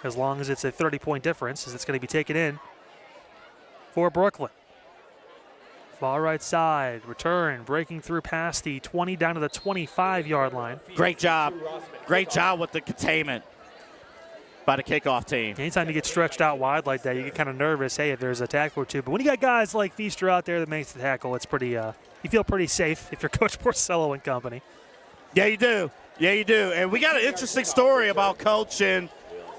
as long as it's a 30-point difference, as it's going to be taken in for Brooklyn. Far right side, return, breaking through past the 20 down to the 25-yard line. Great job. Great job with the containment by the kickoff team. Anytime you get stretched out wide like that, you get kind of nervous, hey, if there's a tackle or two. But when you got guys like Feaster out there that makes the tackle, it's pretty, you feel pretty safe if you're Coach Porcello and company. Yeah, you do. Yeah, you do. And we got an interesting story about Coach and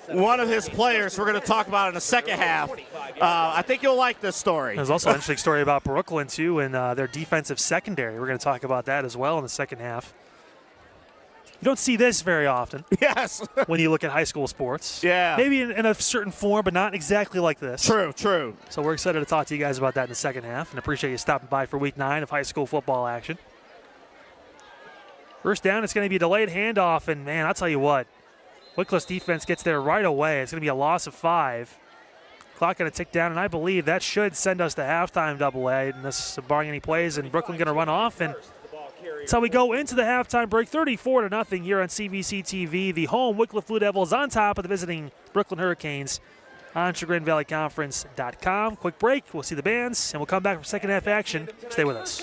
one of his players we're going to talk about in the second half. I think you'll like this story. There's also an interesting story about Brooklyn, too, and their defensive secondary. We're going to talk about that as well in the second half. You don't see this very often. Yes. When you look at high school sports. Yeah. Maybe in a certain form, but not exactly like this. True. So we're excited to talk to you guys about that in the second half, and appreciate you stopping by for Week 9 of high school football action. First down, it's going to be a delayed handoff, and, man, I'll tell you what. Wickliffe's defense gets there right away. It's going to be a loss of 5. Clock going to tick down, and I believe that should send us to halftime, AA, unless barring any plays, and Brooklyn going to run off. And that's how we go into the halftime break, 34-0 here on CVC TV. The home Wickliffe Blue Devils on top of the visiting Brooklyn Hurricanes on ChagrinValleyConference.com. Quick break. We'll see the bands, and we'll come back for second half action. Stay with us.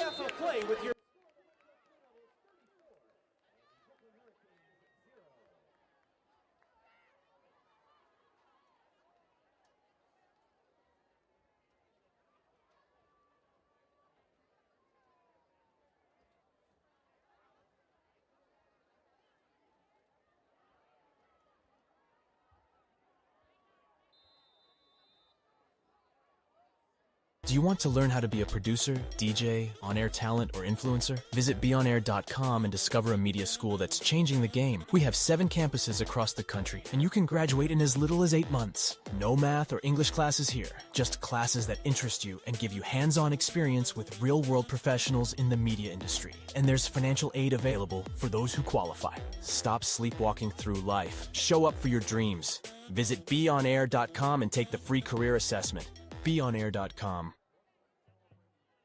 Do you want to learn how to be a producer, DJ, on-air talent, or influencer? Visit beonair.com and discover a media school that's changing the game. We have 7 campuses across the country, and you can graduate in as little as 8 months. No math or English classes here, just classes that interest you and give you hands-on experience with real-world professionals in the media industry. And there's financial aid available for those who qualify. Stop sleepwalking through life. Show up for your dreams. Visit beonair.com and take the free career assessment. beonair.com.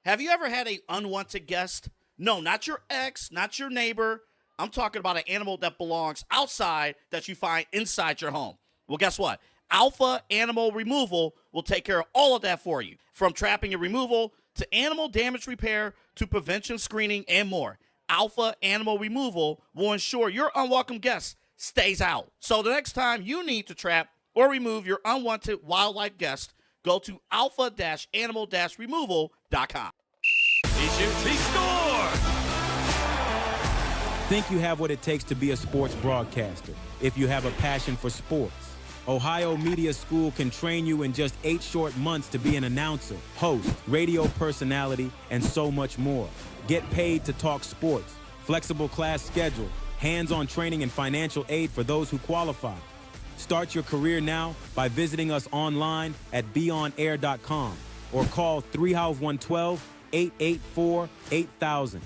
Have you ever had an unwanted guest? No, not your ex, not your neighbor. I'm talking about an animal that belongs outside that you find inside your home. Well, guess what? Alpha Animal Removal will take care of all of that for you. From trapping and removal to animal damage repair to prevention screening and more. Alpha Animal Removal will ensure your unwelcome guest stays out. So the next time you need to trap or remove your unwanted wildlife guest, go to alpha-animal-removal.com. He shoots, he scores! Think you have what it takes to be a sports broadcaster if you have a passion for sports. Ohio Media School can train you in just 8 short months to be an announcer, host, radio personality, and so much more. Get paid to talk sports, flexible class schedule, hands-on training and financial aid for those who qualify. Start your career now by visiting us online at beonair.com or call 3-112-884-8000.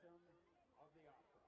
Phantom of the Opera.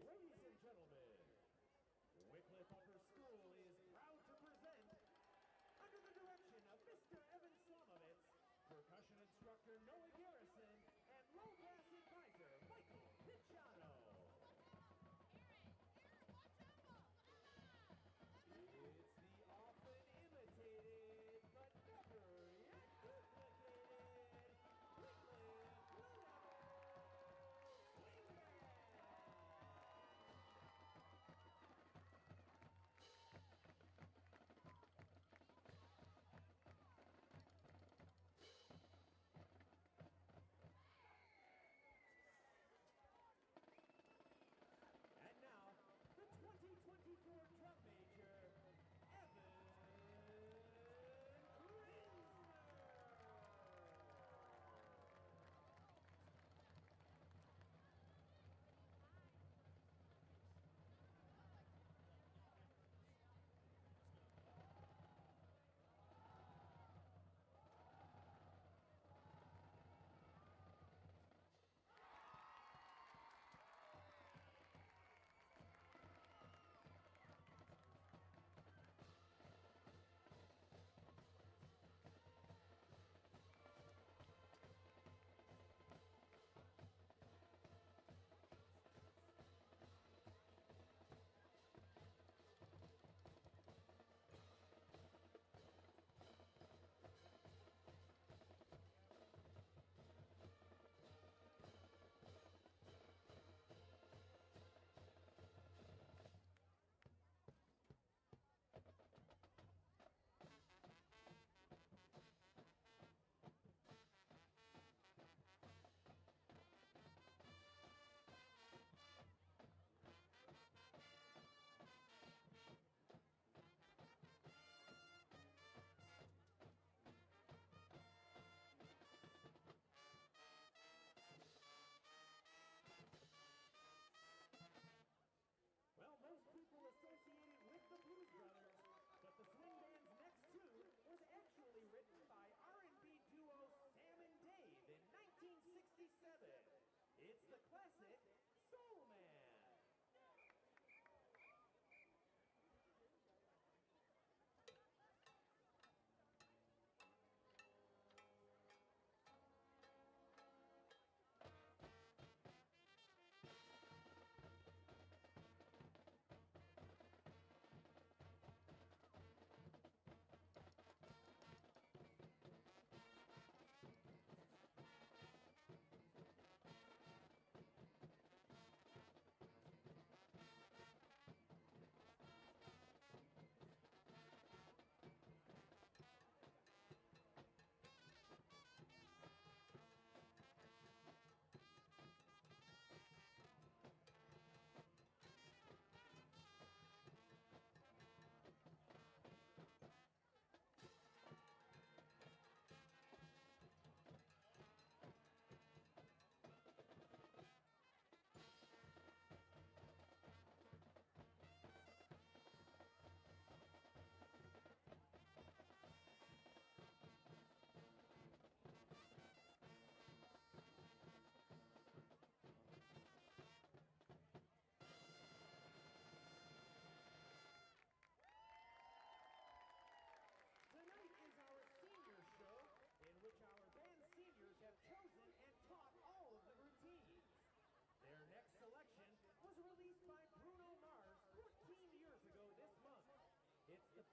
Ladies and gentlemen, Wickliffe Upper School is proud to present, under the direction of Mr. Evan Slamovitz, percussion instructor Noah Garrison, and low-class advisor Michael Picciano. It's the often imitated, but never yet duplicated, Wickliffe Blue Swing Band!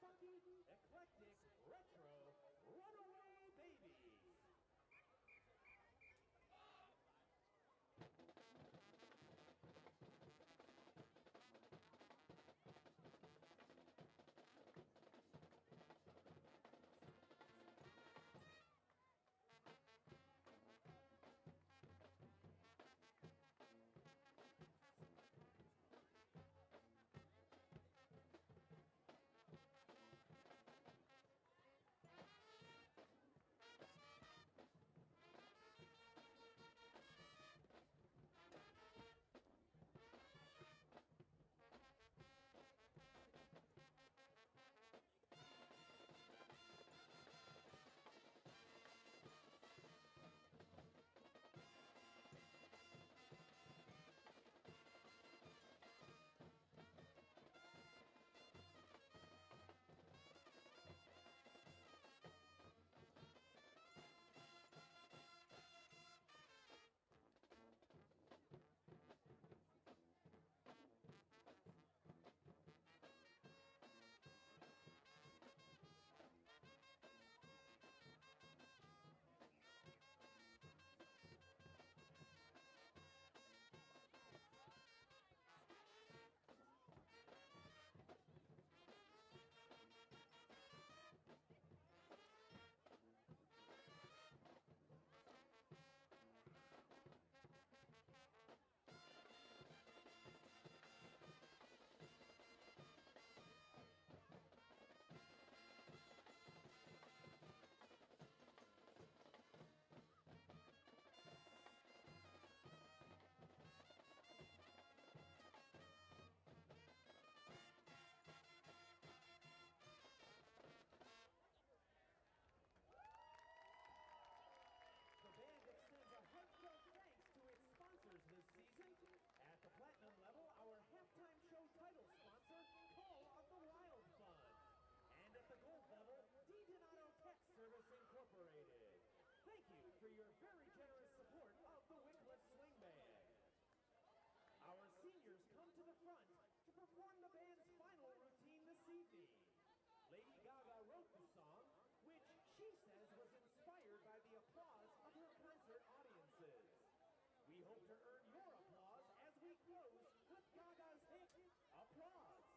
funky, eclectic, retro, runaway babies. This season. At the Platinum level, our halftime show title sponsor, Call of the Wild Fund. And at the Gold level, D. Donato Tech Service Incorporated. Thank you for your very generous support of the Wickliffe Swing Band. Our seniors come to the front to perform the band's final routine this evening. Lady Gaga wrote the song, which she says was inspired by the applause of her concert audiences. We hope to earn your applause as we close with Gaga's hit, Applause.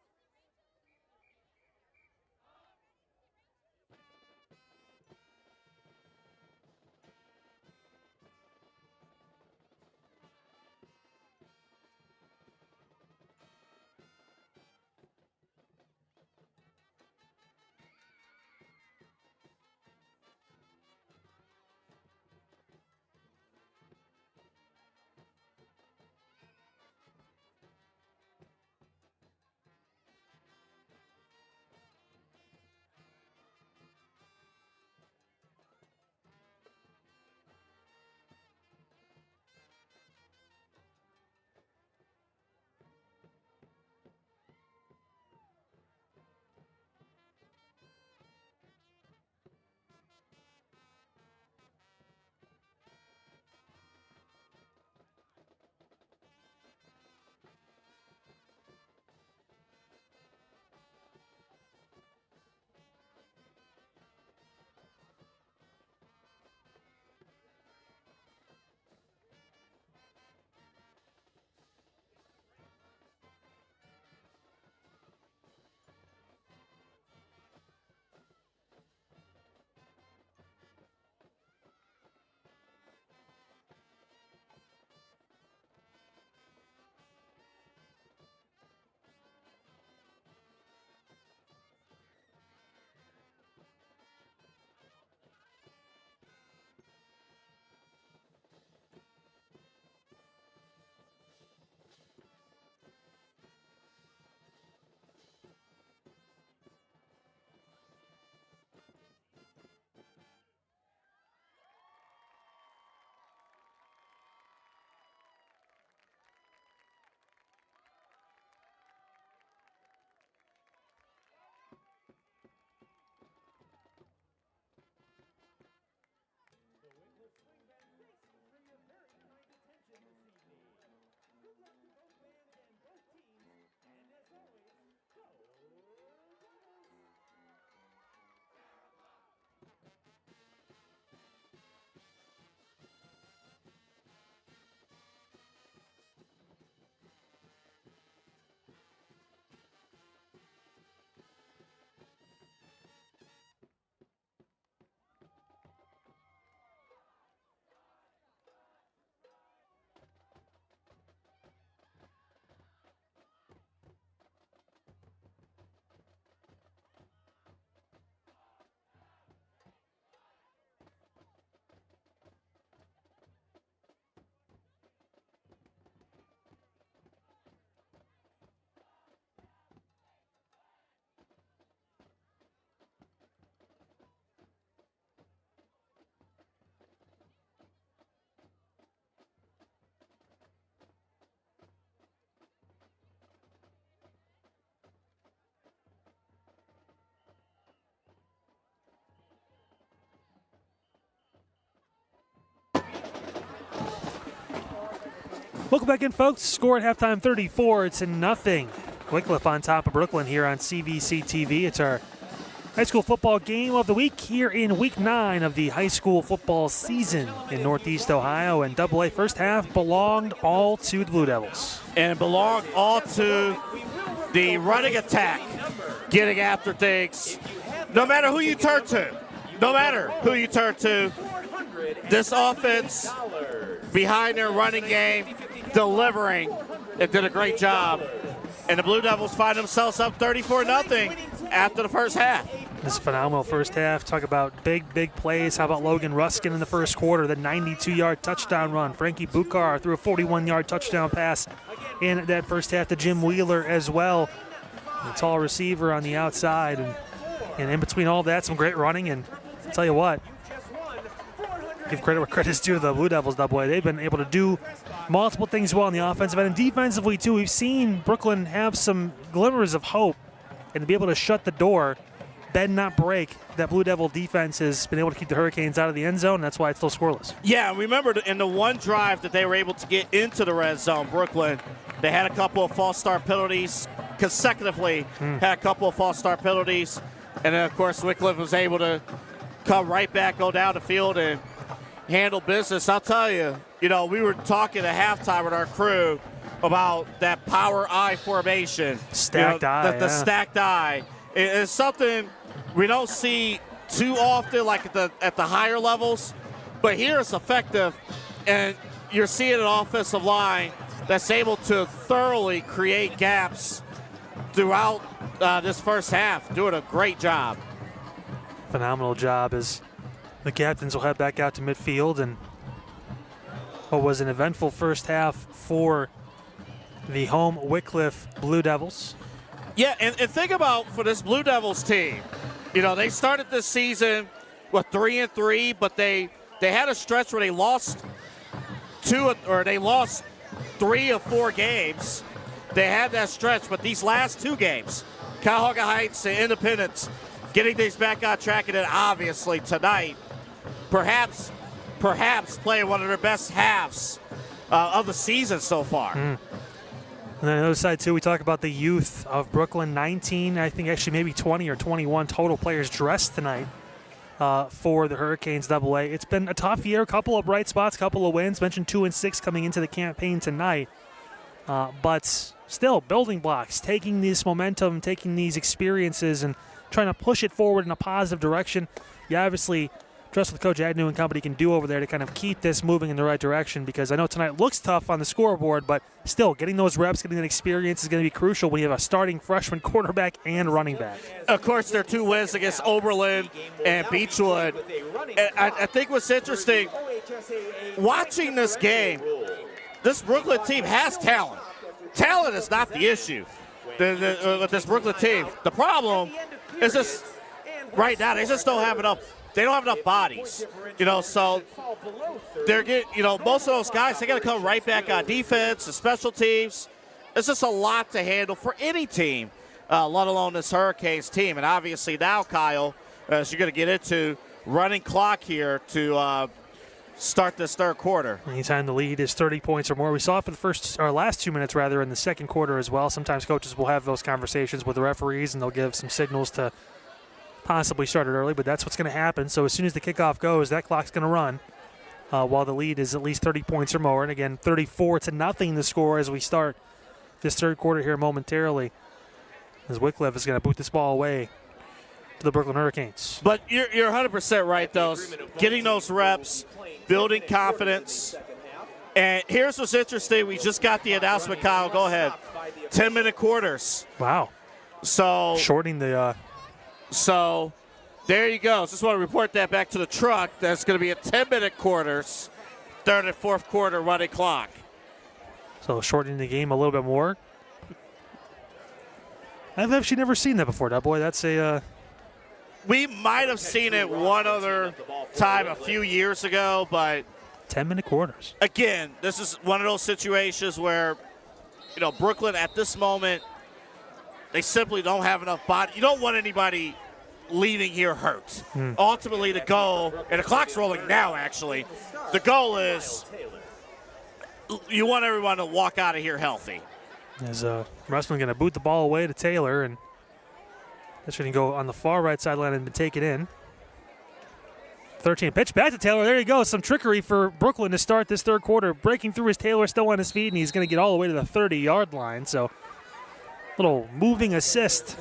Good luck to both bands and both teams. And as always, go Devils! Welcome back in, folks. Score at halftime 34-0. Wickliffe on top of Brooklyn here on CVC TV. It's our high school football game of the week here in week 9 of the high school football season in Northeast Ohio. And AA first half belonged all to the Blue Devils. And it belonged all to the running attack, getting after things. No matter who you turn to, this offense behind their running game, delivering, it did a great job. And the Blue Devils find themselves up 34-0 after the first half. This is a phenomenal first half. Talk about big plays. How about Logan Ruskin in the first quarter, the 92-yard touchdown run. Frankie Bukar threw a 41-yard touchdown pass in that first half to Jim Wheeler as well. The tall receiver on the outside. And in between all that, some great running. And I'll tell you what, give credit where credit's due to the Blue Devils, AA. They've been able to do multiple things well on the offensive end. And defensively, too, we've seen Brooklyn have some glimmers of hope and to be able to shut the door, bend not break. That Blue Devil defense has been able to keep the Hurricanes out of the end zone, and that's why it's still scoreless. Yeah, remember in the one drive that they were able to get into the red zone, Brooklyn, they had a couple of false start penalties consecutively, had a couple of false start penalties, and then, of course, Wickliffe was able to come right back, go down the field, and handle business. I'll tell you, we were talking at halftime with our crew about that power I formation. Stacked eye. The stacked eye. It's something we don't see too often, like at the higher levels, but here it's effective, and you're seeing an offensive line that's able to thoroughly create gaps throughout this first half, doing a great job. Phenomenal job as the captains will head back out to midfield, and what was an eventful first half for the home Wickliffe Blue Devils. Yeah, and think about for this Blue Devils team, they started this season with 3-3, but they had a stretch where they lost 3 of 4 games. They had that stretch, but these last 2 games, Cuyahoga Heights and Independence, getting things back on track, and then obviously tonight, perhaps playing one of their best halves of the season so far. And then on the other side, too, we talk about the youth of Brooklyn. 19, I think actually maybe 20 or 21 total players dressed tonight for the Hurricanes AA. It's been a tough year, a couple of bright spots, a couple of wins. Mentioned 2-6 coming into the campaign tonight. But still, building blocks, taking this momentum, taking these experiences and trying to push it forward in a positive direction. You obviously trust what Coach Agnew and company can do over there to kind of keep this moving in the right direction, because I know tonight looks tough on the scoreboard, but still getting those reps, getting that experience is going to be crucial when you have a starting freshman quarterback and running back. Of course, their 2 wins against Oberlin and Beechwood. And I think what's interesting, watching this game, this Brooklyn team has talent. Talent is not the issue with this Brooklyn team. The problem is just right now they just don't have enough. They don't have enough bodies, so they're getting, most of those guys, they got to come right back on defense and special teams. It's just a lot to handle for any team, let alone this Hurricanes team. And obviously now, Kyle, as you're going to get into running clock here to start this third quarter. Anytime the lead is 30 points or more. We saw it for the last 2 minutes rather in the second quarter as well. Sometimes coaches will have those conversations with the referees and they'll give some signals to possibly start it early, but that's what's going to happen. So as soon as the kickoff goes, that clock's going to run while the lead is at least 30 points or more. And again, 34-0 the score as we start this third quarter here momentarily, as Wickliffe is going to boot this ball away to the Brooklyn Hurricanes. But you're 100% right, though. Getting those reps, building confidence. And here's what's interesting. We just got the announcement, Kyle. Go ahead. 10-minute quarters. Wow. So shortening the So there you go. Just want to report that back to the truck. That's going to be a 10-minute quarters, third and fourth quarter running clock. So shortening the game a little bit more. I've actually never seen that before, boy. That's a we might have seen it one other time a few years ago, but 10-minute quarters. Again, this is one of those situations where, Brooklyn at this moment, they simply don't have enough body. You don't want anybody leaving here hurt. Ultimately, the goal, and the clock's rolling now, actually, the goal is you want everyone to walk out of here healthy. As Russman going to boot the ball away to Taylor, and that's going to go on the far right sideline and take it in. 13 pitch back to Taylor. There you go. Some trickery for Brooklyn to start this third quarter. Breaking through as Taylor still on his feet, and he's going to get all the way to the 30-yard line. So, little moving assist.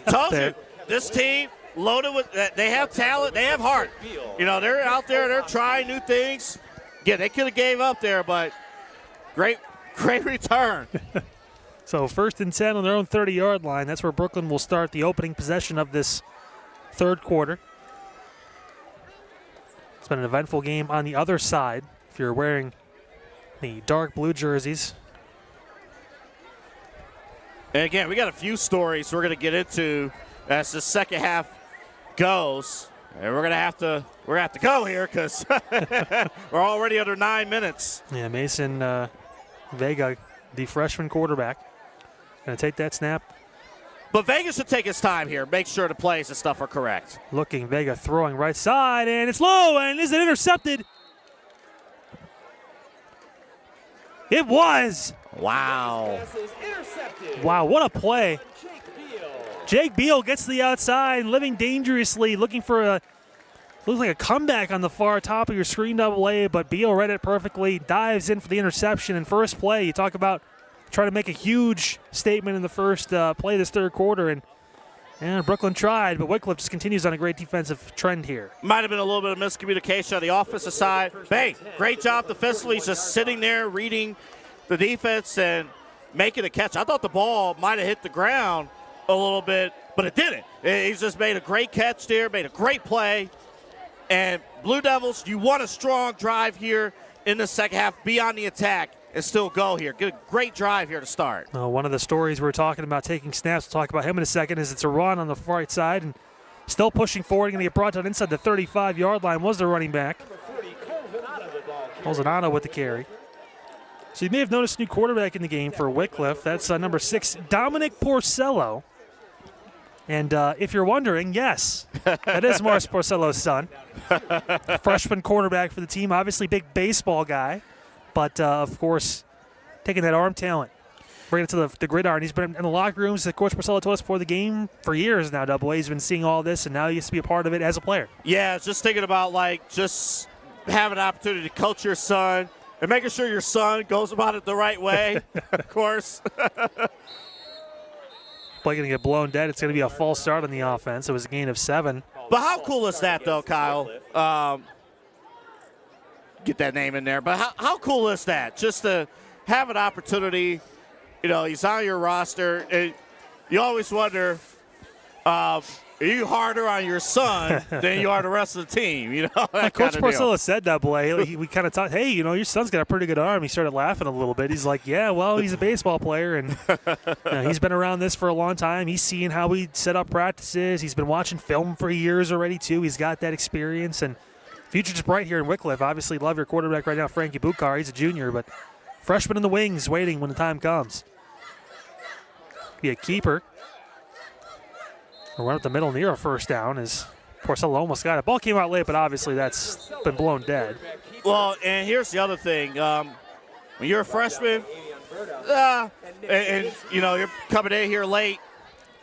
Told you, this team loaded with. They have talent. They have heart. You know, they're out there. They're trying new things. Yeah, they could have gave up there, but great return. So 1st and 10 on their own 30-yard line. That's where Brooklyn will start the opening possession of this third quarter. It's been an eventful game on the other side. If you're wearing the dark blue jerseys. And again, we got a few stories we're going to get into as the second half goes. And we're gonna have to go here because we're already under 9 minutes. Yeah, Mason Vega, the freshman quarterback, gonna take that snap. But Vega should take his time here. Make sure the plays and stuff are correct. Looking, Vega throwing right side, and it's low, and is it intercepted? It was. Wow. Wow, what a play. Jake Beal gets to the outside, living dangerously, looking for looks like a comeback on the far top of your screen double A, but Beal read it perfectly, dives in for the interception. And first play, you talk about trying to make a huge statement in the first play of this third quarter, and Brooklyn tried, but Wickliffe just continues on a great defensive trend here. Might have been a little bit of miscommunication on the offensive side. Hey, great job defensively. He's just sitting there reading the defense and making a catch. I thought the ball might have hit the ground a little bit, but it didn't. He's just made a great catch there, made a great play. And Blue Devils, you want a strong drive here in the second half, be on the attack and still go here. Get a great drive here to start. One of the stories we're talking about taking snaps, we'll talk about him in a second, is it's a run on the right side and still pushing forward, going to get brought down inside the 35-yard line was the running back. Colzonado with the carry. So you may have noticed a new quarterback in the game for Wickliffe. That's number 6, Dominic Porcello. And if you're wondering, yes, that is Morris Porcello's son. Freshman quarterback for the team, obviously big baseball guy. But, of course, taking that arm talent, bringing it to the gridiron. He's been in the locker rooms, as Coach Porcello told us before the game, for years now, Double A. He's been seeing all this, and now he gets to be a part of it as a player. Yeah, just thinking about, just having an opportunity to coach your son and making sure your son goes about it the right way, of course. Play going to get blown dead. It's going to be a false start on the offense. It was a gain of 7. But how cool is that, though, Kyle? Get that name in there. But how cool is that? Just to have an opportunity, he's on your roster. And you always wonder, are you harder on your son than you are the rest of the team? Coach Porcello said that, boy. We kind of thought, hey, your son's got a pretty good arm. He started laughing a little bit. He's like, yeah, well, he's a baseball player, and he's been around this for a long time. He's seeing how we set up practices. He's been watching film for years already, too. He's got that experience, and future just bright here in Wickliffe. Obviously, love your quarterback right now, Frankie Bukar. He's a junior, but freshman in the wings waiting when the time comes. Be a keeper. Run up the middle near a first down as Porcello almost got it. Ball came out late, but obviously that's been blown dead. Well, and here's the other thing. When you're a freshman, and you're coming in here late,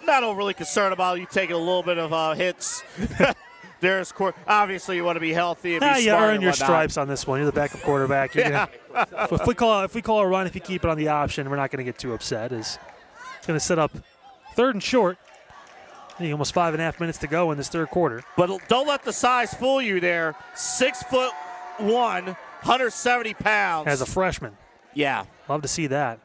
not overly concerned about you taking a little bit of hits. Obviously, you want to be healthy and be you smart. earn your stripes on this one. You're the backup quarterback. If we call a run, if you keep it on the option, we're not going to get too upset. It's going to set up 3rd and short. Almost 5.5 minutes to go in this third quarter. But don't let the size fool you there. 6'1", 170 pounds. As a freshman. Yeah. Love to see that.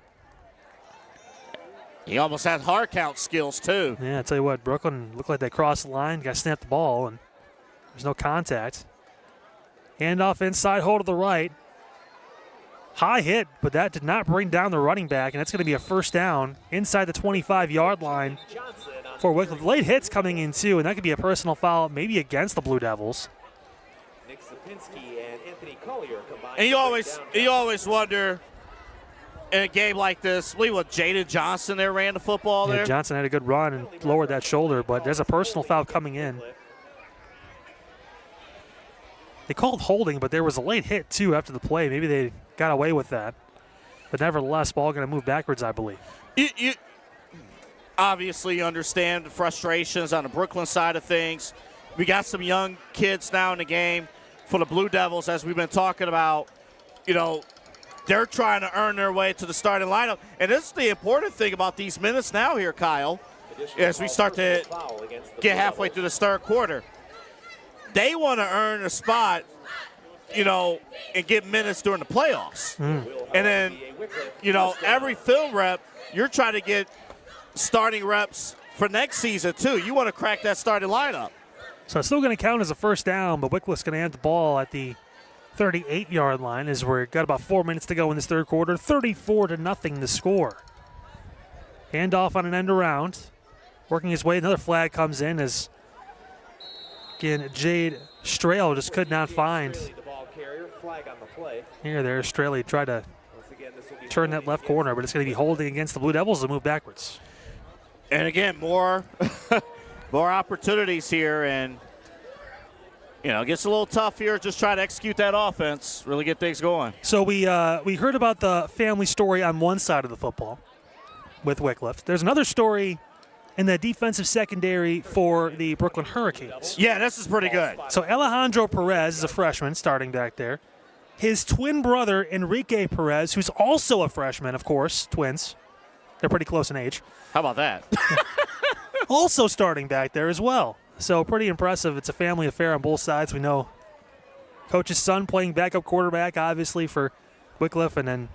He almost had hard count skills, too. Yeah, I tell you what, Brooklyn looked like they crossed the line, got snapped the ball, and there's no contact. Handoff inside, hold to the right. High hit, but that did not bring down the running back, and that's going to be a first down inside the 25-yard line. For Wickliffe. Late hits coming in, too, and that could be a personal foul, maybe against the Blue Devils. And you always wonder, in a game like this, Jaden Johnson there ran the football there? Johnson had a good run and lowered that shoulder, but there's a personal foul coming in. They called holding, but there was a late hit, too, after the play. Maybe they got away with that. But nevertheless, ball going to move backwards, I believe. You obviously understand the frustrations on the Brooklyn side of things. We got some young kids now in the game for the Blue Devils, as we've been talking about. You know, they're trying to earn their way to the starting lineup. And this is the important thing about these minutes now here, Kyle, as we start to get halfway through this third quarter. They want to earn a spot, you know, and get minutes during the playoffs. And then, you know, every field rep, you're trying to get starting reps for next season, too. You want to crack that starting lineup. So it's still going to count as a first down, but Wickliffe's going to have the ball at the 38-yard line as we've got about 4 minutes to go in this third quarter. 34-0 the score. Handoff on an end around. Working his way, another flag comes in as, again, Jade Strahl just could not find. There, Straley tried to turn that left corner, but it's going to be holding against the Blue Devils to move backwards. And again, more opportunities here, and you know, it gets a little tough here. Just try to execute that offense, really get things going. So we heard about the family story on one side of the football with Wickliffe. There's another story in the defensive secondary for the Brooklyn Hurricanes. Yeah, this is pretty good. So Alejandro Perez is a freshman starting back there. His twin brother, Enrique Perez, who's also a freshman, of course, twins. They're pretty close in age. How about that? Also starting back there as well. So pretty impressive. It's a family affair on both sides. We know Coach's son playing backup quarterback, obviously, for Wickliffe, and then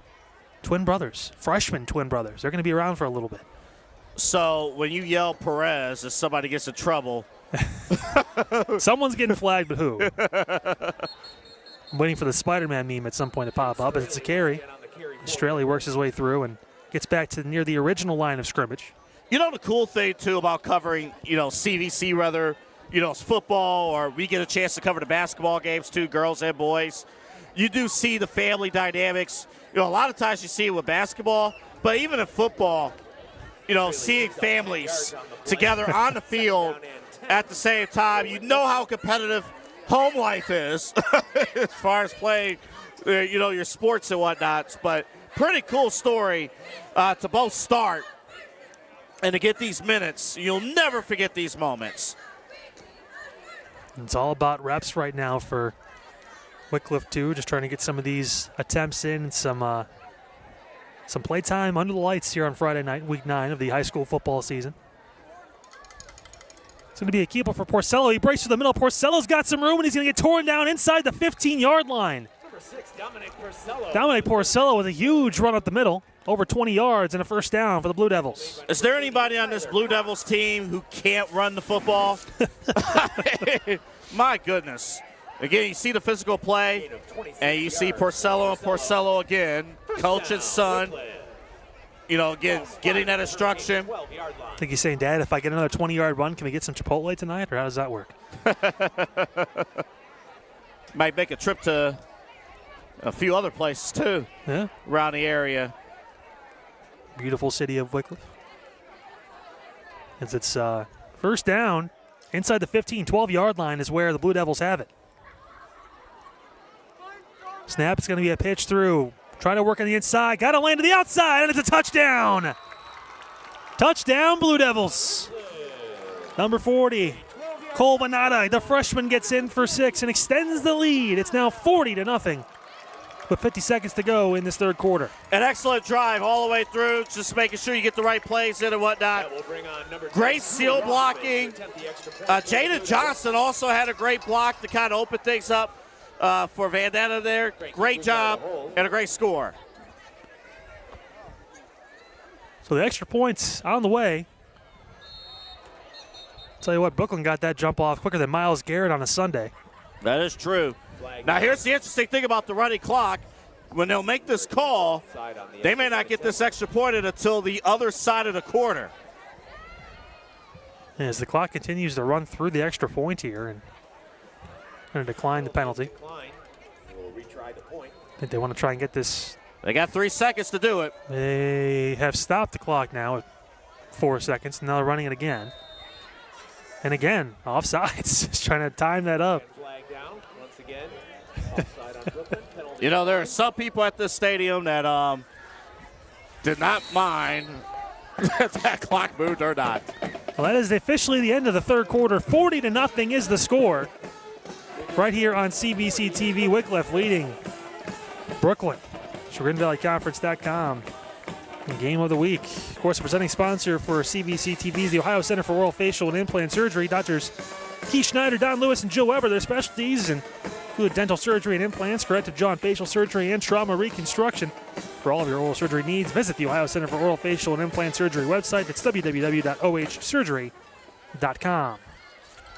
twin brothers, freshman twin brothers. They're going to be around for a little bit. So when you yell Perez, if somebody gets in trouble. Someone's getting flagged, but who? I'm waiting for the Spider-Man meme at some point to pop up, but it's a carry. Straley works his way through and gets back to near the original line of scrimmage. You know the cool thing, too, about covering, you know, CVC, whether, you know, it's football or we get a chance to cover the basketball games, too, girls and boys. You do see the family dynamics. You know, a lot of times you see it with basketball, but even in football, you know, seeing families together on the field at the same time, you know how competitive home life is as far as playing, you know, your sports and whatnot. But pretty cool story to both start and to get these minutes. You'll never forget these moments. It's all about reps right now for Wickliffe, too, just trying to get some of these attempts in and some play time under the lights here on Friday night, week 9 of the high school football season. It's going to be a keeper for Porcello. He breaks through the middle. Porcello's got some room, and he's going to get torn down inside the 15-yard line. Number 6, Dominic Porcello. Dominic Porcello with a huge run up the middle, over 20 yards and a first down for the Blue Devils. Is there anybody on this Blue Devils team who can't run the football? My goodness. Again, you see the physical play, and you see Porcello and Porcello again, coach and son. You know, again, getting that instruction. I think he's saying, Dad, if I get another 20-yard run, can we get some Chipotle tonight, or how does that work? Might make a trip to a few other places, too, around the area. Beautiful city of Wickliffe. As it's first down, inside the 15, 12-yard line is where the Blue Devils have it. Snap, it's going to be a pitch through. Trying to work on the inside. Got to land to the outside, and it's a touchdown. Touchdown, Blue Devils. Number 40, Cole Banata, the freshman, gets in for 6 and extends the lead. It's now 40-0 with 50 seconds to go in this third quarter. An excellent drive all the way through, just making sure you get the right plays in and whatnot. Great seal blocking. Jaden Johnson also had a great block to kind of open things up for Vandana there. Great job and a great score. So the extra points on the way. Tell you what, Brooklyn got that jump off quicker than Myles Garrett on a Sunday. That is true. Now here's the interesting thing about the running clock. When they'll make this call, they may not get this extra point until the other side of the quarter. As the clock continues to run through the extra point here, and going to decline the penalty. I think they want to try and get this. They got 3 seconds to do it. They have stopped the clock now at 4 seconds. Now they're running it again. And again, offsides. Just trying to time that up. You know, there are some people at this stadium that did not mind if that clock moved or not. Well, that is officially the end of the third quarter. 40-0 is the score. Right here on CVC TV, Wickliffe leading Brooklyn. ChagrinValleyConference.com. Game of the week. Of course, the presenting sponsor for CVC TV is the Ohio Center for Oral, Facial, and Implant Surgery. Doctors Keith Schneider, Don Lewis, and Joe Weber. Their specialties include dental surgery and implants, corrective jaw and facial surgery, and trauma reconstruction. For all of your oral surgery needs, visit the Ohio Center for Oral, Facial, and Implant Surgery website. It's www.ohsurgery.com.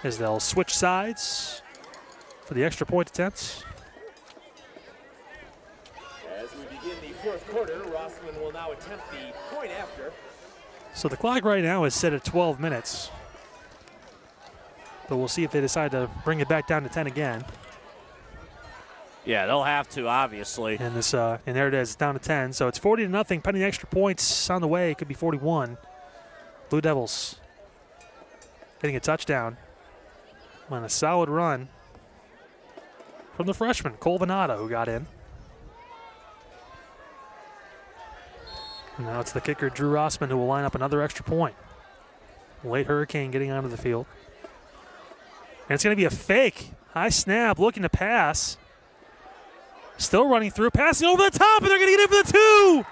As they'll switch sides for the extra point attempts. As we begin the fourth quarter, Rossman will now attempt the point after. So the clock right now is set at 12 minutes. But we'll see if they decide to bring it back down to 10 again. Yeah, they'll have to, obviously. And this, and there it is, it's down to 10. So it's 40-0, pending extra points on the way. It could be 41. Blue Devils getting a touchdown on a solid run from the freshman, Cole Venata, who got in. And now it's the kicker, Drew Rossman, who will line up another extra point. Late Hurricane getting onto the field. And it's going to be a fake. High snap, looking to pass. Still running through, passing over the top, and they're going to get in for the two.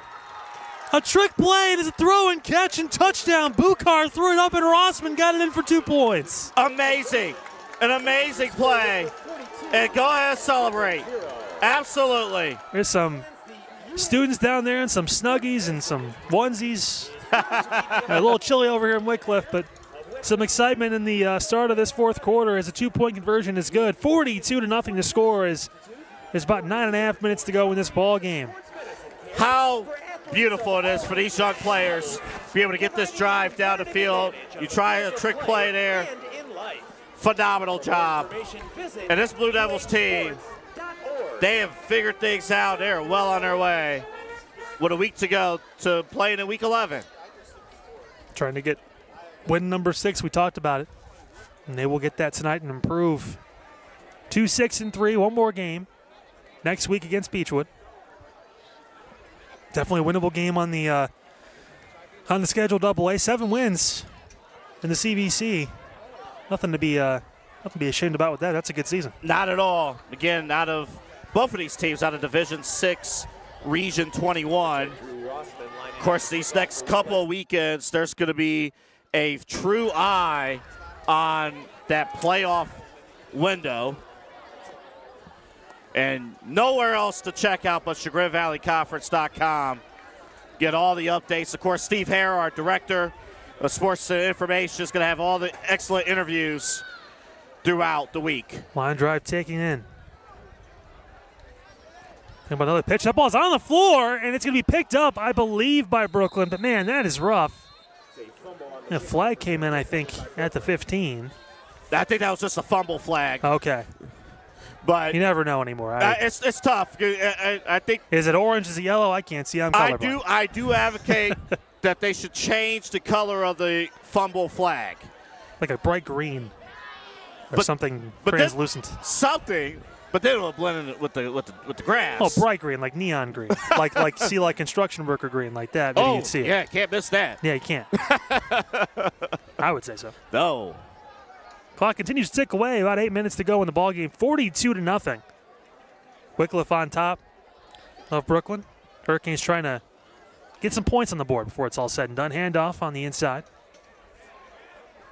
A trick play, and it's a throw and catch and touchdown. Bukar threw it up, and Rossman got it in for 2 points. Amazing. An amazing play. And go ahead and celebrate. Absolutely. There's some students down there and some Snuggies and some onesies. A little chilly over here in Wickliffe, but some excitement in the start of this fourth quarter as a 2-point conversion is good. 42-0 to score is about 9.5 minutes to go in this ball game. How beautiful it is for these young players to be able to get this drive down the field. You try a trick play there. Phenomenal job. And this Blue Devils team, they have figured things out. They're well on their way with a week to go to playing in week 11. Trying to get win number 6, we talked about it. And they will get that tonight and improve 2-6-3, one more game next week against Beechwood. Definitely a winnable game on the scheduled AA. 7 wins in the CVC. Nothing to be ashamed about with that. That's a good season. Not at all. Again, out of both of these teams, out of Division 6, Region 21. Of course, these next couple of weekends, there's going to be a true eye on that playoff window. And nowhere else to check out but ChagrinValleyConference.com. Get all the updates. Of course, Steve Hare, our director of sports information, is going to have all the excellent interviews throughout the week. Line drive taking in. Think about another pitch. That ball's on the floor, and it's going to be picked up, I believe, by Brooklyn. But, man, that is rough. The flag came in, I think, at the 15. I think that was just a fumble flag. Okay. But you never know anymore. It's tough. I think. Is it orange? Is it yellow? I can't see. I'm colorblind. I do advocate that they should change the color of the fumble flag, like a bright green or something translucent. Something, but then it'll blend in with the grass. Oh, bright green, like neon green, like construction worker green, like that. Maybe you'd see it. Yeah, can't miss that. Yeah, you can't. I would say so. No. Clock continues to tick away. About 8 minutes to go in the ballgame. 42-0. Wickliffe on top of Brooklyn. Hurricanes trying to get some points on the board before it's all said and done. Handoff on the inside.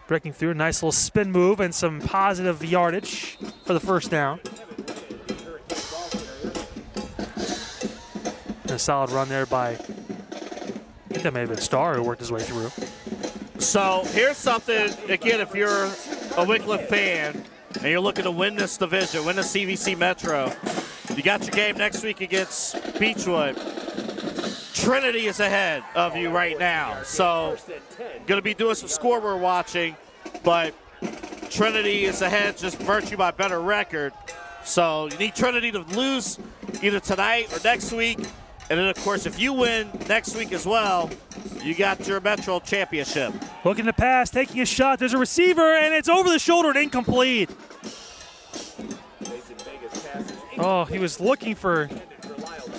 Breaking through a nice little spin move and some positive yardage for the first down. And a solid run there by, I think that may have been Starr who worked his way through. So here's something, again, if you're a Wickliffe fan and you're looking to win this division, win the CVC Metro, you got your game next week against Beechwood. Trinity is ahead of you right now. So going to be doing some scoreboard watching, but Trinity is ahead just virtue by better record. So you need Trinity to lose either tonight or next week. And then, of course, if you win next week as well, you got your Metro Championship. Looking to pass, taking a shot. There's a receiver, and it's over the shoulder and incomplete. Oh, he was looking for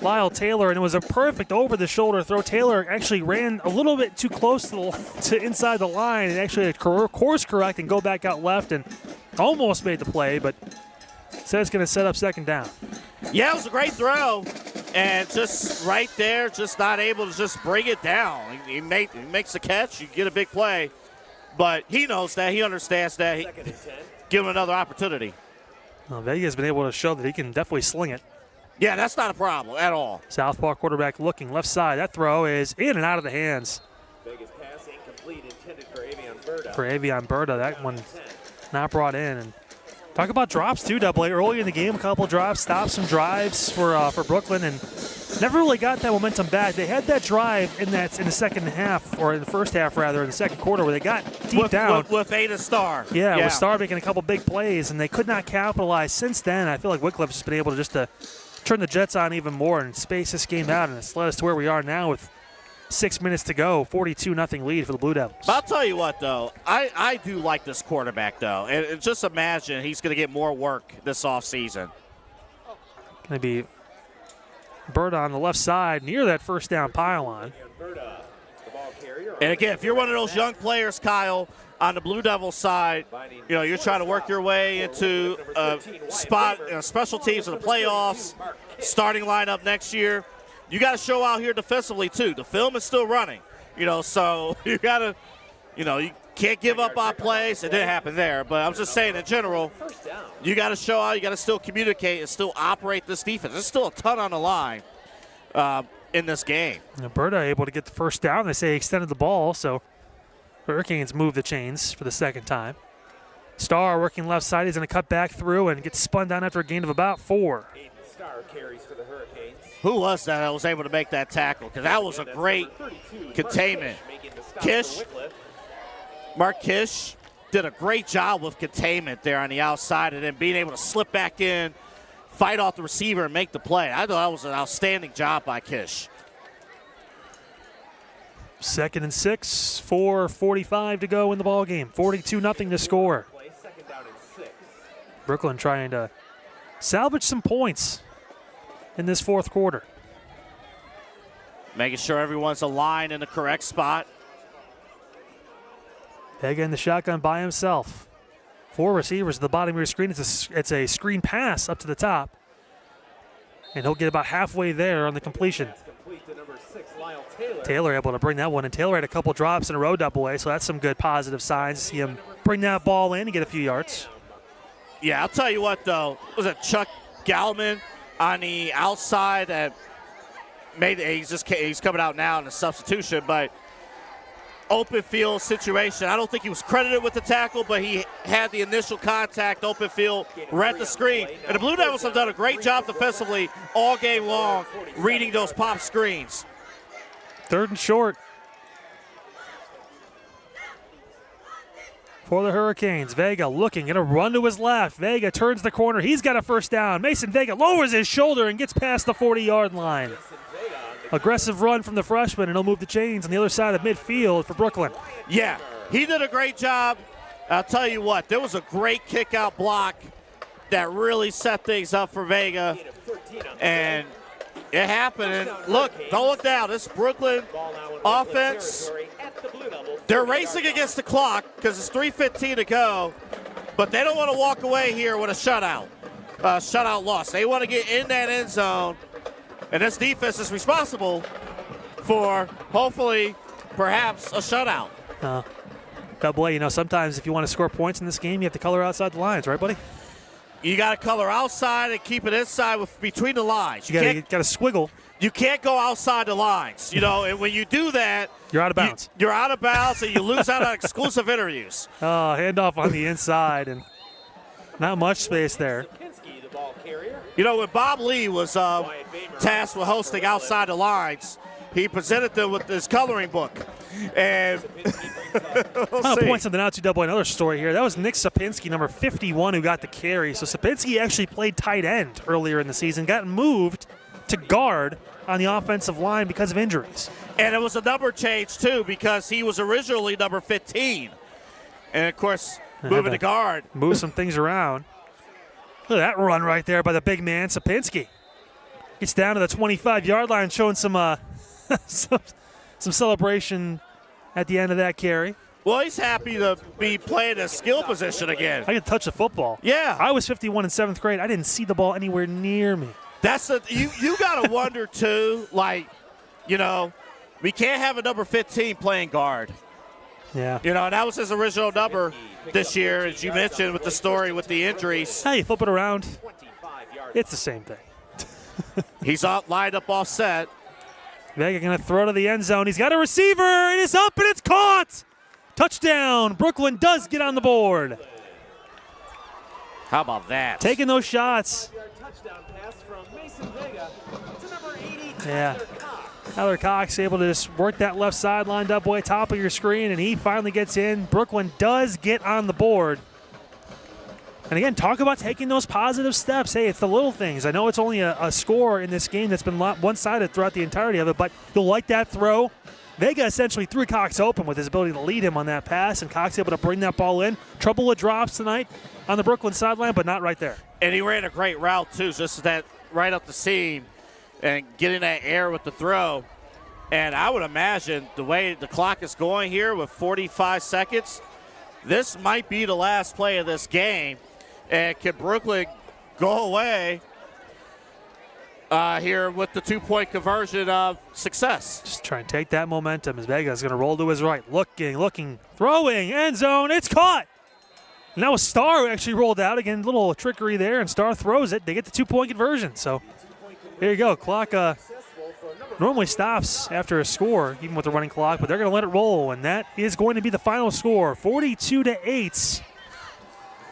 Lyle Taylor, and it was a perfect over-the-shoulder throw. Taylor actually ran a little bit too close to inside the line and actually had to course correct and go back out left and almost made the play, but said it's going to set up second down. Yeah, it was a great throw, and just right there, just not able to just bring it down. He makes the catch, you get a big play, but he knows that, he understands that. Give him another opportunity. Well, Vega's been able to show that he can definitely sling it. Yeah, that's not a problem at all. Southpaw quarterback looking left side. That throw is in and out of the hands. Vega's pass incomplete, intended for Avion Berta. For Avion Berta, that one not brought in. And talk about drops too, Double A. Early in the game, a couple drops, stopped some drives for Brooklyn, and never really got that momentum back. They had that drive in the second half, or in the first half rather, in the second quarter, where they got deep down. With Ada Starr. Yeah, with Starr making a couple big plays, and they could not capitalize. Since then, I feel like Wickliffe has been able to turn the Jets on even more and space this game out, and it's led us to where we are now with 6 minutes to go, 42-0 lead for the Blue Devils. But I'll tell you what, though, I do like this quarterback, though. And just imagine he's going to get more work this offseason. Going to be Berta on the left side near that first down pylon. And again, if you're one of those young players, Kyle, on the Blue Devils side, you're trying to work your way into a spot, special teams in the playoffs, starting lineup next year. You got to show out here defensively too. The film is still running, so you got to, you can't give up on plays. It didn't happen there, but I'm just saying in general, you got to show out. You got to still communicate and still operate this defense. There's still a ton on the line in this game. Berta able to get the first down. They say he extended the ball, so Hurricanes move the chains for the second time. Starr working left side. He's going to cut back through and get spun down after a gain of about 4. Starr carries for the Hurricanes. Who was that was able to make that tackle? Because that was a great containment. Kish, Mark Kish did a great job with containment there on the outside and then being able to slip back in, fight off the receiver, and make the play. I thought that was an outstanding job by Kish. 2nd and 6, 4:45 to go in the ball game. 42-0 to score. Brooklyn trying to salvage some points in this fourth quarter. Making sure everyone's aligned in the correct spot. Vega in the shotgun by himself. 4 receivers at the bottom of your screen. It's a screen pass up to the top. And he'll get about halfway there on the completion. Taylor able to bring that one, and Taylor had a couple drops in a row Double A, so that's some good positive signs to see him bring that ball in and get a few yards. Yeah, I'll tell you what, though. Was it Chuck Gallman on the outside that made it? He's coming out now in a substitution, but open field situation. I don't think he was credited with the tackle, but he had the initial contact, open field, read the screen. And the Blue Devils have done a great job defensively all game long, reading those pop screens. 3rd and short for the Hurricanes. Vega looking, going to run to his left. Vega turns the corner. He's got a first down. Mason Vega lowers his shoulder and gets past the 40-yard line. Aggressive run from the freshman, and he'll move the chains on the other side of midfield for Brooklyn. Yeah, he did a great job. I'll tell you what, there was a great kick-out block that really set things up for Vega, and it happened. And look, don't look down. This Brooklyn offense, they're racing against the clock because it's 3:15 to go, but they don't want to walk away here with a shutout loss. They want to get in that end zone. And this defense is responsible for, hopefully, perhaps a shutout. Double A, sometimes if you want to score points in this game, you have to color outside the lines, right, buddy? You got to color outside and keep it inside between the lines. You got to squiggle. You can't go outside the lines, and when you do that, you're out of bounds. You're out of bounds, and you lose out on exclusive interviews. Handoff on the inside, and not much space there. When Bob Lee was tasked with hosting Outside the Lines, he presented them with his coloring book. And I want to point something out to Double. Another story here. That was Nick Sapinski, number 51, who got the carry. So Sapinski actually played tight end earlier in the season, got moved to guard on the offensive line because of injuries. And it was a number change, too, because he was originally number 15. And, of course, moving to guard. Move some things around. Look at that run right there by the big man, Sapinski. Gets down to the 25-yard line, showing some some celebration at the end of that carry. Well, he's happy to be playing a skill position again. I could touch the football. Yeah. I was 51 in 7th grade. I didn't see the ball anywhere near me. That's you got to wonder, too, like, you know, we can't have a number 15 playing guard. Yeah. You know, and that was his original number this year, as you mentioned with the story with the injuries. How you flip it around, it's the same thing. He's lined up offset. Vega going to throw to the end zone. He's got a receiver. It is up and it's caught. Touchdown. Brooklyn does get on the board. How about that? Taking those shots. Yeah. Tyler Cox able to just work that left side lined up way top of your screen, and he finally gets in. Brooklyn does get on the board. And again, talk about taking those positive steps. Hey, it's the little things. I know it's only a score in this game that's been one-sided throughout the entirety of it, but you'll like that throw. Vega essentially threw Cox open with his ability to lead him on that pass, and Cox able to bring that ball in. Trouble with drops tonight on the Brooklyn sideline, but not right there. And he ran a great route, too, just that right up the seam and getting that air with the throw. And I would imagine the way the clock is going here with 45 seconds, this might be the last play of this game. And can Brooklyn go away here with the 2-point conversion success? Just try and take that momentum as Vega's going to roll to his right. Looking, throwing, end zone. It's caught. And that was Starr who actually rolled out. Again, a little trickery there, and Starr throws it. They get the 2-point conversion. So there you go. Clock normally stops after a score, even with the running clock, but they're going to let it roll, and that is going to be the final score, 42-8.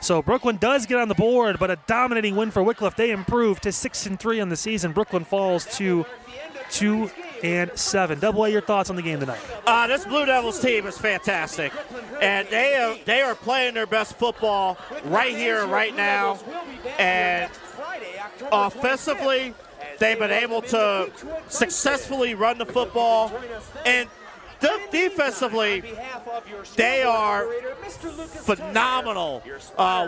So Brooklyn does get on the board, but a dominating win for Wickliffe. They improve to 6-3 on the season. Brooklyn falls to 2-7. Double A, your thoughts on the game tonight? This Blue Devils team is fantastic, and they are playing their best football right here, right now. And offensively, they've been able to successfully run the football, and defensively, they are phenomenal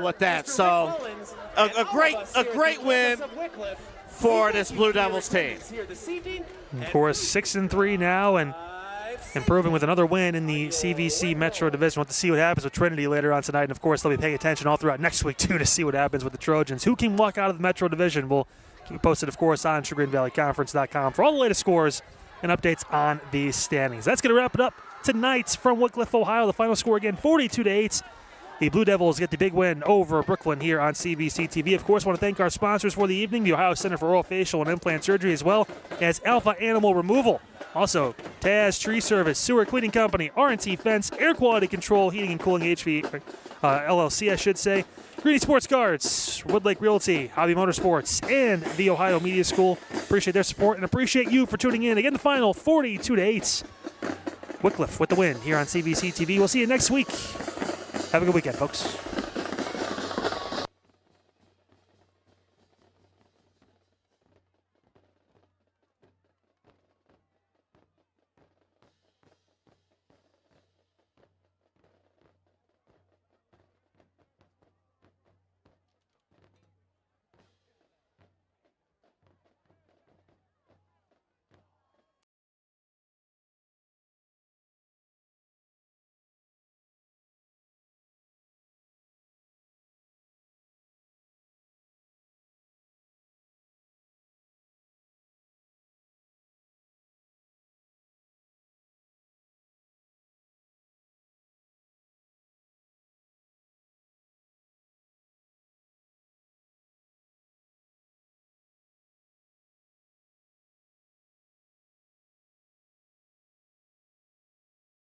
with that. So a great win for this Blue Devils team. Of course, 6-3 now, and improving with another win in the CVC Metro Division. We'll have to see what happens with Trinity later on tonight, and of course, they'll be paying attention all throughout next week too to see what happens with the Trojans. Who can walk out of the Metro Division? We'll keep you posted, of course, on SugarGreenValleyConference.com for all the latest scores and updates on the standings. That's going to wrap it up tonight from Wickliffe, Ohio. The final score again, 42-8. The Blue Devils get the big win over Brooklyn here on CVC TV. Of course, I want to thank our sponsors for the evening, the Ohio Center for Oral, Facial, and Implant Surgery, as well as Alpha Animal Removal. Also, Taz Tree Service, Sewer Cleaning Company, R&T Fence, Air Quality Control, Heating and Cooling LLC, I should say. Greeny Sports Cards, Wood Lake Realty, Hobby Motorsports, and the Ohio Media School. Appreciate their support and appreciate you for tuning in. Again, the final 42-8. Wickliffe with the win here on CVC TV. We'll see you next week. Have a good weekend, folks.